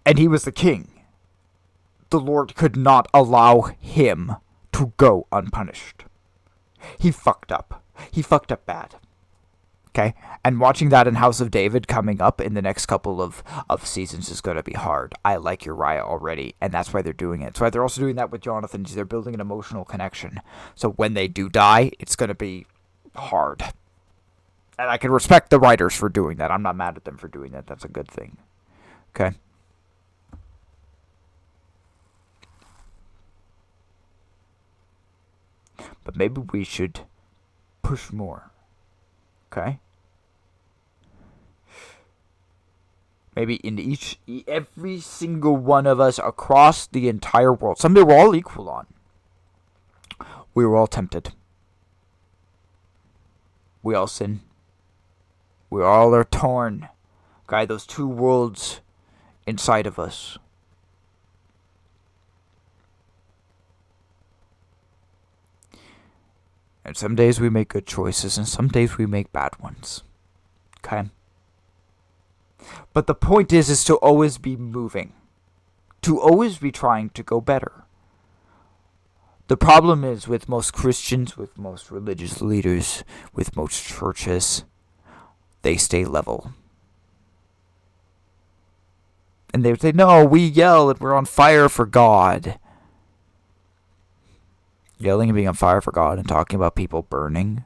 And he was the king. The Lord could not allow him to go unpunished. He fucked up. He fucked up bad. Okay? And watching that in House of David coming up in the next couple of seasons is going to be hard. I like Uriah already, and that's why they're doing it. That's why they're also doing that with Jonathan. They're building an emotional connection. So when they do die, it's going to be hard. And I can respect the writers for doing that. I'm not mad at them for doing that. That's a good thing. Okay? But maybe we should push more. Okay? Maybe in every single one of us across the entire world, something we're all equal on. We were all tempted. We all sin. We all are torn. Okay, those 2 worlds inside of us. And some days we make good choices, and some days we make bad ones. Okay? But the point is to always be moving. To always be trying to go better. The problem is with most Christians, with most religious leaders, with most churches, they stay level. And they would say, no, we yell and we're on fire for God. Yelling and being on fire for God and talking about people burning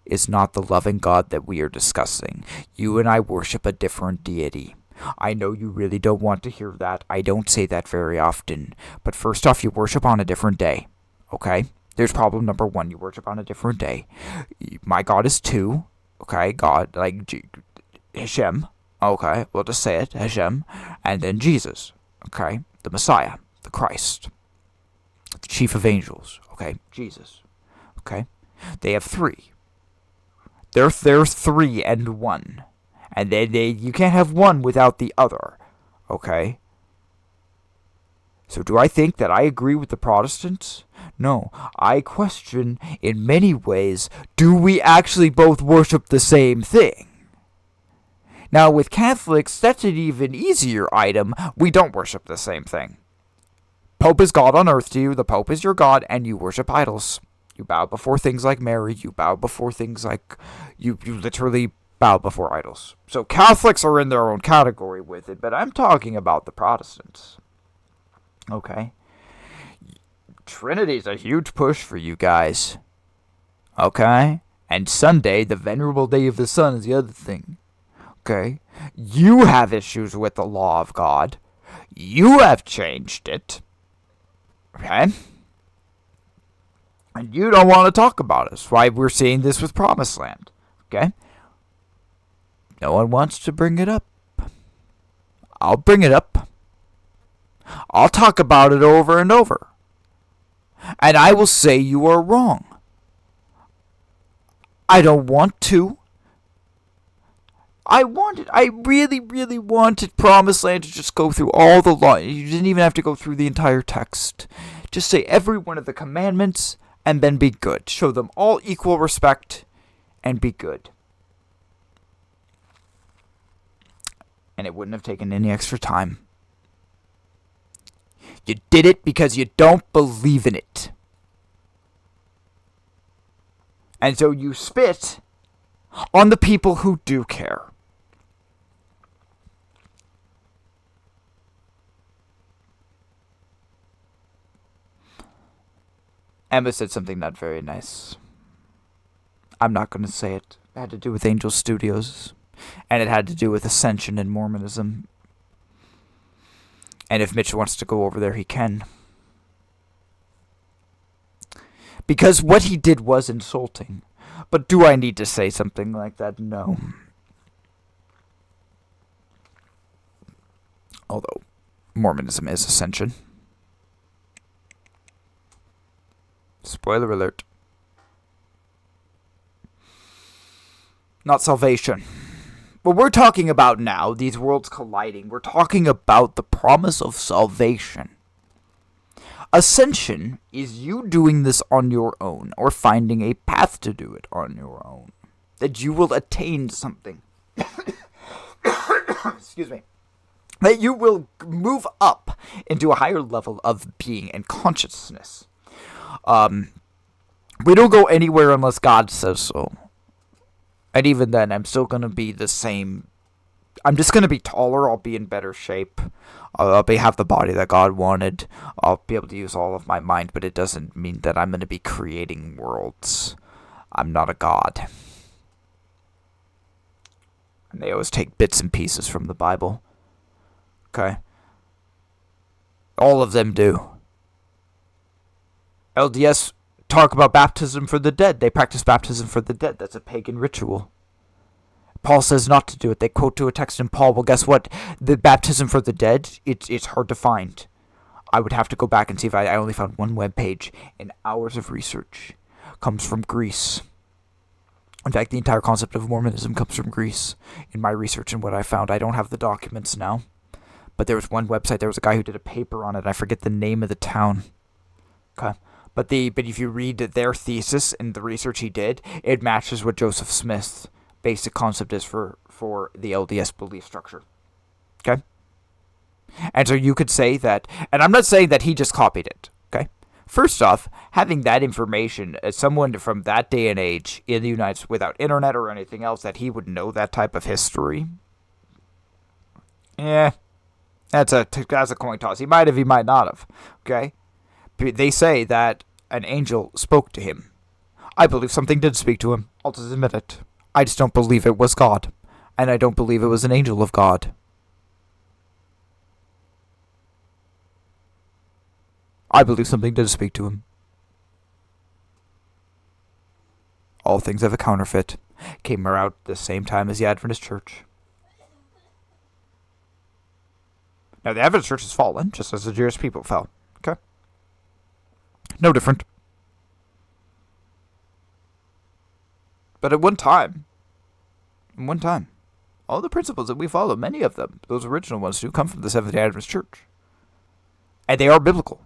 is not the loving God that we are discussing. You and I worship a different deity. I know you really don't want to hear that. I don't say that very often. But first off, you worship on a different day. Okay? There's problem number 1. You worship on a different day. My God is 2. Okay? God, like Hashem. Okay? We'll just say it. Hashem. And then Jesus. Okay? The Messiah. The Christ. The chief of angels. Okay? Jesus. Okay? They have 3. They're 3 and 1. And you can't have one without the other. Okay? So do I think that I agree with the Protestants? No. I question, in many ways, do we actually both worship the same thing? Now, with Catholics, that's an even easier item. We don't worship the same thing. Pope is God on earth to you, the Pope is your God, and you worship idols. You bow before things like Mary, you bow before things like... You literally bow before idols. So Catholics are in their own category with it, but I'm talking about the Protestants. Okay? Trinity's a huge push for you guys. Okay? And Sunday, the venerable day of the sun, is the other thing. Okay? You have issues with the law of God. You have changed it. Okay? And you don't want to talk about it. That's why we're seeing this with Promised Land. Okay? No one wants to bring it up. I'll bring it up. I'll talk about it over and over. And I will say you are wrong. I don't want to. I really, really wanted Promised Land to just go through all the law. You didn't even have to go through the entire text. Just say every one of the commandments and then be good. Show them all equal respect and be good. And it wouldn't have taken any extra time. You did it because you don't believe in it. And so you spit on the people who do care. Emma said something not very nice. I'm not going to say it. It had to do with Angel Studios. And it had to do with Ascension and Mormonism. And if Mitch wants to go over there, he can. Because what he did was insulting. But do I need to say something like that? No. Although, Mormonism is Ascension. Spoiler alert. Not salvation. What we're talking about now, these worlds colliding, we're talking about the promise of salvation. Ascension is you doing this on your own, or finding a path to do it on your own. That you will attain something. Excuse me. That you will move up into a higher level of being and consciousness. We don't go anywhere unless God says so. And even then, I'm still going to be the same. I'm just going to be taller. I'll be in better shape. I'll have the body that God wanted. I'll be able to use all of my mind, but it doesn't mean that I'm going to be creating worlds. I'm not a god. And they always take bits and pieces from the Bible. Okay? All of them do. LDS talk about baptism for the dead. They practice baptism for the dead. That's a pagan ritual. Paul says not to do it. They quote to a text in Paul. Well, guess what? The baptism for the dead, it's hard to find. I would have to go back and see if I only found one web page. And hours of research comes from Greece. In fact, the entire concept of Mormonism comes from Greece. In my research and what I found, I don't have the documents now. But there was one website, there was a guy who did a paper on it. I forget the name of the town. Okay. But if you read their thesis and the research he did, it matches what Joseph Smith's basic concept is for the LDS belief structure. Okay? And so you could say that, and I'm not saying that he just copied it. Okay? First off, having that information as someone from that day and age in the United States without internet or anything else that he would know that type of history. Yeah. That's a coin toss. He might have, he might not have. Okay? They say that an angel spoke to him. I believe something did speak to him. I'll just admit it. I just don't believe it was God. And I don't believe it was an angel of God. I believe something did speak to him. All things have a counterfeit. Came around the same time as the Adventist Church. Now, the Adventist Church has fallen, just as the Jewish people fell. Okay? No different. But at one time, all the principles that we follow, many of them, those original ones, do come from the Seventh-day Adventist Church. And they are biblical.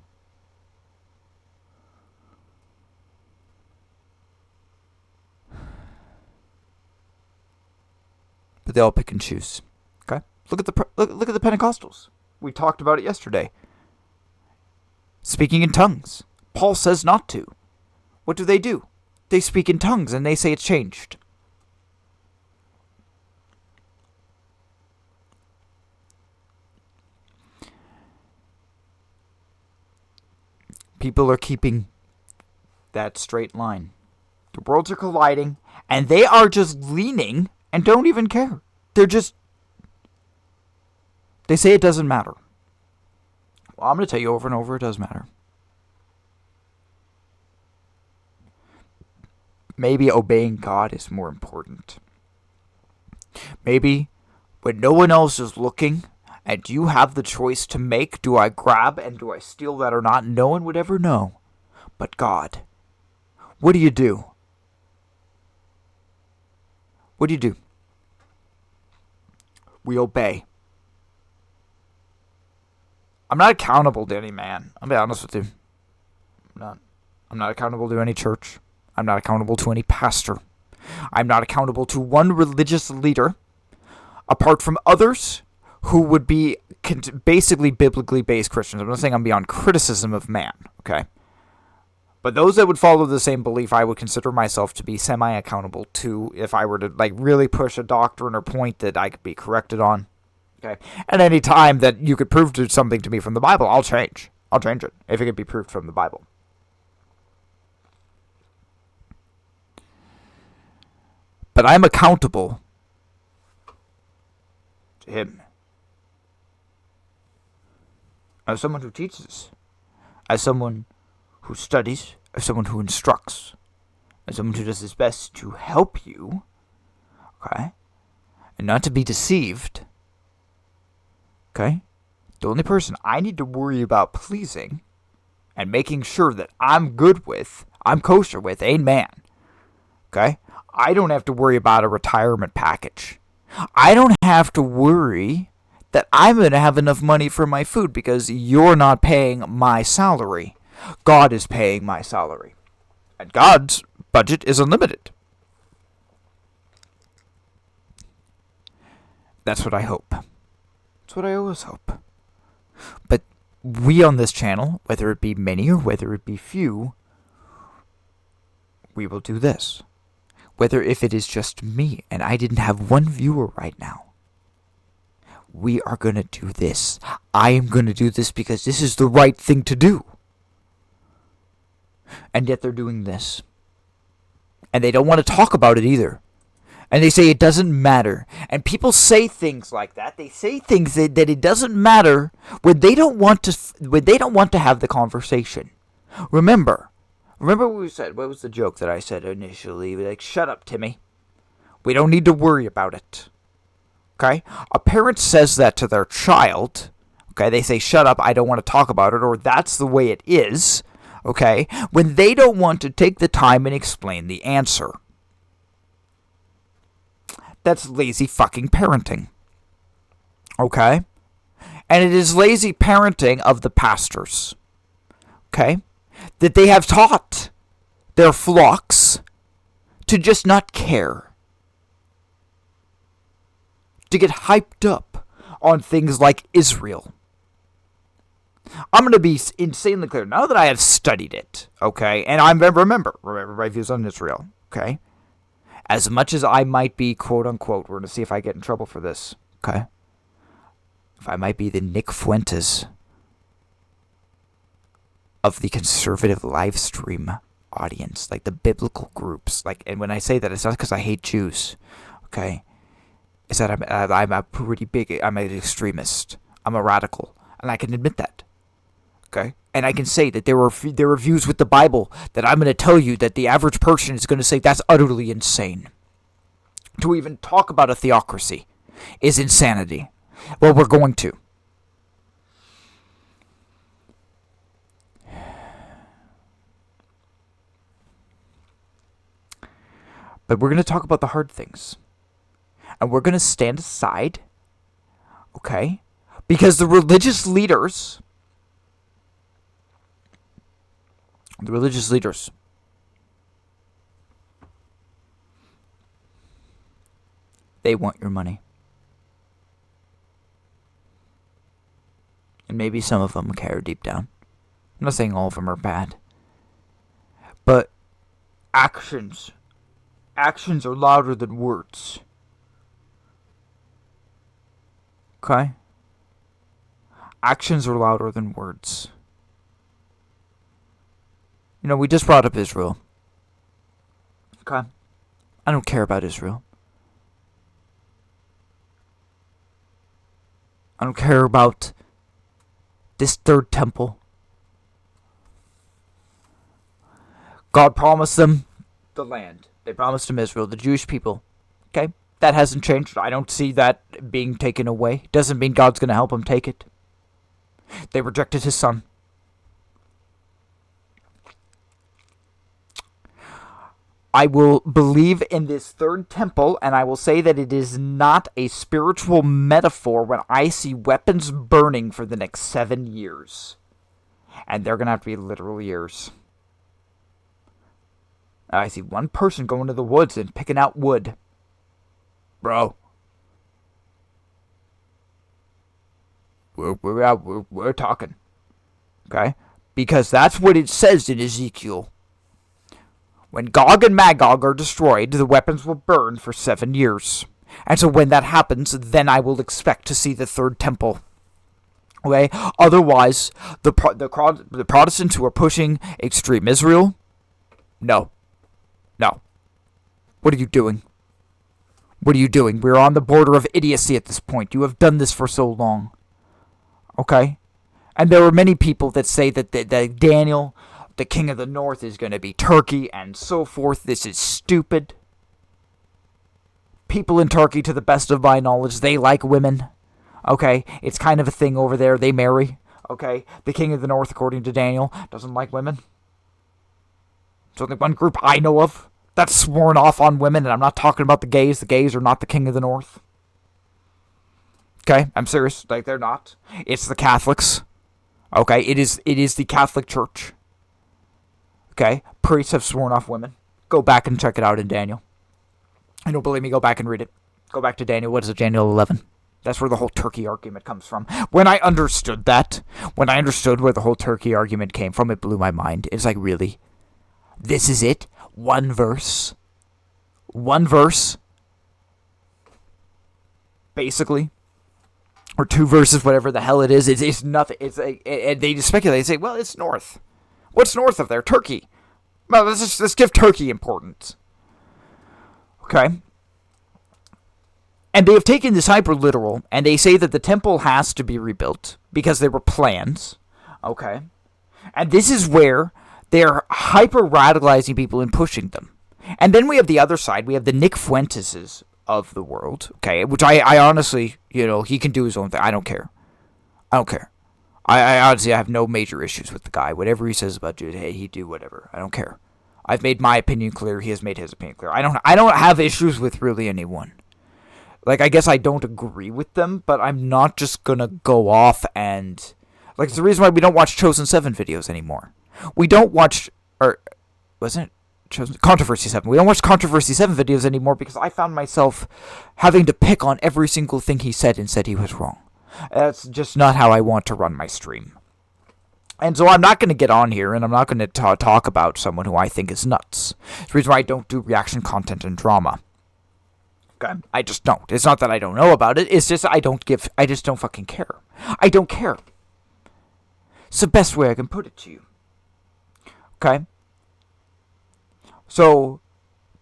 But they all pick and choose. Okay? Look at the Pentecostals. We talked about it yesterday. Speaking in tongues. Paul says not to. What do? They speak in tongues and they say it's changed. People are keeping that straight line. The worlds are colliding, and they are just leaning and don't even care. They say it doesn't matter. Well, I'm going to tell you over and over, it does matter. Maybe obeying God is more important. Maybe when no one else is looking and you have the choice to make, do I grab and do I steal that or not? No one would ever know. But God, what do you do? What do you do? We obey. I'm not accountable to any man. I'll be honest with you. I'm not accountable to any church. I'm not accountable to any pastor. I'm not accountable to one religious leader, apart from others who would be basically biblically based Christians. I'm not saying I'm beyond criticism of man, okay? But those that would follow the same belief, I would consider myself to be semi-accountable to if I were to really push a doctrine or point that I could be corrected on. Okay. At any time that you could prove something to me from the Bible, I'll change. I'll change it if it could be proved from the Bible. But I'm accountable to Him. As someone who teaches, as someone who studies, as someone who instructs, as someone who does his best to help you, okay, and not to be deceived, okay, the only person I need to worry about pleasing and making sure that I'm good with, I'm kosher with, ain't man, okay? I don't have to worry about a retirement package. I don't have to worry that I'm going to have enough money for my food because you're not paying my salary. God is paying my salary. And God's budget is unlimited. That's what I hope. That's what I always hope. But we on this channel, whether it be many or whether it be few, we will do this. Whether if it is just me and I didn't have one viewer right now, we are going to do this. I am going to do this because this is the right thing to do. And yet they're doing this. And they don't want to talk about it either. And they say it doesn't matter. And people say things like that. They say things that it doesn't matter when they don't want to have the conversation. Remember what we said. What was the joke that I said initially? Like, shut up, Timmy. We don't need to worry about it. Okay? A parent says that to their child. Okay? They say, shut up, I don't want to talk about it, or that's the way it is. Okay? When they don't want to take the time and explain the answer. That's lazy fucking parenting. Okay? And it is lazy parenting of the pastors. Okay? That they have taught their flocks to just not care. To get hyped up on things like Israel. I'm going to be insanely clear. Now that I have studied it, okay, and I remember my views on Israel, okay, as much as I might be, quote unquote, we're going to see if I get in trouble for this, okay, if I might be the Nick Fuentes of the conservative live stream audience, like the biblical groups, like, and when I say that, it's not because I hate Jews, okay, it's that I'm a pretty big, I'm an extremist, I'm a radical, and I can admit that. Okay? And I can say that there are views with the Bible that I'm going to tell you that the average person is going to say that's utterly insane. To even talk about a theocracy is insanity. Well, we're going to. But we're going to talk about the hard things. And we're going to stand aside. Okay? Because the religious leaders, they want your money. And maybe some of them care deep down. I'm not saying all of them are bad. But actions are louder than words. Okay? Actions are louder than words. You know, we just brought up Israel. Okay? I don't care about Israel. I don't care about this third temple. God promised them the land. They promised them Israel, the Jewish people. Okay? That hasn't changed. I don't see that being taken away. Doesn't mean God's going to help them take it. They rejected his son. I will believe in this third temple, and I will say that it is not a spiritual metaphor when I see weapons burning for the next 7 years. And they're going to have to be literal years. I see one person going to the woods and picking out wood. Bro. We're talking. Okay? Because that's what it says in Ezekiel. When Gog and Magog are destroyed, the weapons will burn for 7 years. And so when that happens, then I will expect to see the third temple. Okay? Otherwise, the Protestants who are pushing extreme Israel, no. No. What are you doing? What are you doing? We're on the border of idiocy at this point. You have done this for so long. Okay? And there are many people that say that Daniel, the king of the north, is going to be Turkey and so forth. This is stupid. People in Turkey, to the best of my knowledge, they like women. Okay? It's kind of a thing over there. They marry. Okay? The king of the north, according to Daniel, doesn't like women. It's only one group I know of that's sworn off on women, and I'm not talking about the gays. The gays are not the king of the north. Okay? I'm serious. Like, they're not. It's the Catholics. Okay? It is the Catholic Church. Okay? Priests have sworn off women. Go back and check it out in Daniel. You don't believe me? Go back and read it. Go back to Daniel. What is it? Daniel 11. That's where the whole Turkey argument comes from. When I understood that, when I understood where the whole Turkey argument came from, it blew my mind. It's like, really? This is it? One verse? One verse? Basically. Or 2 verses, whatever the hell it is. It's nothing. It's like, and they just speculate. They say, well, it's north. What's north of there? Turkey. Well, let's give Turkey importance. Okay? And they have taken this hyper literal, and they say that the temple has to be rebuilt because there were plans. Okay? And this is where they're hyper radicalizing people and pushing them. And then we have the other side. We have the Nick Fuenteses of the world. Okay? Which I honestly, he can do his own thing. I don't care. I don't care. I honestly have no major issues with the guy. Whatever he says about Jude, hey, he do whatever. I don't care. I've made my opinion clear. He has made his opinion clear. I don't have issues with really anyone. Like, I guess I don't agree with them, but I'm not just gonna go off and... Like, it's the reason why we don't watch Chosen 7 videos anymore. We don't watch... Or, wasn't it Chosen... Controversy 7. We don't watch Controversy 7 videos anymore because I found myself having to pick on every single thing he said and said he was wrong. That's just not how I want to run my stream. And so I'm not going to get on here and I'm not going to talk about someone who I think is nuts. It's the reason why I don't do reaction content and drama. Okay? I just don't. It's not that I don't know about it. It's just I just don't fucking care. I don't care. It's the best way I can put it to you. Okay? So,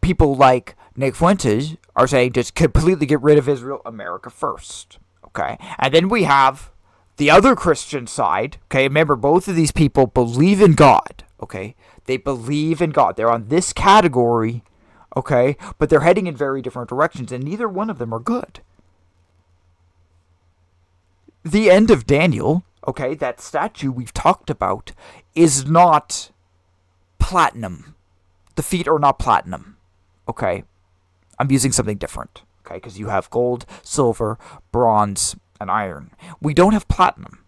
people like Nick Fuentes are saying just completely get rid of Israel, America first. Okay? And then we have the other Christian side. Okay? Remember, both of these people believe in God. Okay? They believe in God. They're on this category. Okay? But they're heading in very different directions, and neither one of them are good. The end of Daniel, okay, that statue we've talked about, is not platinum. The feet are not platinum. Okay? I'm using something different. Okay? Because you have gold, silver, bronze, and iron. We don't have platinum.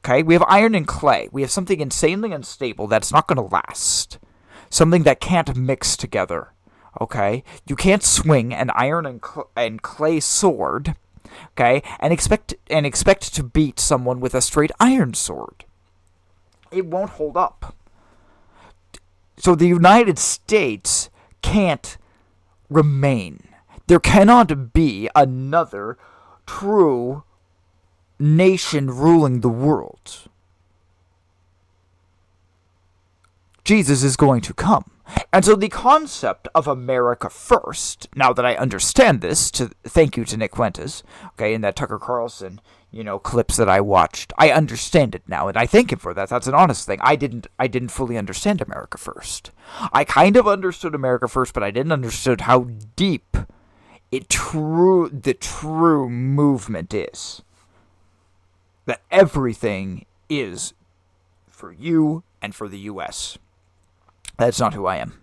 Okay? We have iron and clay. We have something insanely unstable that's not going to last. Something that can't mix together. Okay? You can't swing an iron and clay sword, okay, and expect to beat someone with a straight iron sword. It won't hold up. So the United States can't remain. There cannot be another true nation ruling the world. Jesus is going to come. And so the concept of America first, now that I understand this, thank you to Nick Fuentes, okay, in that Tucker Carlson, clips that I watched, I understand it now, and I thank him for that. That's an honest thing. I didn't fully understand America first. I kind of understood America first, but I didn't understand how deep the true movement is. That everything is for you and for the U.S. That's not who I am.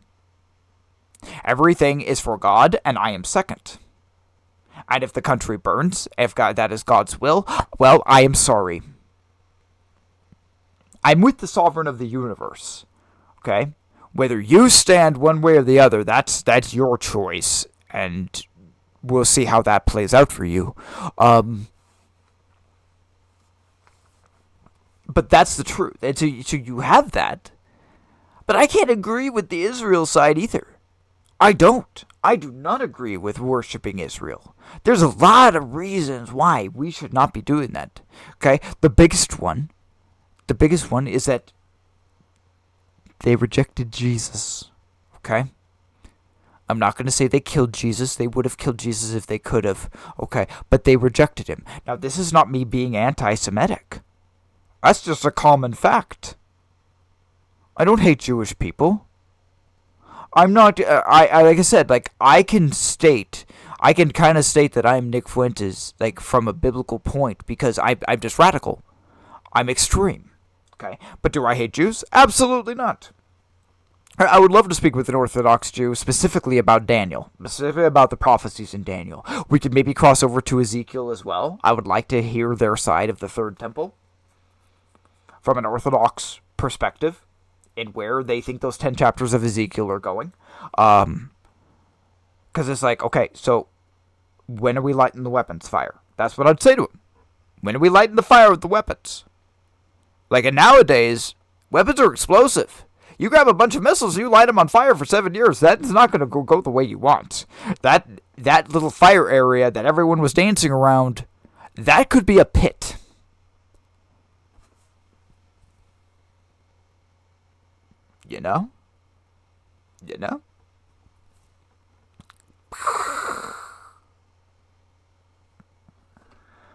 Everything is for God, and I am second. And if the country burns, if that is God's will, well, I am sorry. I'm with the sovereign of the universe. Okay? Whether you stand one way or the other, that's your choice. And we'll see how that plays out for you. But that's the truth. And so you have that. But I can't agree with the Israel side either. I don't. I do not agree with worshiping Israel. There's a lot of reasons why we should not be doing that. Okay? The biggest one is that they rejected Jesus. Okay? I'm not going to say they killed Jesus. They would have killed Jesus if they could have. Okay? But they rejected him. Now, this is not me being anti-Semitic. That's just a common fact. I don't hate Jewish people. I'm not, like I said, I can kind of state that I'm Nick Fuentes, from a biblical point, because I'm just radical. I'm extreme. Okay? But do I hate Jews? Absolutely not. I would love to speak with an Orthodox Jew specifically about Daniel, specifically about the prophecies in Daniel. We could maybe cross over to Ezekiel as well. I would like to hear their side of the third temple from an Orthodox perspective, and where they think those 10 chapters of Ezekiel are going. Because it's okay, so when are we lighting the weapons fire? That's what I'd say to him. When are we lighting the fire with the weapons? And nowadays, weapons are explosive. You grab a bunch of missiles, you light them on fire for 7 years, that's not going to go the way you want. That little fire area that everyone was dancing around, that could be a pit. You know?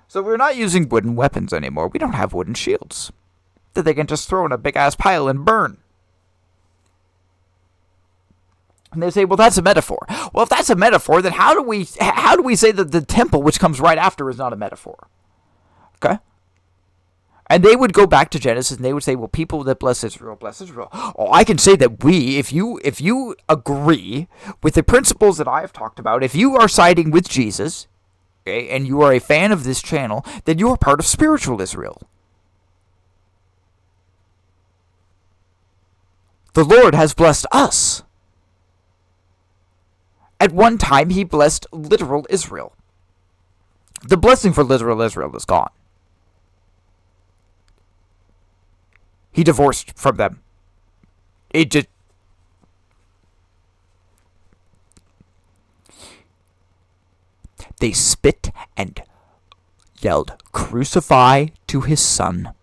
So we're not using wooden weapons anymore. We don't have wooden shields that they can just throw in a big-ass pile and burn. And they say, well, that's a metaphor. Well, if that's a metaphor, then how do we say that the temple, which comes right after, is not a metaphor? Okay? And they would go back to Genesis and they would say, well, people that bless Israel, bless Israel. Oh, I can say that if you agree with the principles that I have talked about, if you are siding with Jesus, okay, and you are a fan of this channel, then you are part of spiritual Israel. The Lord has blessed us. At one time, he blessed literal Israel. The blessing for literal Israel is gone. He divorced from them. They spit and yelled, "Crucify to his son."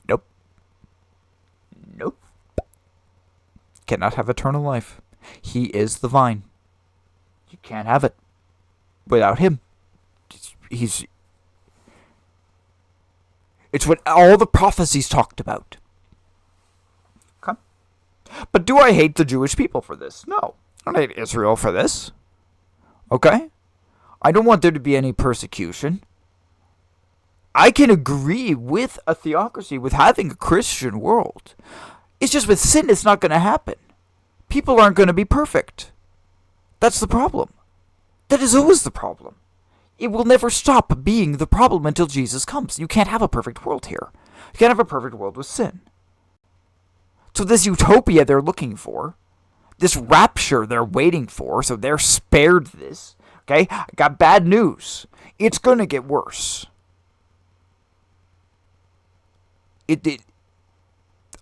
Nope. Cannot have eternal life. He is the vine. You can't have it without him. It's what all the prophecies talked about. Okay? But do I hate the Jewish people for this? No. I don't hate Israel for this. Okay? I don't want there to be any persecution. I can agree with a theocracy, with having a Christian world. It's just with sin, it's not going to happen. People aren't going to be perfect. That's the problem. That is always the problem. It will never stop being the problem until Jesus comes. You can't have a perfect world here. You can't have a perfect world with sin. So this utopia they're looking for, this rapture they're waiting for, so they're spared this, okay? I got bad news. It's going to get worse.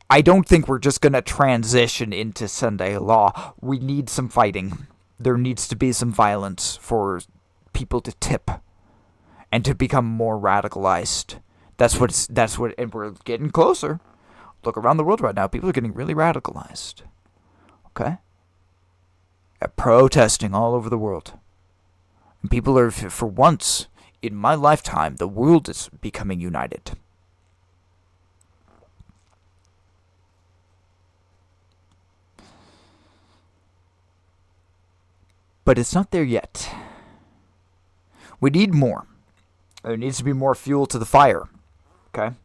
I don't think we're just going to transition into Sunday law. We need some fighting. There needs to be some violence for people to tip and to become more radicalized, and we're getting closer. Look around the world right now. People are getting really radicalized. Okay? Protesting all over the world. And people are, for once in my lifetime, the world is becoming united. But it's not there yet. We need more. There needs to be more fuel to the fire. Okay?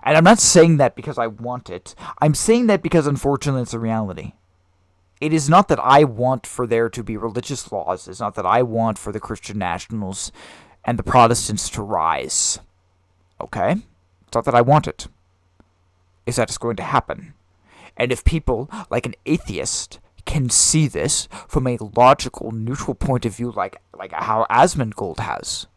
And I'm not saying that because I want it. I'm saying that because, unfortunately, it's a reality. It is not that I want for there to be religious laws. It's not that I want for the Christian nationals and the Protestants to rise. Okay? It's not that I want it. It's that it's going to happen. And if people, like an atheist, can see this from a logical, neutral point of view, like how Asmongold has.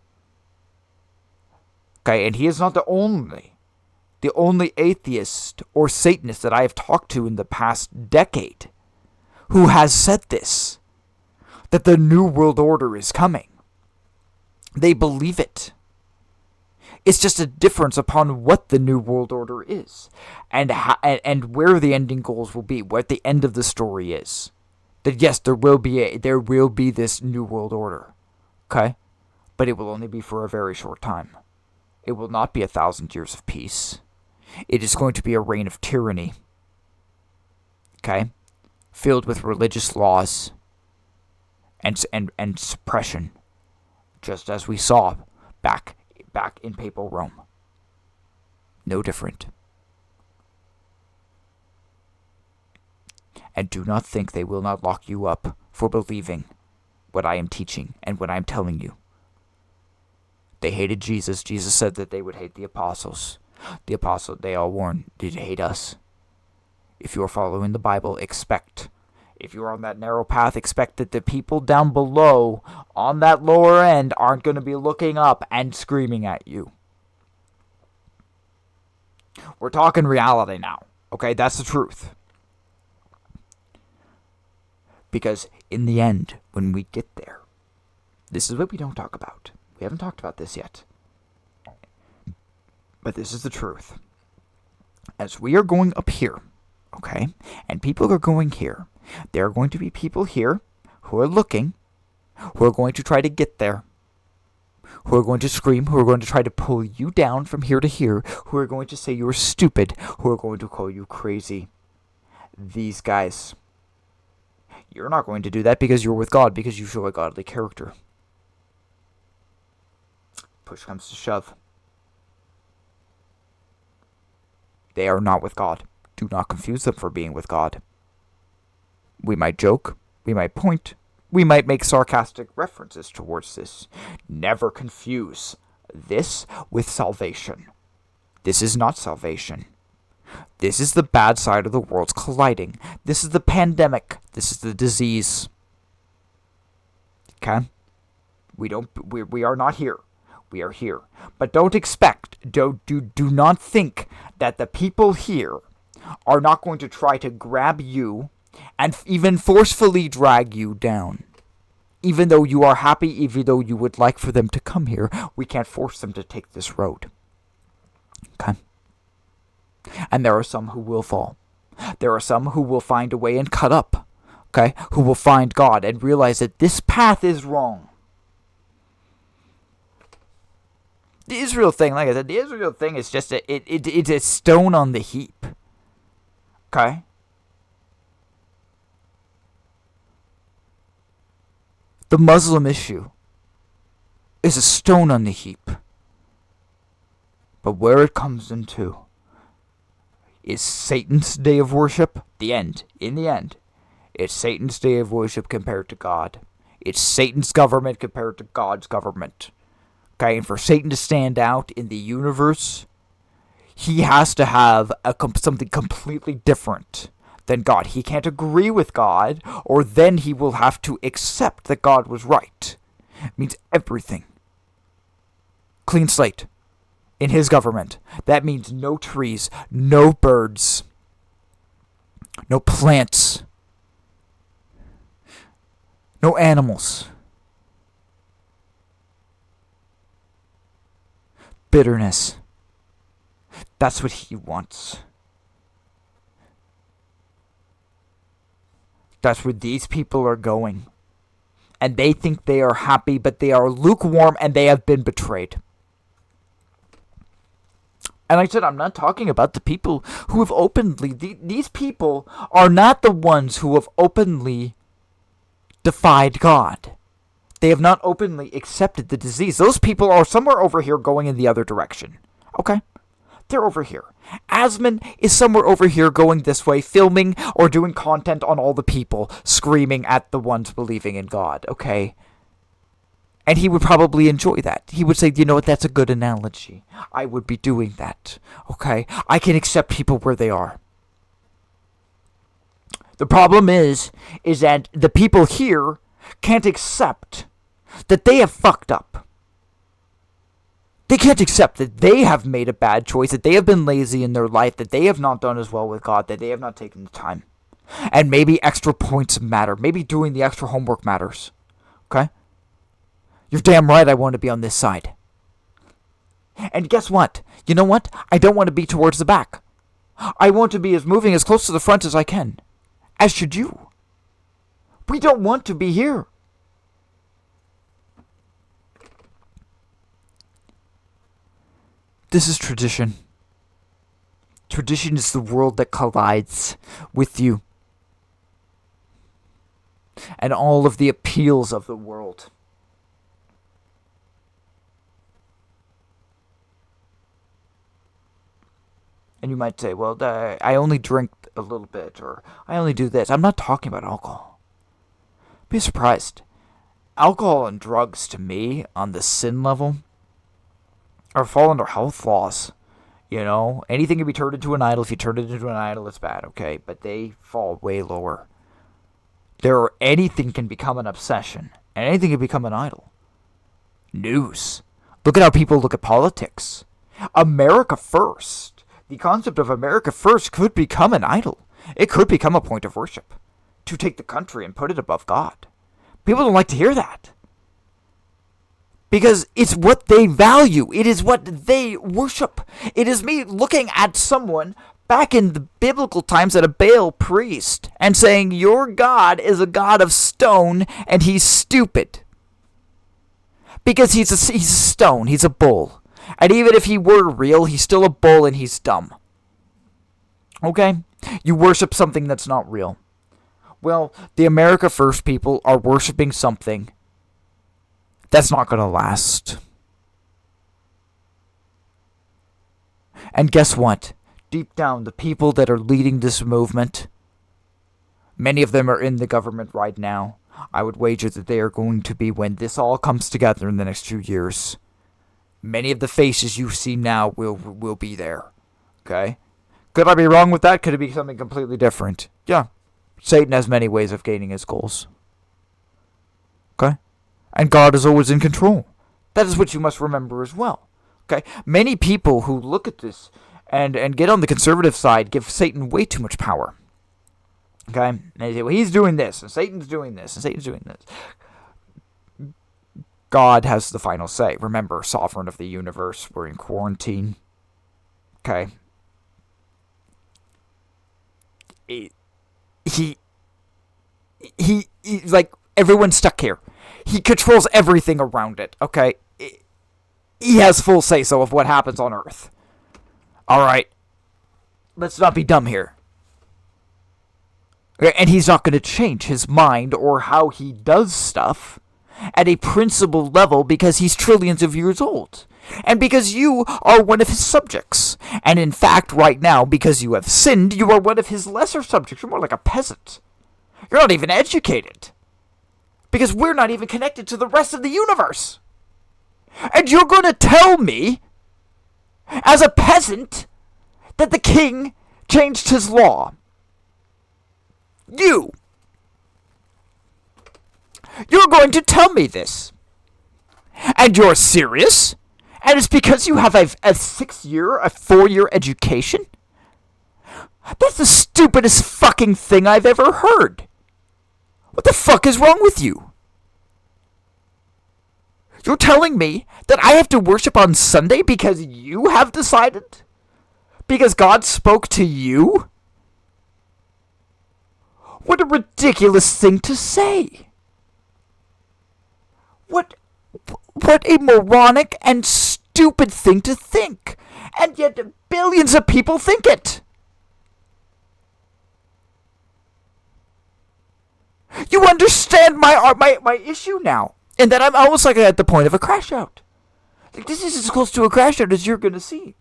Okay, and he is not the only atheist or Satanist that I have talked to in the past decade who has said this, that the New World Order is coming. They believe it. It's just a difference upon what the New World Order is, and where the ending goals will be, what the end of the story is. That yes, there will be this New World Order, okay, but it will only be for a very short time. It will not be 1,000 years of peace. It is going to be a reign of tyranny, okay, filled with religious laws and suppression, just as we saw back in Papal Rome. No different. And do not think they will not lock you up for believing what I am teaching and what I am telling you. They hated Jesus. Jesus said that they would hate the apostles. The apostles, they all warned, did hate us. If you are following the Bible, if you are on that narrow path, expect that the people down below, on that lower end, aren't going to be looking up and screaming at you. We're talking reality now, okay? That's the truth. Because in the end, when we get there, this is what we don't talk about. We haven't talked about this yet. But this is the truth. As we are going up here, okay, and people are going here, there are going to be people here who are looking, who are going to try to get there, who are going to scream, who are going to try to pull you down from here to here, who are going to say you're stupid, who are going to call you crazy. These guys, you're not going to do that because you're with God, because you show a godly character. Push comes to shove. They are not with God. Do not confuse them for being with God. We might joke, we might point, we might make sarcastic references towards this. Never confuse this with salvation. This is not salvation. This is the bad side of the worlds colliding. This is the pandemic. This is the disease. Okay? We are not here. We are here. But don't expect, do not think that the people here are not going to try to grab you and even forcefully drag you down. Even though you are happy, even though you would like for them to come here, we can't force them to take this road. Okay? And there are some who will fall. There are some who will find a way and cut up. Okay? Who will find God and realize that this path is wrong. The Israel thing, like I said, the Israel thing is just it's a stone on the heap. Okay? The Muslim issue is a stone on the heap. But where it comes into is Satan's day of worship. In the end, it's Satan's day of worship compared to God. It's Satan's government compared to God's government. Okay, and for Satan to stand out in the universe, he has to have something completely different than God. He can't agree with God, or then he will have to accept that God was right. It means everything. Clean slate in his government. That means no trees, no birds, no plants, no animals. bitterness. That's what he wants. That's where these people are going. And they think they are happy, but they are lukewarm and they have been betrayed. And like I said, I'm not talking about the people who have openly... These people are not the ones who have openly defied God. They have not openly accepted the disease. Those people are somewhere over here going in the other direction. Okay? They're over here. Asman is somewhere over here going this way, filming or doing content on all the people, screaming at the ones believing in God. Okay? And he would probably enjoy that. He would say, you know what, that's a good analogy. I would be doing that. Okay? I can accept people where they are. The problem is that the people here can't accept that they have fucked up. They can't accept that they have made a bad choice, that they have been lazy in their life, that they have not done as well with God, that they have not taken the time. And maybe extra points matter. Maybe doing the extra homework matters. Okay? You're damn right I want to be on this side. And guess what? You know what? I don't want to be towards the back. I want to be moving as close to the front as I can. As should you. We don't want to be here. This is tradition. Tradition is the world that collides with you. And all of the appeals of the world. And you might say, well, I only drink a little bit, or I only do this. I'm not talking about alcohol. Be surprised. Alcohol and drugs, to me, on the sin level, or fall under health laws. You know, anything can be turned into an idol. If you turn it into an idol, it's bad, okay? But they fall way lower. Anything can become an obsession, and anything can become an idol. News. Look at how people look at politics. America first. The concept of America first could become an idol. It could become a point of worship. To take the country and put it above God. People don't like to hear that. Because it's what they value. It is what they worship. It is me looking at someone back in the biblical times at a Baal priest and saying, your God is a God of stone and he's stupid. Because he's a stone. He's a bull. And even if he were real, he's still a bull and he's dumb. Okay? You worship something that's not real. Well, the America First people are worshiping something that's not going to last. And guess what? Deep down, the people that are leading this movement, many of them are in the government right now. I would wager that they are going to be when this all comes together in the next few years. Many of the faces you see now will be there. Okay? Could I be wrong with that? Could it be something completely different? Yeah. Satan has many ways of gaining his goals. Okay? And God is always in control. That is what you must remember as well. Okay? Many people who look at this and get on the conservative side give Satan way too much power. Okay? And they say, well, he's doing this, and Satan's doing this, and Satan's doing this. God has the final say. Remember, sovereign of the universe. We're in quarantine. Okay? He's like, everyone's stuck here. He controls everything around it, okay? He has full say-so of what happens on Earth. Alright? Let's not be dumb here. Okay, and he's not going to change his mind or how he does stuff at a principled level because he's trillions of years old. And because you are one of his subjects. And in fact, right now, because you have sinned, you are one of his lesser subjects. You're more like a peasant. You're not even educated. Because we're not even connected to the rest of the universe. And you're going to tell me, as a peasant, that the king changed his law. You're going to tell me this. And you're serious? And it's because you have a 4-year education? That's the stupidest fucking thing I've ever heard. What the fuck is wrong with you? You're telling me that I have to worship on Sunday because you have decided? Because God spoke to you? What a ridiculous thing to say. What a moronic and stupid thing to think. And yet billions of people think it. You understand my issue now. And that I'm almost like at the point of a crash out. Like, this is as close to a crash out as you're going to see.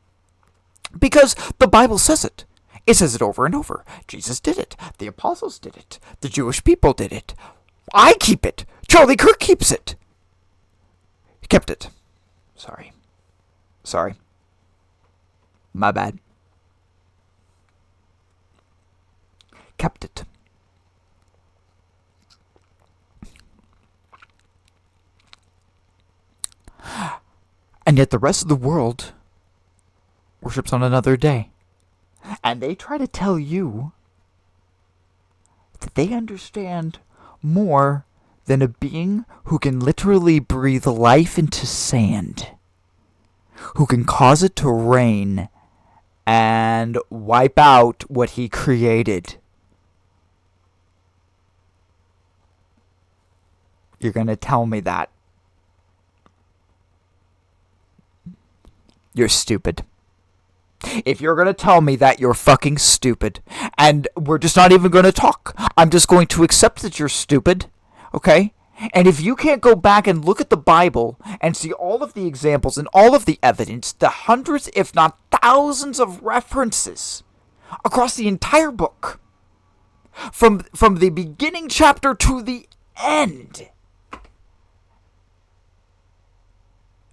Because the Bible says it. It says it over and over. Jesus did it. The apostles did it. The Jewish people did it. I keep it. Charlie Kirk keeps it. He kept it. Sorry. My bad. Kept it. And yet the rest of the world worships on another day. And they try to tell you that they understand more than a being who can literally breathe life into sand, who can cause it to rain and wipe out what he created. You're going to tell me that. You're stupid. If you're going to tell me that, you're fucking stupid. And we're just not even going to talk. I'm just going to accept that you're stupid. Okay? And if you can't go back and look at the Bible and see all of the examples and all of the evidence, the hundreds, if not thousands of references across the entire book, from the beginning chapter to the end.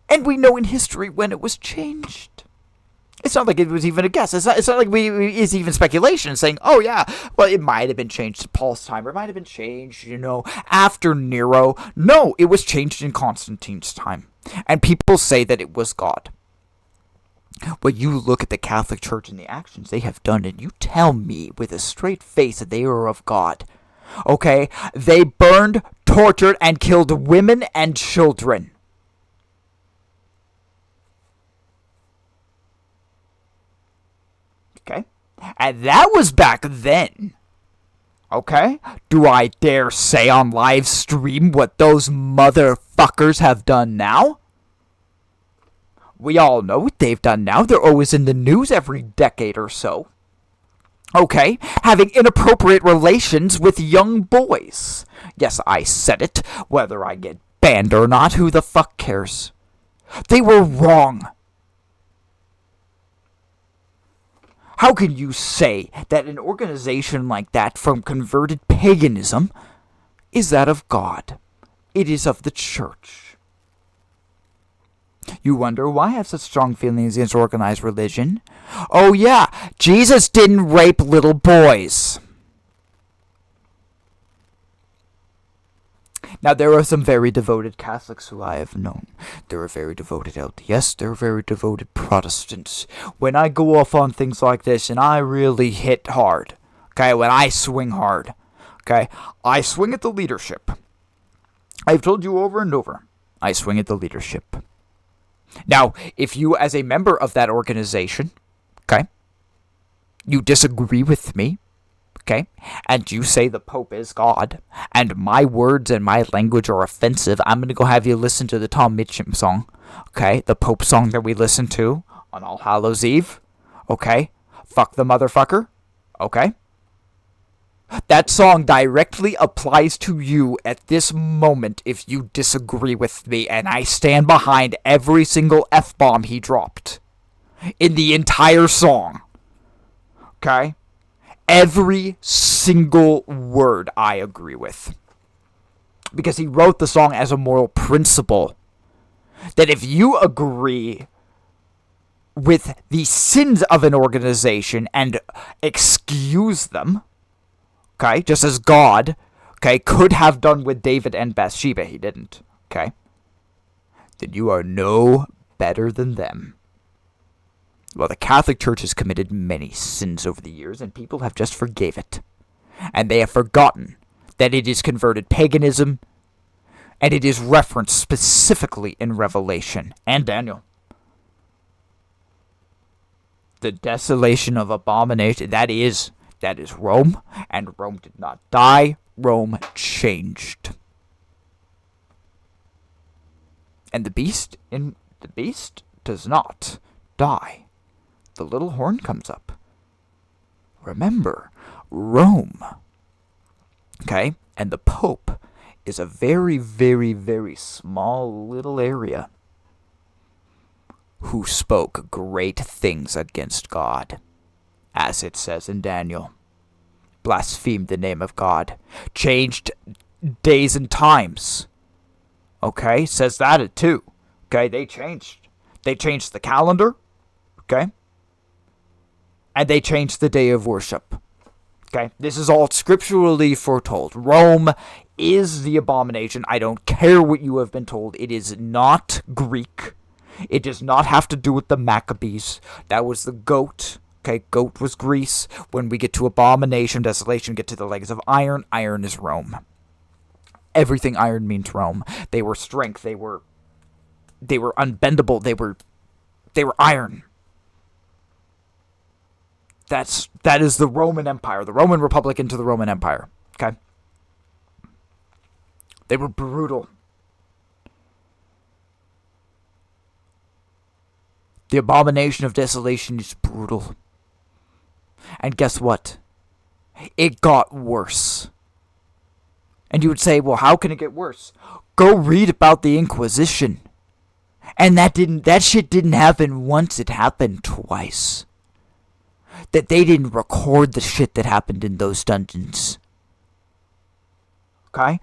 And we know in history when it was changed. It's not like it was even a guess. It's not like it's even speculation saying, oh yeah, well, it might have been changed to Paul's time, or it might have been changed, after Nero. No, it was changed in Constantine's time. And people say that it was God. When you look at the Catholic Church and the actions they have done, and you tell me with a straight face that they are of God. Okay? They burned, tortured, and killed women and children. Okay? And that was back then. Okay? Do I dare say on live stream what those motherfuckers have done now? We all know what they've done now. They're always in the news every decade or so. Okay? Having inappropriate relations with young boys. Yes, I said it. Whether I get banned or not, who the fuck cares? They were wrong. How can you say that an organization like that from converted paganism is that of God? It is of the church. You wonder why I have such strong feelings against organized religion? Oh yeah, Jesus didn't rape little boys. Now, there are some very devoted Catholics who I have known. There are very devoted LDS. There are very devoted Protestants. When I go off on things like this, and I really hit hard, okay, when I swing hard, okay, I swing at the leadership. I've told you over and over, I swing at the leadership. Now, if you, as a member of that organization, okay, you disagree with me, okay, and you say the Pope is God, and my words and my language are offensive, I'm going to go have you listen to the Tom Mitchum song, okay, the Pope song that we listened to on All Hallows Eve, okay, fuck the motherfucker, okay. That song directly applies to you at this moment if you disagree with me, and I stand behind every single F-bomb he dropped in the entire song, okay. Every single word I agree with. Because he wrote the song as a moral principle. That if you agree with the sins of an organization and excuse them, okay, just as God, okay, could have done with David and Bathsheba, he didn't, okay, then you are no better than them. Well, the Catholic Church has committed many sins over the years, and people have just forgave it. And they have forgotten that it is converted paganism, And it is referenced specifically in Revelation and Daniel. The desolation of abomination, that is Rome, and Rome did not die, Rome changed. And the beast does not die. The little horn comes up. Remember, Rome. Okay? And the Pope is a very, very, very small little area who spoke great things against God, as it says in Daniel. Blasphemed the name of God. Changed days and times. Okay? Says that too. Okay? They changed. They changed the calendar. Okay? And they changed the day of worship. Okay? This is all scripturally foretold. Rome is the abomination. I don't care what you have been told. It is not Greek. It does not have to do with the Maccabees. That was the goat. Okay, goat was Greece. When we get to abomination, desolation, get to the legs of iron. Iron is Rome. Everything iron means Rome. They were strength. They were unbendable. They were iron. That is the Roman Empire, the Roman Republic into the Roman Empire. Okay? They were brutal. The abomination of desolation is brutal. And guess what? It got worse. And you would say, well, how can it get worse? Go read about the Inquisition. And that shit didn't happen once, it happened twice. That they didn't record the shit that happened in those dungeons. Okay?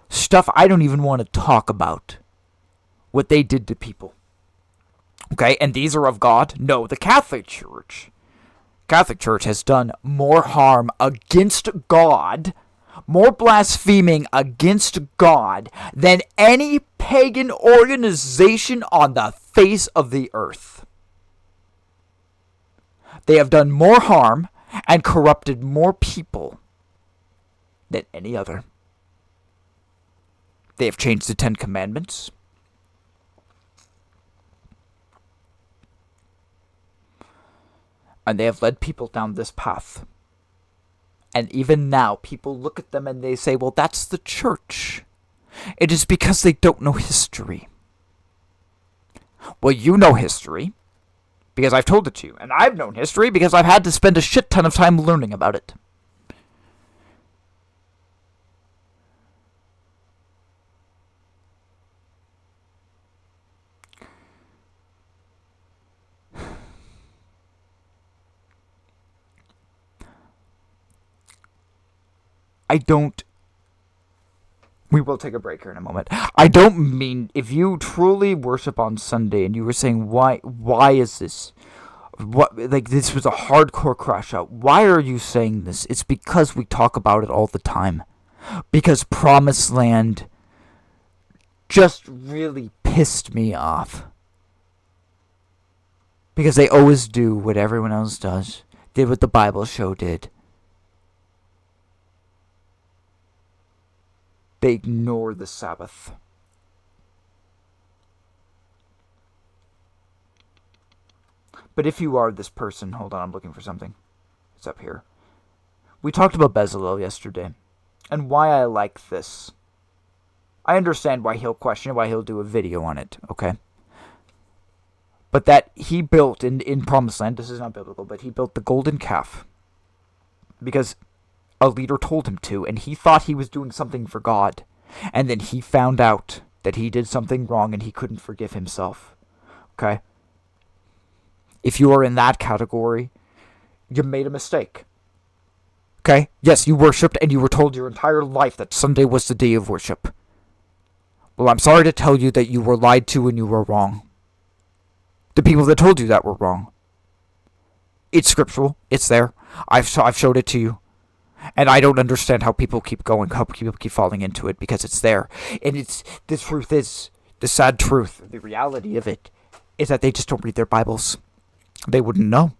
Stuff I don't even want to talk about. What they did to people. Okay, and these are of God? No, the Catholic Church. Catholic Church has done more harm against God, more blaspheming against God, than any pagan organization on the face of the earth. They have done more harm and corrupted more people than any other. They have changed the Ten Commandments. And they have led people down this path. And even now, people look at them and they say, well, that's the church. It is because they don't know history. Well, you know history. Because I've told it to you. And I've known history because I've had to spend a shit ton of time learning about it. We will take a break here in a moment. I don't mean, if you truly worship on Sunday and you were saying, why is this? This was a hardcore crash out. Why are you saying this? It's because we talk about it all the time. Because Promised Land just really pissed me off. Because they always do what everyone else does. Did what the Bible show did. They ignore the Sabbath. But if you are this person, hold on, I'm looking for something. It's up here. We talked about Bezalel yesterday, and why I like this. I understand why he'll question it, why he'll do a video on it, okay? But that he built in Promised Land, this is not biblical, but he built the golden calf. Because a leader told him to, and he thought he was doing something for God. And then he found out that he did something wrong and he couldn't forgive himself. Okay? If you are in that category, you made a mistake. Okay? Yes, you worshipped and you were told your entire life that Sunday was the day of worship. Well, I'm sorry to tell you that you were lied to and you were wrong. The people that told you that were wrong. It's scriptural. It's there. I've showed it to you. And I don't understand how people keep going, how people keep falling into it, because it's there. And the truth is, the sad truth, the reality of it, is that they just don't read their Bibles. They wouldn't know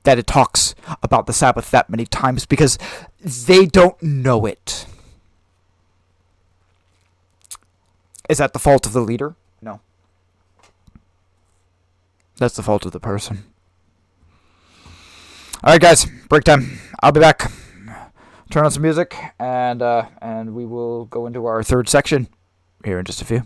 that it talks about the Sabbath that many times, because they don't know it. Is that the fault of the leader? No. That's the fault of the person. Alright guys, break time. I'll be back. Turn on some music, and we will go into our third section here in just a few.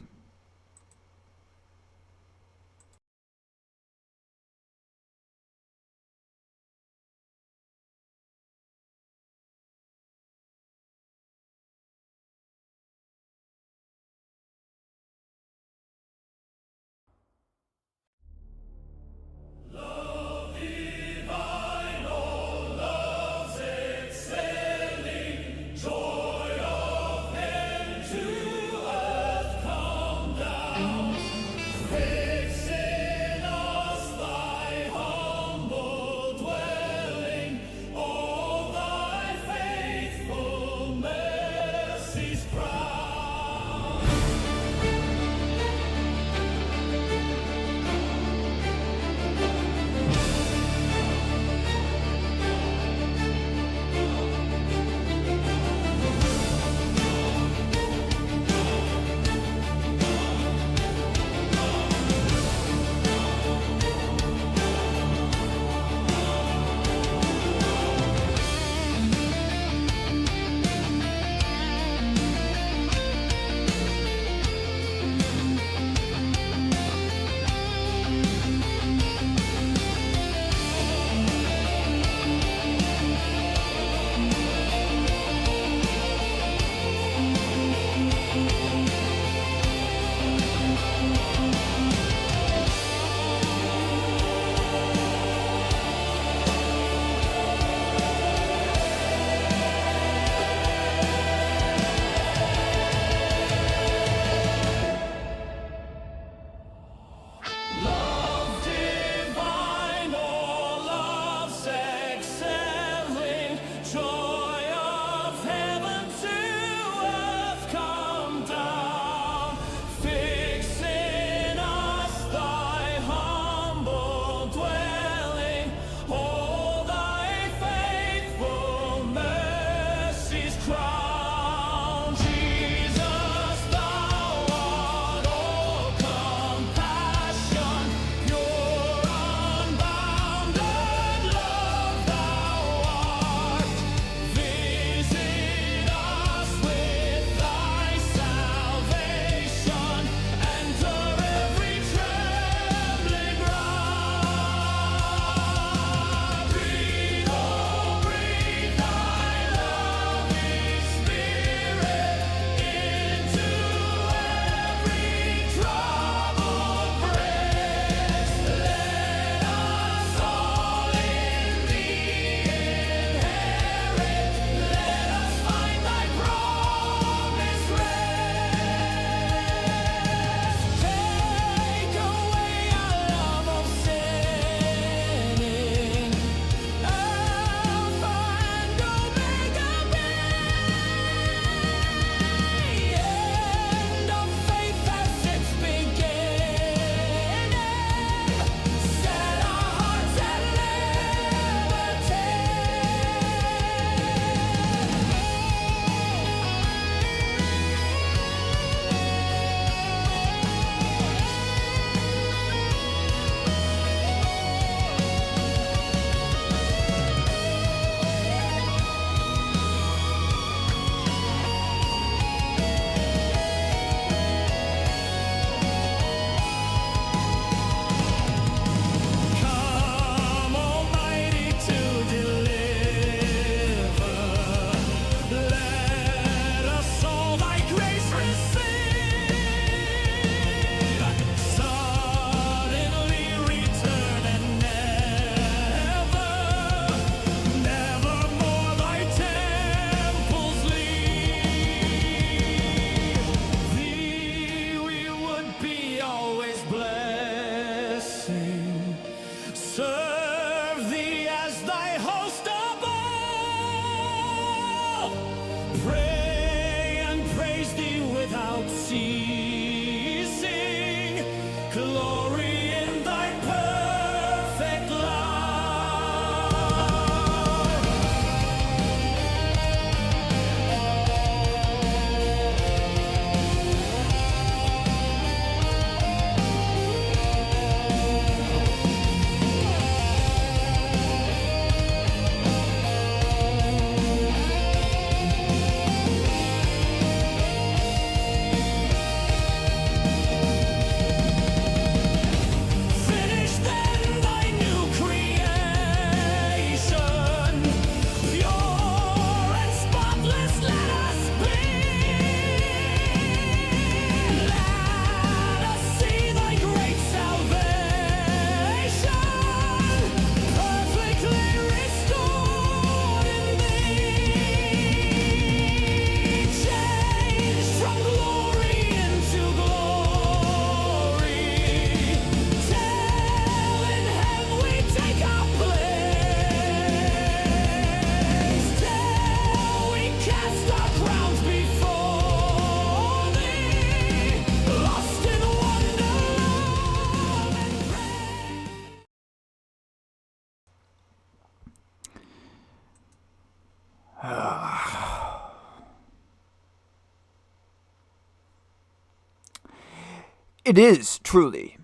it is truly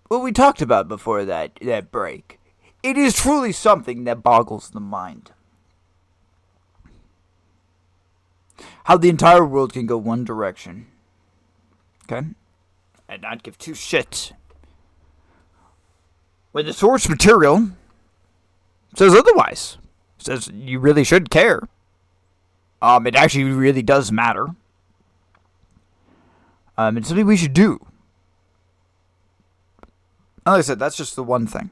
what we talked about before that break. It is truly something that boggles the mind. How the entire world can go one direction, okay, and not give two shits, when the source material says otherwise. Says you really should care. It actually really does matter. It's something we should do. Like I said, that's just the one thing.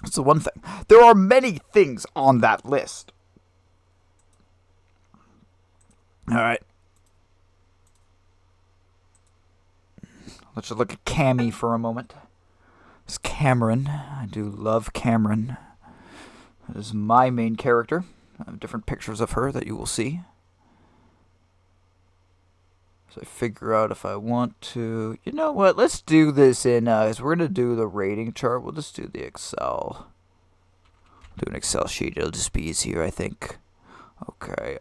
It's the one thing. There are many things on that list. Alright. Let's just look at Cammy for a moment. It's Cameron. I do love Cameron. That is my main character. I have different pictures of her that you will see. So I figure out if I want to... You know what? Let's do this in... As we're going to do the rating chart, we'll just do the Excel. Do an Excel sheet. It'll just be easier, I think. Okay.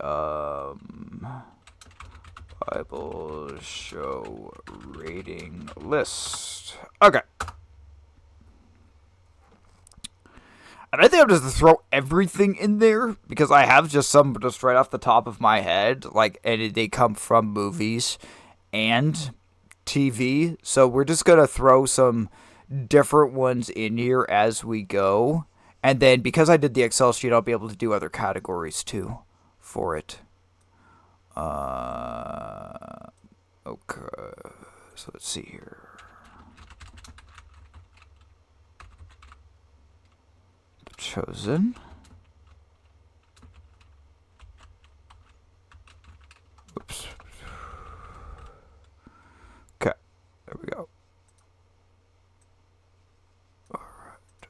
Bible show rating list. Okay. And I think I'm just going to throw everything in there, because I have just some just right off the top of my head, like, and they come from movies and TV, so we're just going to throw some different ones in here as we go, and then, because I did the Excel sheet, I'll be able to do other categories, too, for it. Okay, so let's see here. Chosen. Oops. Okay, there we go. All right.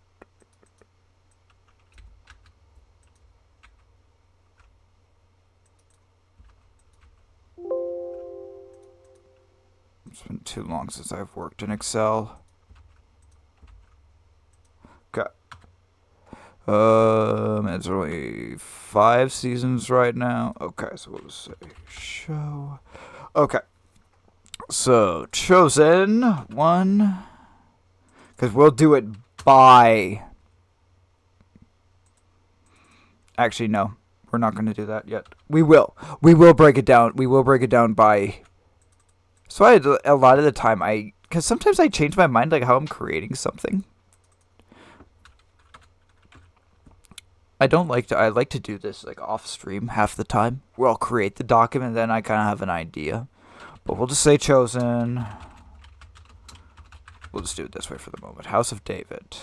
It's been too long since I've worked in Excel. Okay. It's only 5 seasons right now. Okay, so we'll just say show. Okay. So, chosen 1. Because we'll do it by... Actually, no. We're not going to do that yet. We will. We will break it down. We will break it down by... So a lot of the time, because sometimes I change my mind, like how I'm creating something. I like to do this like off stream half the time, where I'll create the document and then I kind of have an idea. But we'll just say chosen. We'll just do it this way for the moment. House of David.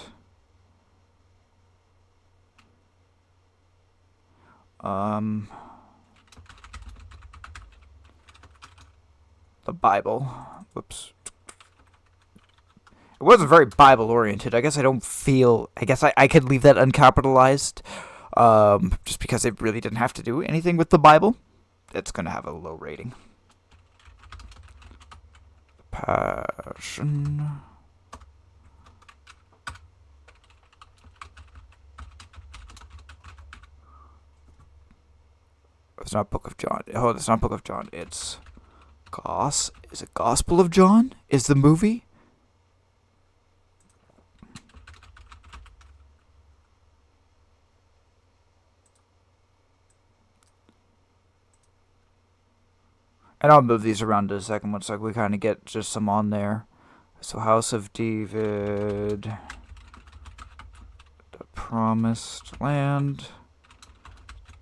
The Bible. Whoops. It wasn't very Bible-oriented. I guess I don't feel... I guess I could leave that uncapitalized. Just because it really didn't have to do anything with the Bible. It's going to have a low rating. Passion. It's not Book of John. Oh, it's not Book of John. It's... Is it Gospel of John? Is the movie? And I'll move these around in a second once we kind of get just some on there. So House of David, the Promised Land,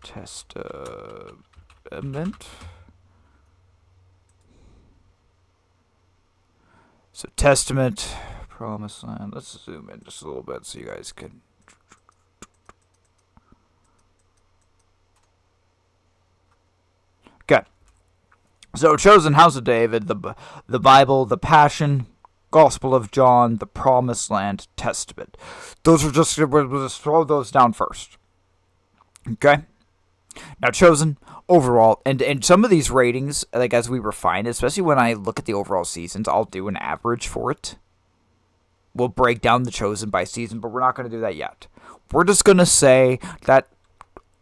Testament. So Testament, Promised Land. Let's zoom in just a little bit so you guys can... Okay. So, chosen House of David, the Bible, the Passion, Gospel of John, the Promised Land, Testament. Those are just, we'll just throw those down first. Okay? Now, chosen, overall, and some of these ratings, like as we refine, especially when I look at the overall seasons, I'll do an average for it. We'll break down the chosen by season, but we're not going to do that yet. We're just going to say that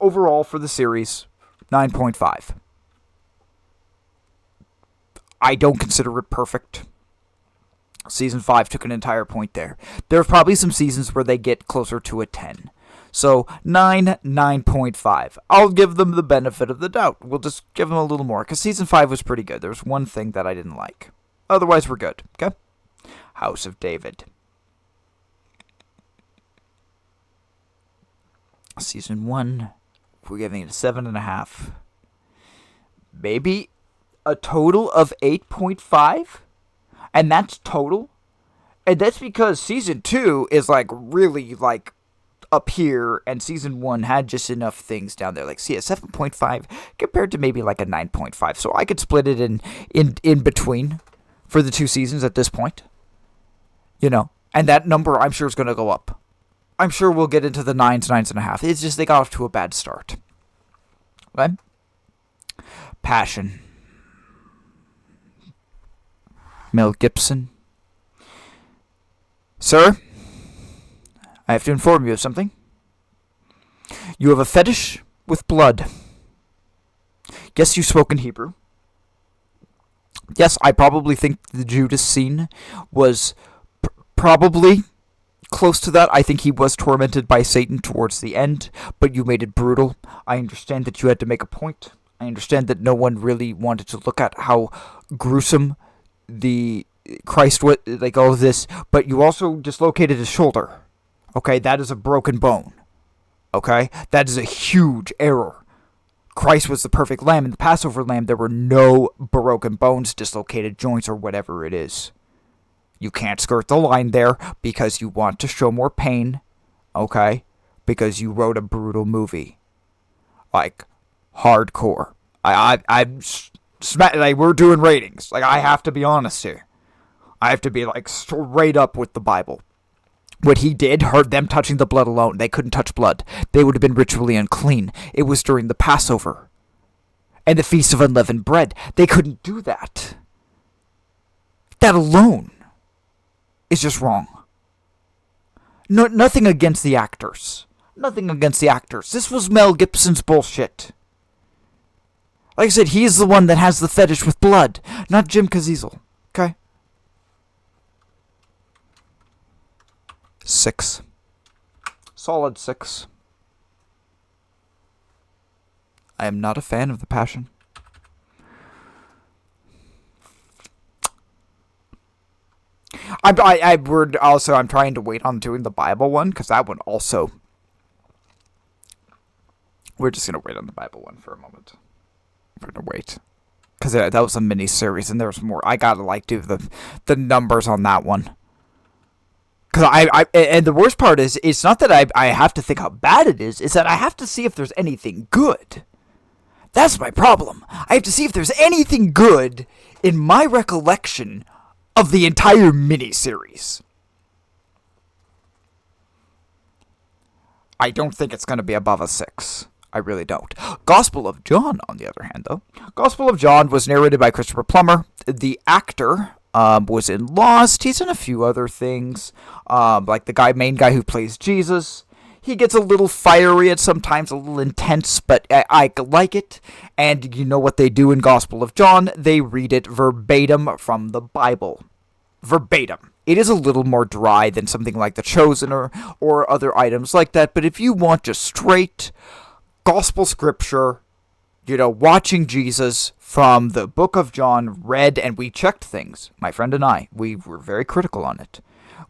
overall for the series, 9.5. I don't consider it perfect. Season 5 took an entire point there. There are probably some seasons where they get closer to a 10. So 9, 9.5. I'll give them the benefit of the doubt. We'll just give them a little more, because Season 5 was pretty good. There was one thing that I didn't like. Otherwise, we're good, okay? House of David. Season 1, we're giving it a 7.5. Maybe a total of 8.5? And that's total? And that's because Season 2 is, like, really, like, up here, and Season 1 had just enough things down there. Like, see, a 7.5 compared to maybe, like, a 9.5. So I could split it in between for the 2 seasons at this point. You know? And that number, I'm sure, is going to go up. I'm sure we'll get into the 9s, 9.5. It's just they got off to a bad start. Okay? Passion. Mel Gibson. Sir, I have to inform you of something. You have a fetish with blood. Yes, you spoke in Hebrew. Yes, I probably think the Judas scene was probably close to that. I think he was tormented by Satan towards the end, but you made it brutal. I understand that you had to make a point. I understand that no one really wanted to look at how gruesome the Christ was, like all of this, but you also dislocated his shoulder. Okay, that is a broken bone. Okay, that is a huge error. Christ was the perfect lamb. In the Passover lamb, there were no broken bones, dislocated joints, or whatever it is. You can't skirt the line there because you want to show more pain. Okay, because you wrote a brutal movie. Like, hardcore. Like, we're doing ratings. Like, I have to be honest here. I have to be, like, straight up with the Bible. What he did hurt them touching the blood alone. They couldn't touch blood. They would have been ritually unclean. It was during the Passover and the Feast of Unleavened Bread. They couldn't do that. That alone is just wrong. No, nothing against the actors. Nothing against the actors. This was Mel Gibson's bullshit. Like I said, he is the one that has the fetish with blood, not Jim Caviezel. Okay? 6. Solid 6. I am not a fan of The Passion. I'm trying to wait on doing the Bible one, because that one also... We're just going to wait on the Bible one for a moment. We're going to wait. Because that was a mini-series, and there's more. I gotta, like, do the numbers on that one. Because and the worst part is, it's not that I have to think how bad it is, it's that I have to see if there's anything good. That's my problem. I have to see if there's anything good in my recollection of the entire miniseries. I don't think it's going to be above a 6. I really don't. Gospel of John, on the other hand, though. Gospel of John was narrated by Christopher Plummer. The actor... was in Lost. He's in a few other things, like the main guy who plays Jesus. He gets a little fiery at sometimes, a little intense, but I like it. And you know what they do in Gospel of John? They read it verbatim from the Bible. Verbatim. It is a little more dry than something like The Chosen or other items like that, but if you want just straight gospel scripture, you know, watching Jesus from the book of John read, and we checked things, my friend and I. We were very critical on it.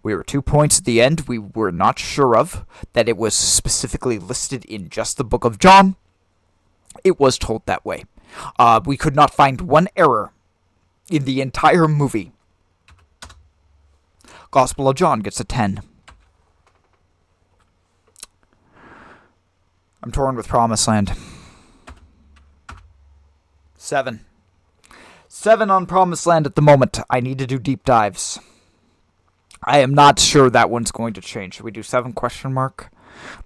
We were 2 points at the end we were not sure of, that it was specifically listed in just the book of John. It was told that way. We could not find one error in the entire movie. Gospel of John gets a 10. I'm torn with Promised Land. 7. 7 on Promised Land at the moment. I need to do deep dives. I am not sure that one's going to change. Should we do 7 ?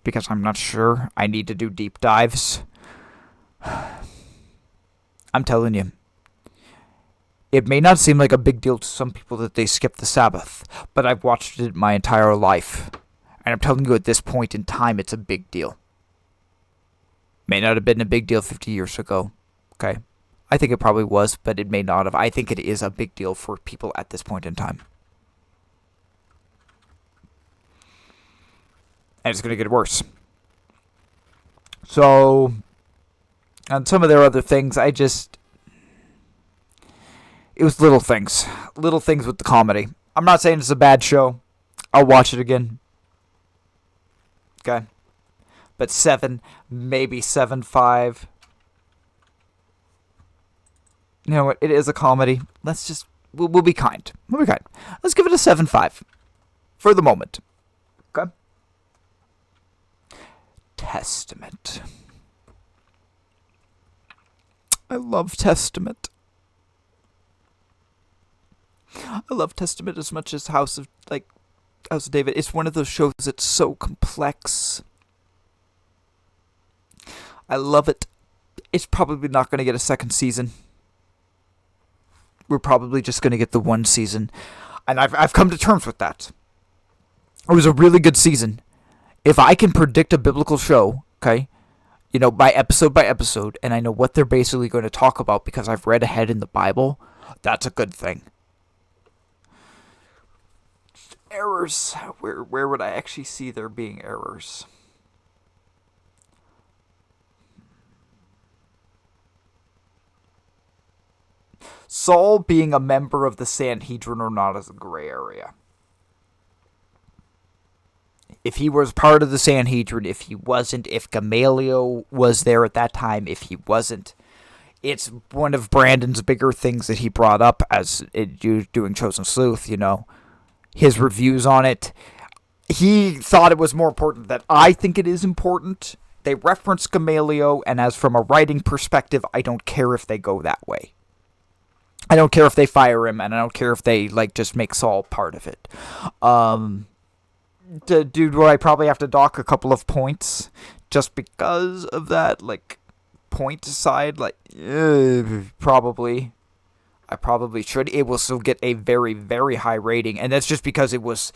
Because I'm not sure. I need to do deep dives. I'm telling you. It may not seem like a big deal to some people that they skip the Sabbath, but I've watched it my entire life. And I'm telling you, at this point in time, it's a big deal. May not have been a big deal 50 years ago. Okay? I think it probably was, but it may not have. I think it is a big deal for people at this point in time. And it's going to get worse. So, on some of their other things, it was little things. Little things with the comedy. I'm not saying it's a bad show. I'll watch it again. Okay. But 7, maybe 7.5. You know what? It is a comedy. Let's just... We'll be kind. We'll be kind. Let's give it a 7.5. For the moment. Okay? Testament. I love Testament. I love Testament as much as House of David. It's one of those shows that's so complex. I love it. It's probably not going to get a second season. We're probably just going to get the one season. And I've come to terms with that. It was a really good season. If I can predict a biblical show, okay, by episode, and I know what they're basically going to talk about because I've read ahead in the Bible, that's a good thing. Errors. Where would I actually see there being errors? Saul being a member of the Sanhedrin or not is a gray area. If he was part of the Sanhedrin, if he wasn't, if Gamaliel was there at that time, if he wasn't. It's one of Brandon's bigger things that he brought up as doing Chosen Sleuth, his reviews on it. He thought it was more important than I think it is important. They reference Gamaliel, and as from a writing perspective, I don't care if they go that way. I don't care if they fire him, and I don't care if they just make Saul part of it. Dude, will I probably have to dock a couple of points just because of that? Point aside, probably. I probably should. It will still get a very, very high rating, and that's just because it was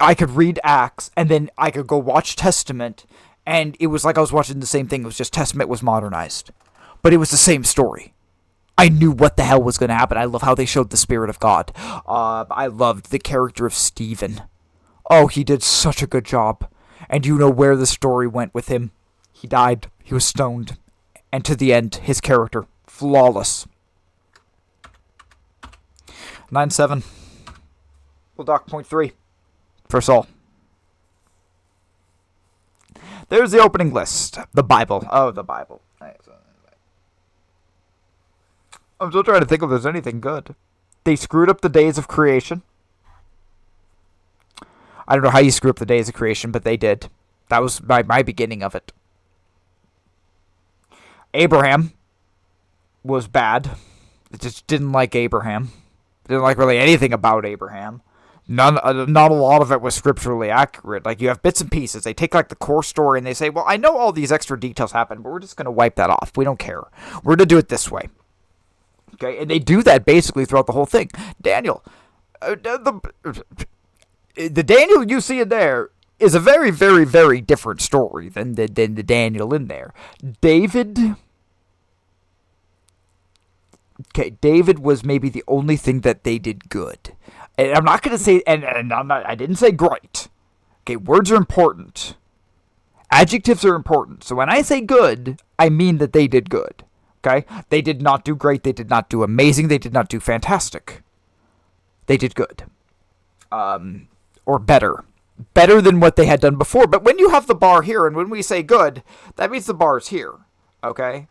I could read Acts, and then I could go watch Testament, and it was like I was watching the same thing. It was just Testament was modernized, but it was the same story. I knew what the hell was going to happen. I love how they showed the Spirit of God. I loved the character of Stephen. Oh, he did such a good job. And you know where the story went with him. He died. He was stoned. And to the end, his character, flawless. 9.7. We'll dock 0.3 for Saul. There's the opening list. The Bible. Oh, the Bible. I'm still trying to think if there's anything good. They screwed up the days of creation. I don't know how you screw up the days of creation, but they did. That was my beginning of it. Abraham was bad. It just didn't like Abraham. Didn't like really anything about Abraham. Not a lot of it was scripturally accurate. You have bits and pieces. They take the core story and they say, well, I know all these extra details happen, but we're just going to wipe that off. We don't care. We're going to do it this way. Okay, and they do that basically throughout the whole thing. Daniel, the Daniel you see in there is a very, very, very different story than the Daniel in there. David was maybe the only thing that they did good. And I'm not going to say, I didn't say great. Okay, words are important. Adjectives are important. So when I say good, I mean that they did good. Okay? They did not do great. They did not do amazing. They did not do fantastic. They did good. Or better. Better than what they had done before. But when you have the bar here, and when we say good, that means the bar is here. Okay?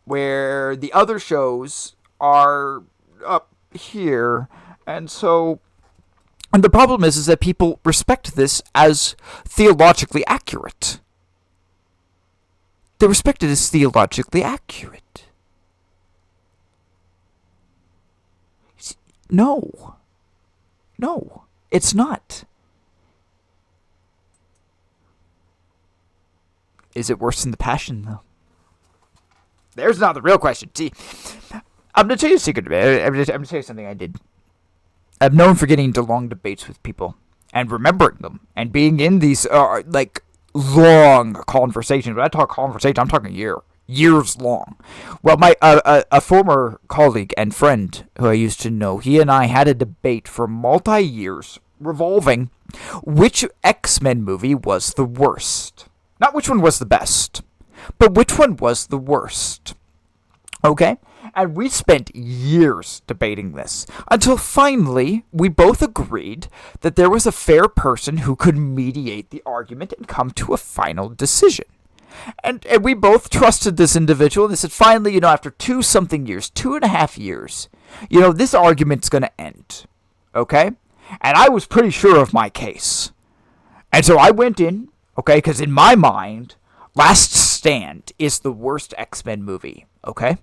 Where the other shows are up here. And so... And the problem is that people respect this as theologically accurate. They respect it as theologically accurate. No. No, it's not. Is it worse than The Passion, though? There's not the real question. See, I'm going to tell you a secret. I'm going to tell you something I did. I'm known for getting into long debates with people and remembering them and being in these, long conversations. When I talk conversation, I'm talking years long. Well, my a former colleague and friend who I used to know, he and I had a debate for multi-years, revolving which X-Men movie was the worst. Not which one was the best, but which one was the worst. Okay? And we spent years debating this, until finally we both agreed that there was a fair person who could mediate the argument and come to a final decision. And we both trusted this individual, and they said, finally, after 2.5 years, this argument's going to end. Okay? And I was pretty sure of my case. And so I went in, okay, because in my mind, Last Stand is the worst X-Men movie, okay?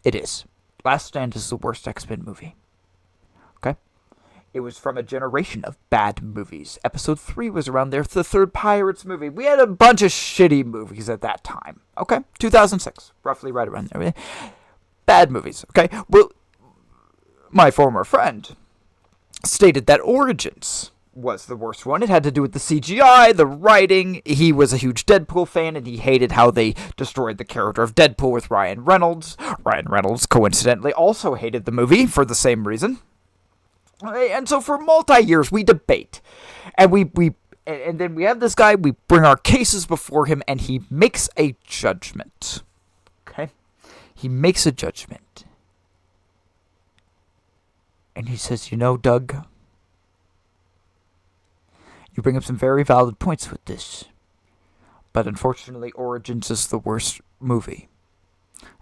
It is. Last Stand is the worst X-Men movie. Okay? It was from a generation of bad movies. Episode 3 was around there. The third Pirates movie. We had a bunch of shitty movies at that time. Okay? 2006. Roughly right around there. Bad movies. Okay? Well, my former friend stated that Origins was the worst one. It had to do with the CGI, the writing. He was a huge Deadpool fan, and he hated how they destroyed the character of Deadpool with Ryan Reynolds. Ryan Reynolds, coincidentally, also hated the movie for the same reason. And so for multi-years, we debate. And and then we have this guy, we bring our cases before him, and he makes a judgment. Okay? He makes a judgment. And he says, Doug, you bring up some very valid points with this. But unfortunately, Origins is the worst movie.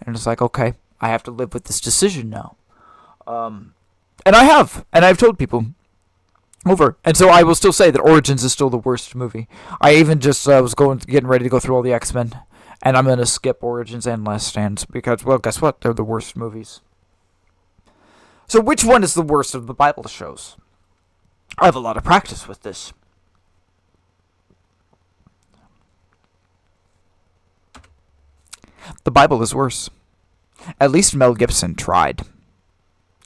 And it's like, okay, I have to live with this decision now. And I have. And I've told people over. And so I will still say that Origins is still the worst movie. I even just was getting ready to go through all the X-Men. And I'm going to skip Origins and Last Stand. Because, well, guess what? They're the worst movies. So which one is the worst of the Bible shows? I have a lot of practice with this. The Bible is worse. At least Mel Gibson tried.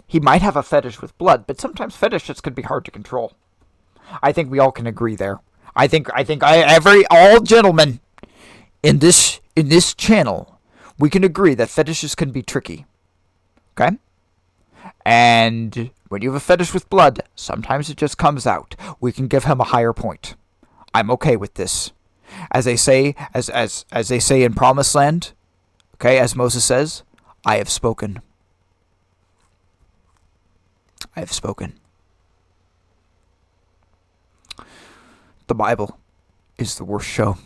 He might have a fetish with blood, but sometimes fetishes can be hard to control. I think we all can agree there. I think all gentlemen in this channel, we can agree that fetishes can be tricky. Okay? And when you have a fetish with blood, sometimes it just comes out. We can give him a higher point. I'm okay with this. As they say, as they say in Promised Land, okay, as Moses says, I have spoken. I have spoken. The Bible is the worst show.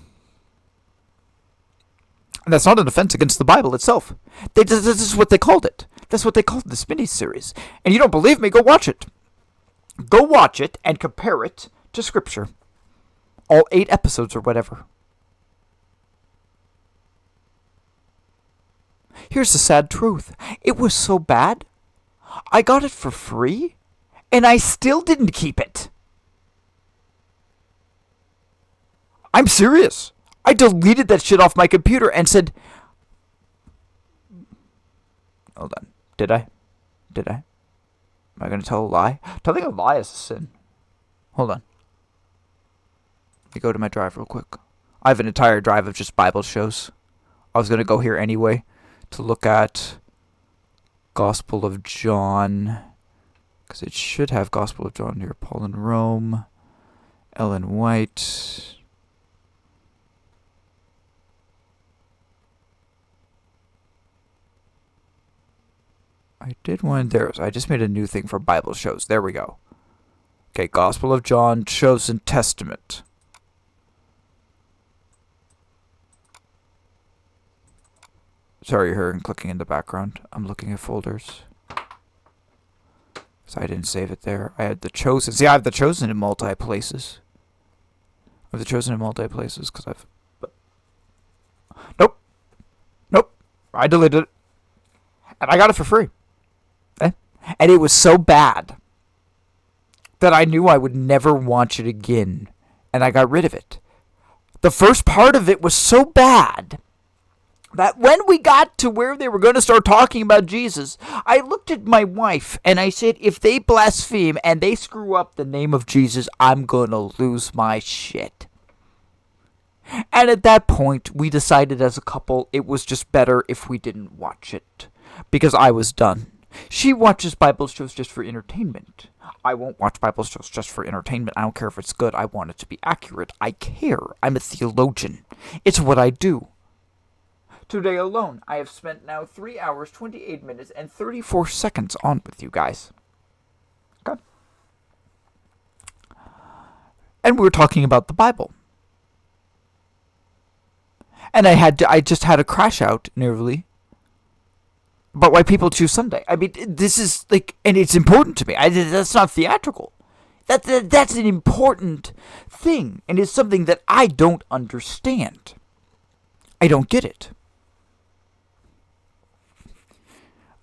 And that's not an offense against the Bible itself. This is what they called it. That's what they called this mini-series. And you don't believe me? Go watch it. Go watch it and compare it to Scripture. All 8 episodes or whatever. Here's the sad truth. It was so bad, I got it for free, and I still didn't keep it. I'm serious. I deleted that shit off my computer and said... Hold on. Did I? Am I going to tell a lie? Telling a lie is a sin. Hold on. Let me go to my drive real quick. I have an entire drive of just Bible shows. I was going to go here anyway to look at Gospel of John. Because it should have Gospel of John here. Paul in Rome. Ellen White. I did one there. So I just made a new thing for Bible shows. There we go. Okay, Gospel of John, Chosen Testament. Sorry, you're hearing clicking in the background. I'm looking at folders. So I didn't save it there. I had the Chosen. See, I have the Chosen in multi places. I have the Chosen in multi places because I've... Nope. I deleted it. And I got it for free. And it was so bad that I knew I would never watch it again. And I got rid of it. The first part of it was so bad that when we got to where they were going to start talking about Jesus, I looked at my wife and I said, if they blaspheme and they screw up the name of Jesus, I'm going to lose my shit. And at that point, we decided as a couple it was just better if we didn't watch it. Because I was done. She watches Bible shows just for entertainment. I won't watch Bible shows just for entertainment. I don't care if it's good. I want it to be accurate. I care. I'm a theologian. It's what I do. Today alone, I have spent now 3 hours, 28 minutes, and 34 seconds on with you guys. Okay. And we were talking about the Bible. And I just had a crash out nearly about why people choose Sunday. I mean, this is like, and it's important to me. That's not theatrical. That's an important thing, and it's something that I don't understand. I don't get it.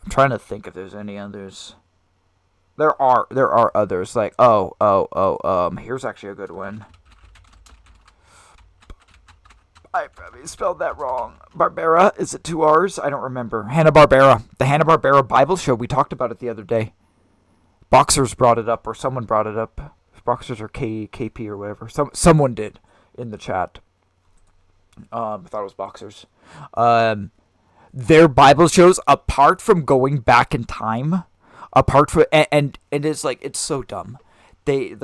I'm trying to think if there's any others. There are others, like here's actually a good one. I probably spelled that wrong. Barbera, is it 2 R's? I don't remember. Hanna-Barbera. The Hanna-Barbera Bible show, we talked about it the other day. Boxers brought it up, or someone brought it up. Boxers or KP or whatever. Someone did in the chat. I thought it was Boxers. Their Bible shows, apart from going back in time, apart from and it's like, it's so dumb. They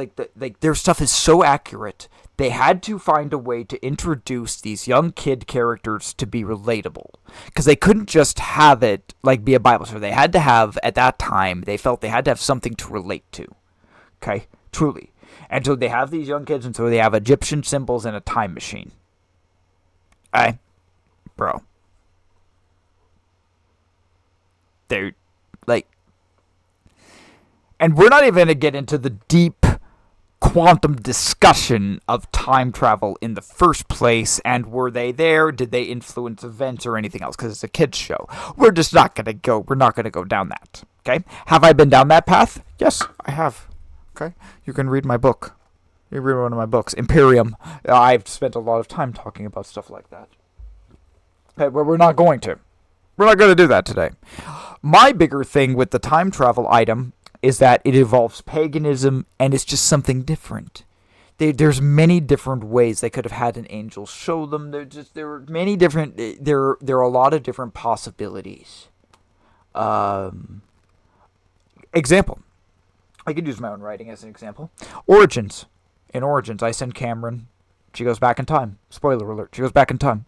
their stuff is so accurate. They had to find a way to introduce these young kid characters to be relatable, because they couldn't just have it like be a Bible show. They had to have, at that time, they felt they had to have something to relate to. Okay, truly. And so they have these young kids, and so they have Egyptian symbols and a time machine. Bro. They're like, and we're not even going to get into the deep quantum discussion of time travel in the first place, and were they there? Did they influence events or anything else? Because it's a kids show. We're just not going to go. We're not going to go down that. Okay? Have I been down that path? Yes, I have. Okay? You can read my book. You can read one of my books, Imperium. I've spent a lot of time talking about stuff like that. Okay, but we're not going to. We're not going to do that today. My bigger thing with the time travel item is that it involves paganism, and it's just something different. There's many different ways they could have had an angel show them. There are many different. There are a lot of different possibilities. Example. I could use my own writing as an example. Origins. In Origins, I send Cameron. She goes back in time. Spoiler alert. She goes back in time.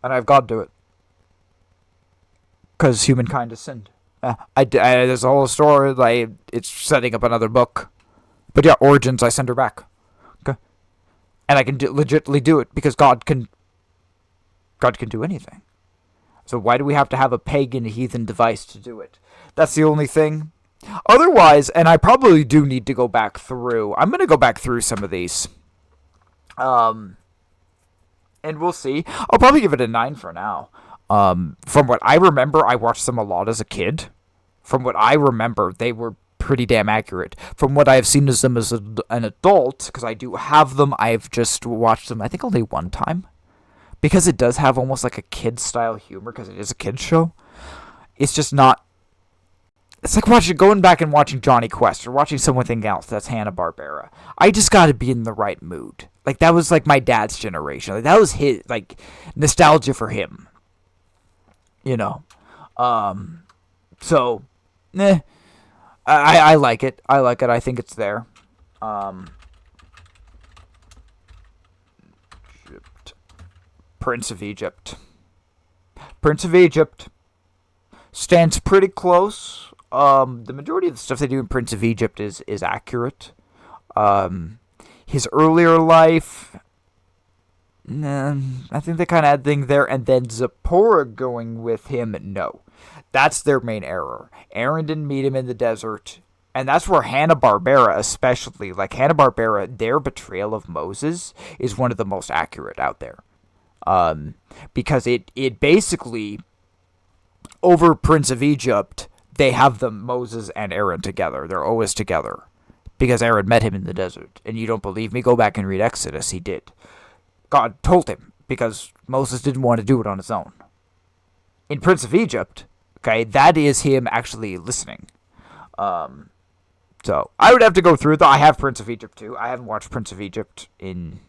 And I have God do it. Because humankind has sinned. There's a whole story, like, it's setting up another book. But yeah, Origins, I send her back. Okay? And I can legitimately do it, because God can do anything. So why do we have to have a pagan, heathen device to do it? That's the only thing. Otherwise, and I probably do need to go back through. I'm going to go back through some of these. And we'll see. I'll probably give it a 9 for now. From what I remember, I watched them a lot as a kid. From what I remember, they were pretty damn accurate. From what I have seen as them as an adult, because I do have them, I've just watched them, I think, only one time. Because it does have almost like a kid-style humor, because it is a kid's show. It's just not... It's like going back and watching Johnny Quest, or watching something else that's Hanna-Barbera. I just gotta be in the right mood. Like, that was like my dad's generation. Like, that was his, like, nostalgia for him. You know, so, I like it. I like it. I think it's there. Prince of Egypt. Prince of Egypt stands pretty close. The majority of the stuff they do in Prince of Egypt is accurate. His earlier life, I think they kind of had things there, and then Zipporah going with him, no. That's their main error. Aaron didn't meet him in the desert, and that's where Hanna-Barbera especially, like Hanna-Barbera, their portrayal of Moses is one of the most accurate out there. Because it basically, over Prince of Egypt, they have Moses and Aaron together. They're always together. Because Aaron met him in the desert. And you don't believe me? Go back and read Exodus. He did. God told him, because Moses didn't want to do it on his own. In Prince of Egypt, okay, that is him actually listening. So, I would have to go through it, though. I have Prince of Egypt, too. I haven't watched Prince of Egypt in...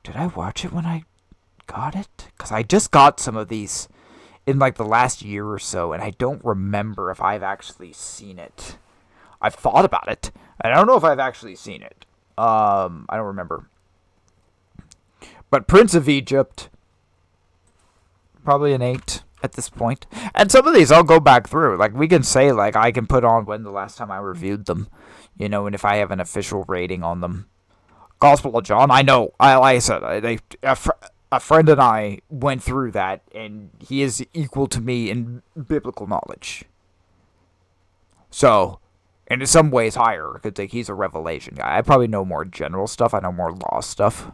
Did I watch it when I got it? Because I just got some of these in like the last year or so, and I don't remember if I've actually seen it. I've thought about it, and I don't know if I've actually seen it. I don't remember. But Prince of Egypt, probably an 8 at this point. And some of these I'll go back through. Like, we can say, like, I can put on when the last time I reviewed them, you know, and if I have an official rating on them. Gospel of John, I know, like I said, a friend and I went through that, and he is equal to me in biblical knowledge. So, and in some ways higher, because like, he's a revelation guy. I probably know more general stuff, I know more law stuff,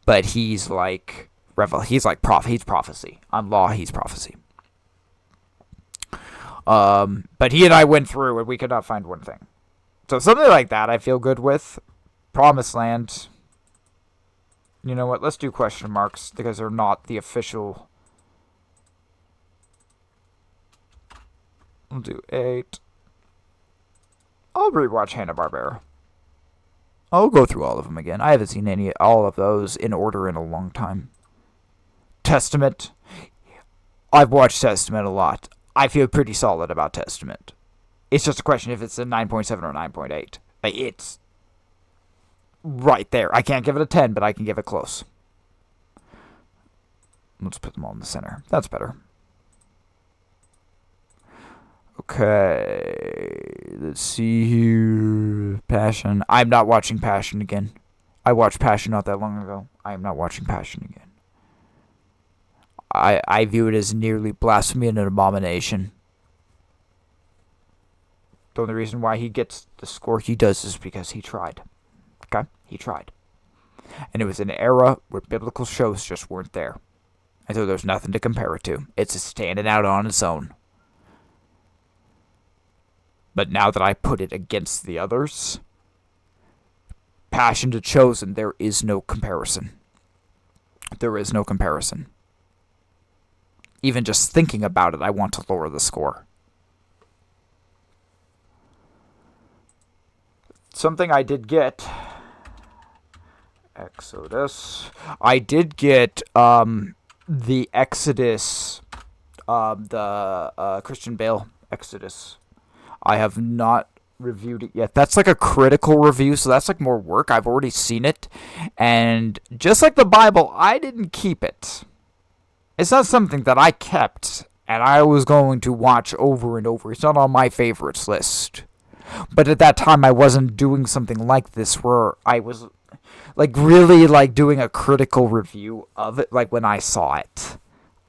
but he's like, he's prophecy. I'm law, he's prophecy. But he and I went through, and we could not find one thing. So something like that I feel good with. Promised Land. You know what? Let's do question marks because they're not the official. We'll do 8. I'll rewatch Hanna-Barbera. I'll go through all of them again. I haven't seen all of those in order in a long time. Testament. I've watched Testament a lot. I feel pretty solid about Testament. It's just a question if it's a 9.7 or 9.8. Like, it's right there. I can't give it a 10, but I can give it close. Let's put them all in the center. That's better. Okay. Let's see here. Passion. I'm not watching Passion again. I watched Passion not that long ago. I am not watching Passion again. I view it as nearly blasphemy and an abomination. The only reason why he gets the score he does is because he tried. Okay? He tried. And it was an era where biblical shows just weren't there. And so there's nothing to compare it to. It's standing out on its own. But now that I put it against the others, Passion to Chosen, there is no comparison. There is no comparison. Even just thinking about it, I want to lower the score. Something I did get... Exodus. I did get the Exodus, the Christian Bale Exodus. I have not reviewed it yet. That's like a critical review, so that's like more work. I've already seen it. And just like the Bible, I didn't keep it. It's not something that I kept and I was going to watch over and over. It's not on my favorites list. But at that time, I wasn't doing something like this where I was like really like doing a critical review of it, like when I saw it.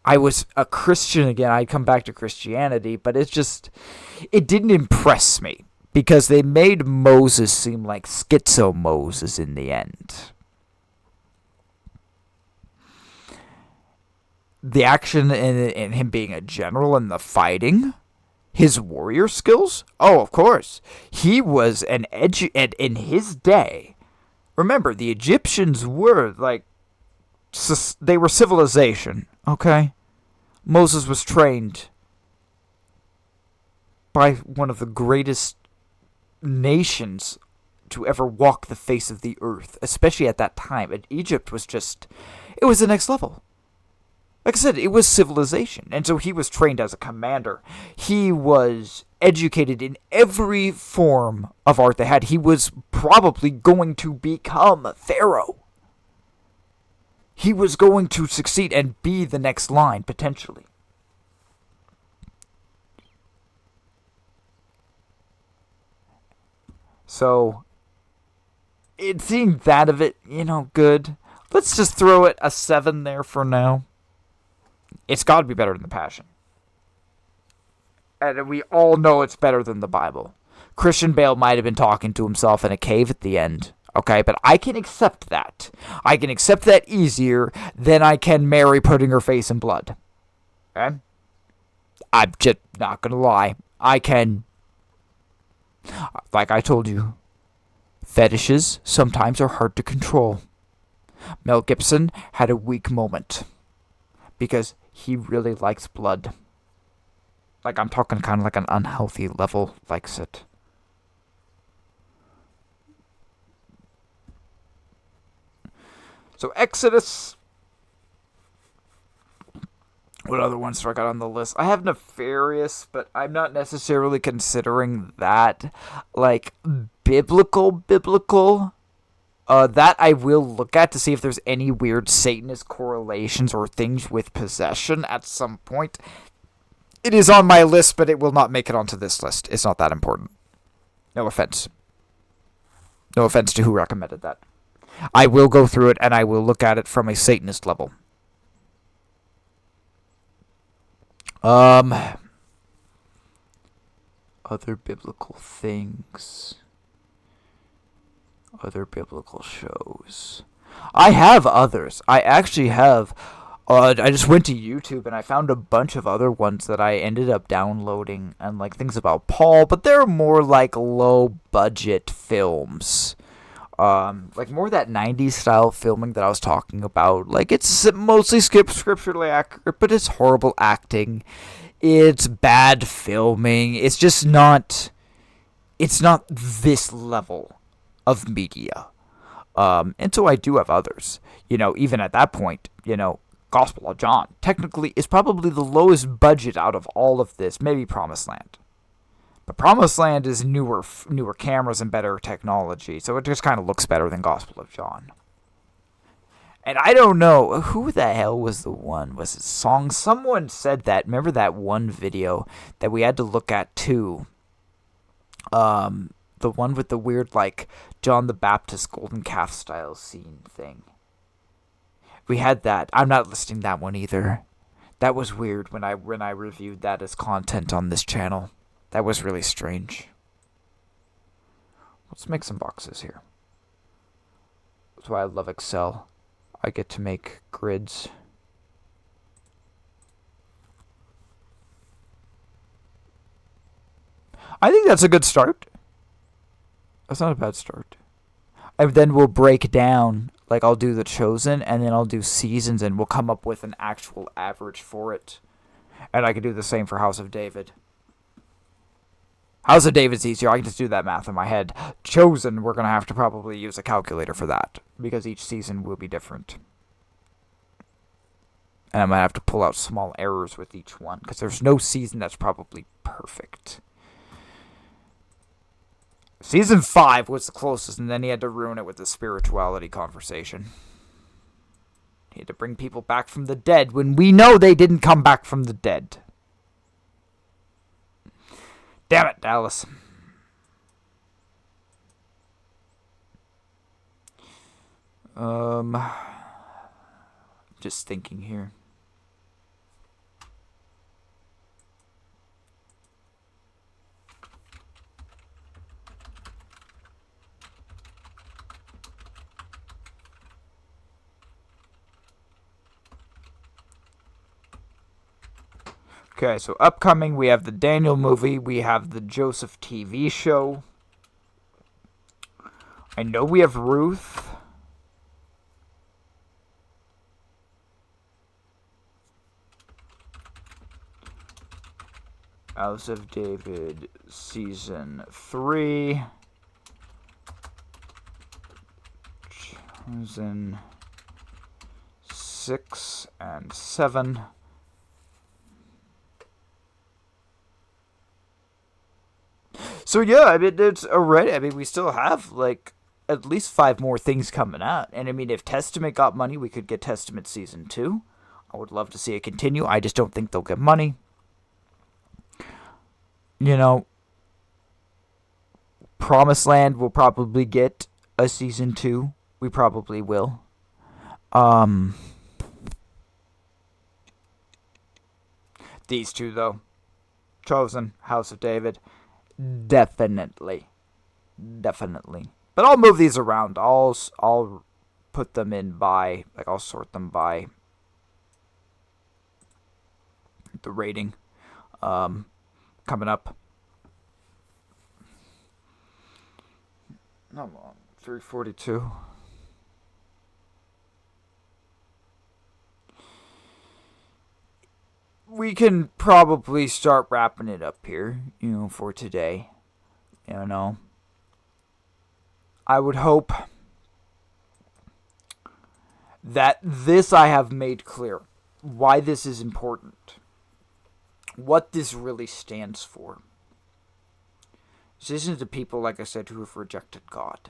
I was a Christian again. I'd come back to Christianity, but it didn't impress me because they made Moses seem like schizo Moses in the end. The action and him being a general and the fighting, his warrior skills, oh, of course. He was an in his day. Remember, the Egyptians were like, they were civilization, okay? Moses was trained by one of the greatest nations to ever walk the face of the earth, especially at that time. And Egypt was just, it was the next level. Like I said, it was civilization, and so he was trained as a commander. He was educated in every form of art they had. He was probably going to become Pharaoh. He was going to succeed and be the next line, potentially. So, seeing that of it, good. Let's just throw it a 7 there for now. It's got to be better than the Passion. And we all know it's better than the Bible. Christian Bale might have been talking to himself in a cave at the end. Okay, but I can accept that. I can accept that easier than I can Mary putting her face in blood. Okay? I'm just not going to lie. I can. Like I told you, fetishes sometimes are hard to control. Mel Gibson had a weak moment. Because he really likes blood. Like, I'm talking kind of like an unhealthy level likes it. So, Exodus What other ones do I got on the list? I have Nefarious, but I'm not necessarily considering that like biblical. That I will look at to see if there's any weird Satanist correlations or things with possession at some point. It is on my list, but it will not make it onto this list. It's not that important. No offense. No offense to who recommended that. I will go through it, and I will look at it from a Satanist level. Other biblical things. Other biblical shows. I have others. I actually have. I just went to YouTube and I found a bunch of other ones that I ended up downloading, and like things about Paul, but they're more like low budget films. Like more that 90s style filming that I was talking about. Like it's mostly scripturally accurate, but it's horrible acting. It's bad filming. It's just not. It's not this level of media. And so I do have others. Even at that point, Gospel of John technically is probably the lowest budget out of all of this. Maybe Promised Land. But Promised Land is newer cameras and better technology, so it just kind of looks better than Gospel of John. And I don't know, who the hell was the one? Was it Song? Someone said that. Remember that one video that we had to look at too? The one with the weird, like, John the Baptist golden calf style scene thing. We had that. I'm not listing that one either. That was weird when I reviewed that as content on this channel. That was really strange. Let's make some boxes here. That's why I love Excel. I get to make grids. I think that's a good start. That's not a bad start. And then we'll break down, like I'll do the Chosen, and then I'll do Seasons, and we'll come up with an actual average for it. And I can do the same for House of David. House of David's easier. I can just do that math in my head. Chosen, we're going to have to probably use a calculator for that, because each season will be different. And I might have to pull out small errors with each one, because there's no season that's probably perfect. Season 5 was the closest, and then he had to ruin it with the spirituality conversation. He had to bring people back from the dead when we know they didn't come back from the dead. Damn it, Dallas. Just thinking here. Okay, so upcoming, we have the Daniel movie, we have the Joseph TV show. I know we have Ruth. House of David, Season 3. Chosen 6 and 7. So yeah, I mean, it's already. I mean, we still have like at least 5 more things coming out, and I mean, if Testament got money, we could get Testament Season 2. I would love to see it continue. I just don't think they'll get money. Promised Land will probably get a Season 2. We probably will. These two though, Chosen, House of David. Definitely. But I'll move these around. I'll put them in by, like, I'll sort them by the rating coming up. No, 342. We can probably start wrapping it up here, for today. I would hope that this I have made clear. why this is important. What this really stands for. This isn't the people, like I said, who have rejected God.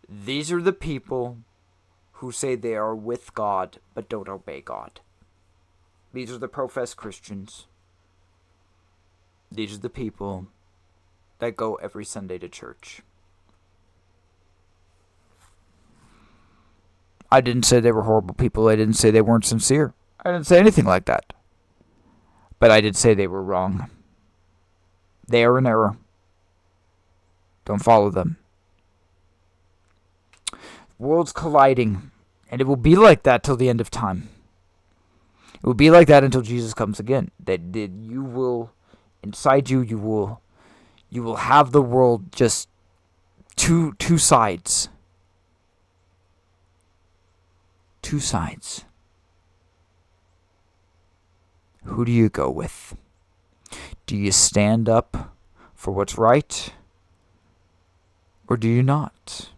These are the people who say they are with God but don't obey God. These are the professed Christians. These are the people that go every Sunday to church. I didn't say they were horrible people. I didn't say they weren't sincere. I didn't say anything like that. But I did say they were wrong. They are in error. Don't follow them. Worlds colliding. And it will be like that till the end of time. It will be like that until Jesus comes again. That you will, inside you, you will have the world just two sides. Two sides. Who do you go with? Do you stand up for what's right? Or do you not?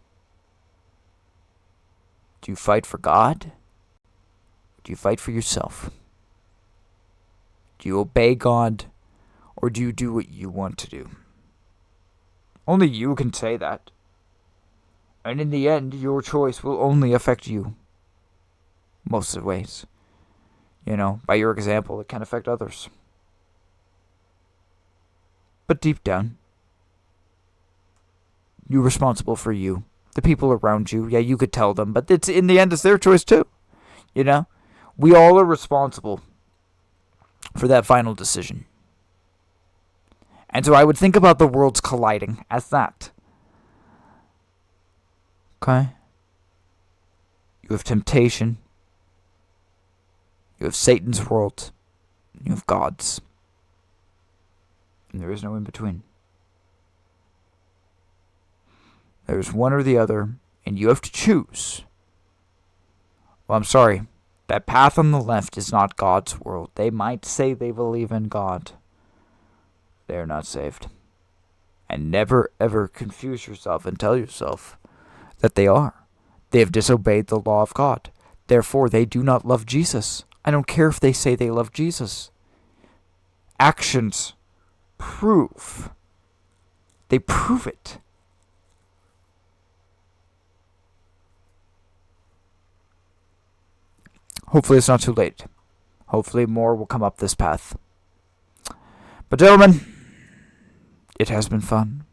Do you fight for God? Do you fight for yourself? Do you obey God? Or do you do what you want to do? Only you can say that. And in the end, your choice will only affect you. Most of the ways. You know, by your example, it can affect others. But deep down, you're responsible for you. The people around you, yeah, you could tell them, but it's in the end, it's their choice too. You know? We all are responsible for that final decision. And so I would think about the worlds colliding as that. Okay? You have temptation. You have Satan's world. You have God's. And there is no in between. There's one or the other, and you have to choose. Well, I'm sorry. That path on the left is not God's world. They might say they believe in God. They are not saved. And never, ever confuse yourself and tell yourself that they are. They have disobeyed the law of God. Therefore, they do not love Jesus. I don't care if they say they love Jesus. Actions prove. They prove it. Hopefully it's not too late. Hopefully more will come up this path. But gentlemen, it has been fun.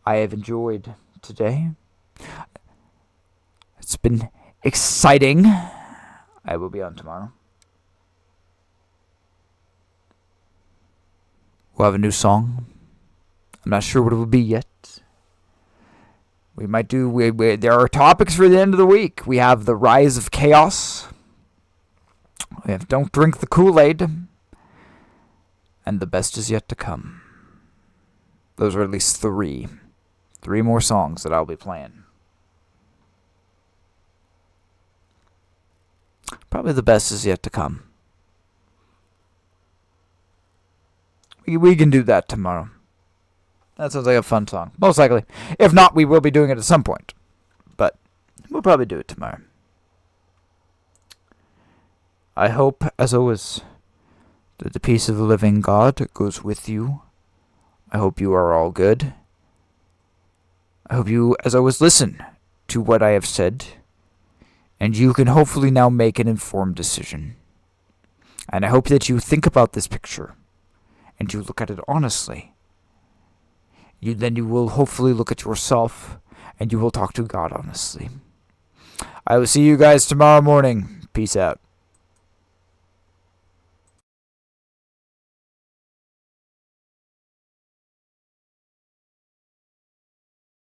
I have enjoyed today. It's been exciting. I will be on tomorrow. We'll have a new song. I'm not sure what it will be yet. We might do... there are topics for the end of the week. We have the rise of chaos. We have don't drink the Kool-Aid. And the best is yet to come. Those are at least 3. 3 more songs that I'll be playing. Probably the best is yet to come. We can do that tomorrow. That sounds like a fun song. Most likely. If not, we will be doing it at some point. But we'll probably do it tomorrow. I hope, as always, that the peace of the living God goes with you. I hope you are all good. I hope you, as always, listen to what I have said. And you can hopefully now make an informed decision. And I hope that you think about this picture. And you look at it honestly. Then you will hopefully look at yourself, and you will talk to God honestly. I will see you guys tomorrow morning. Peace out.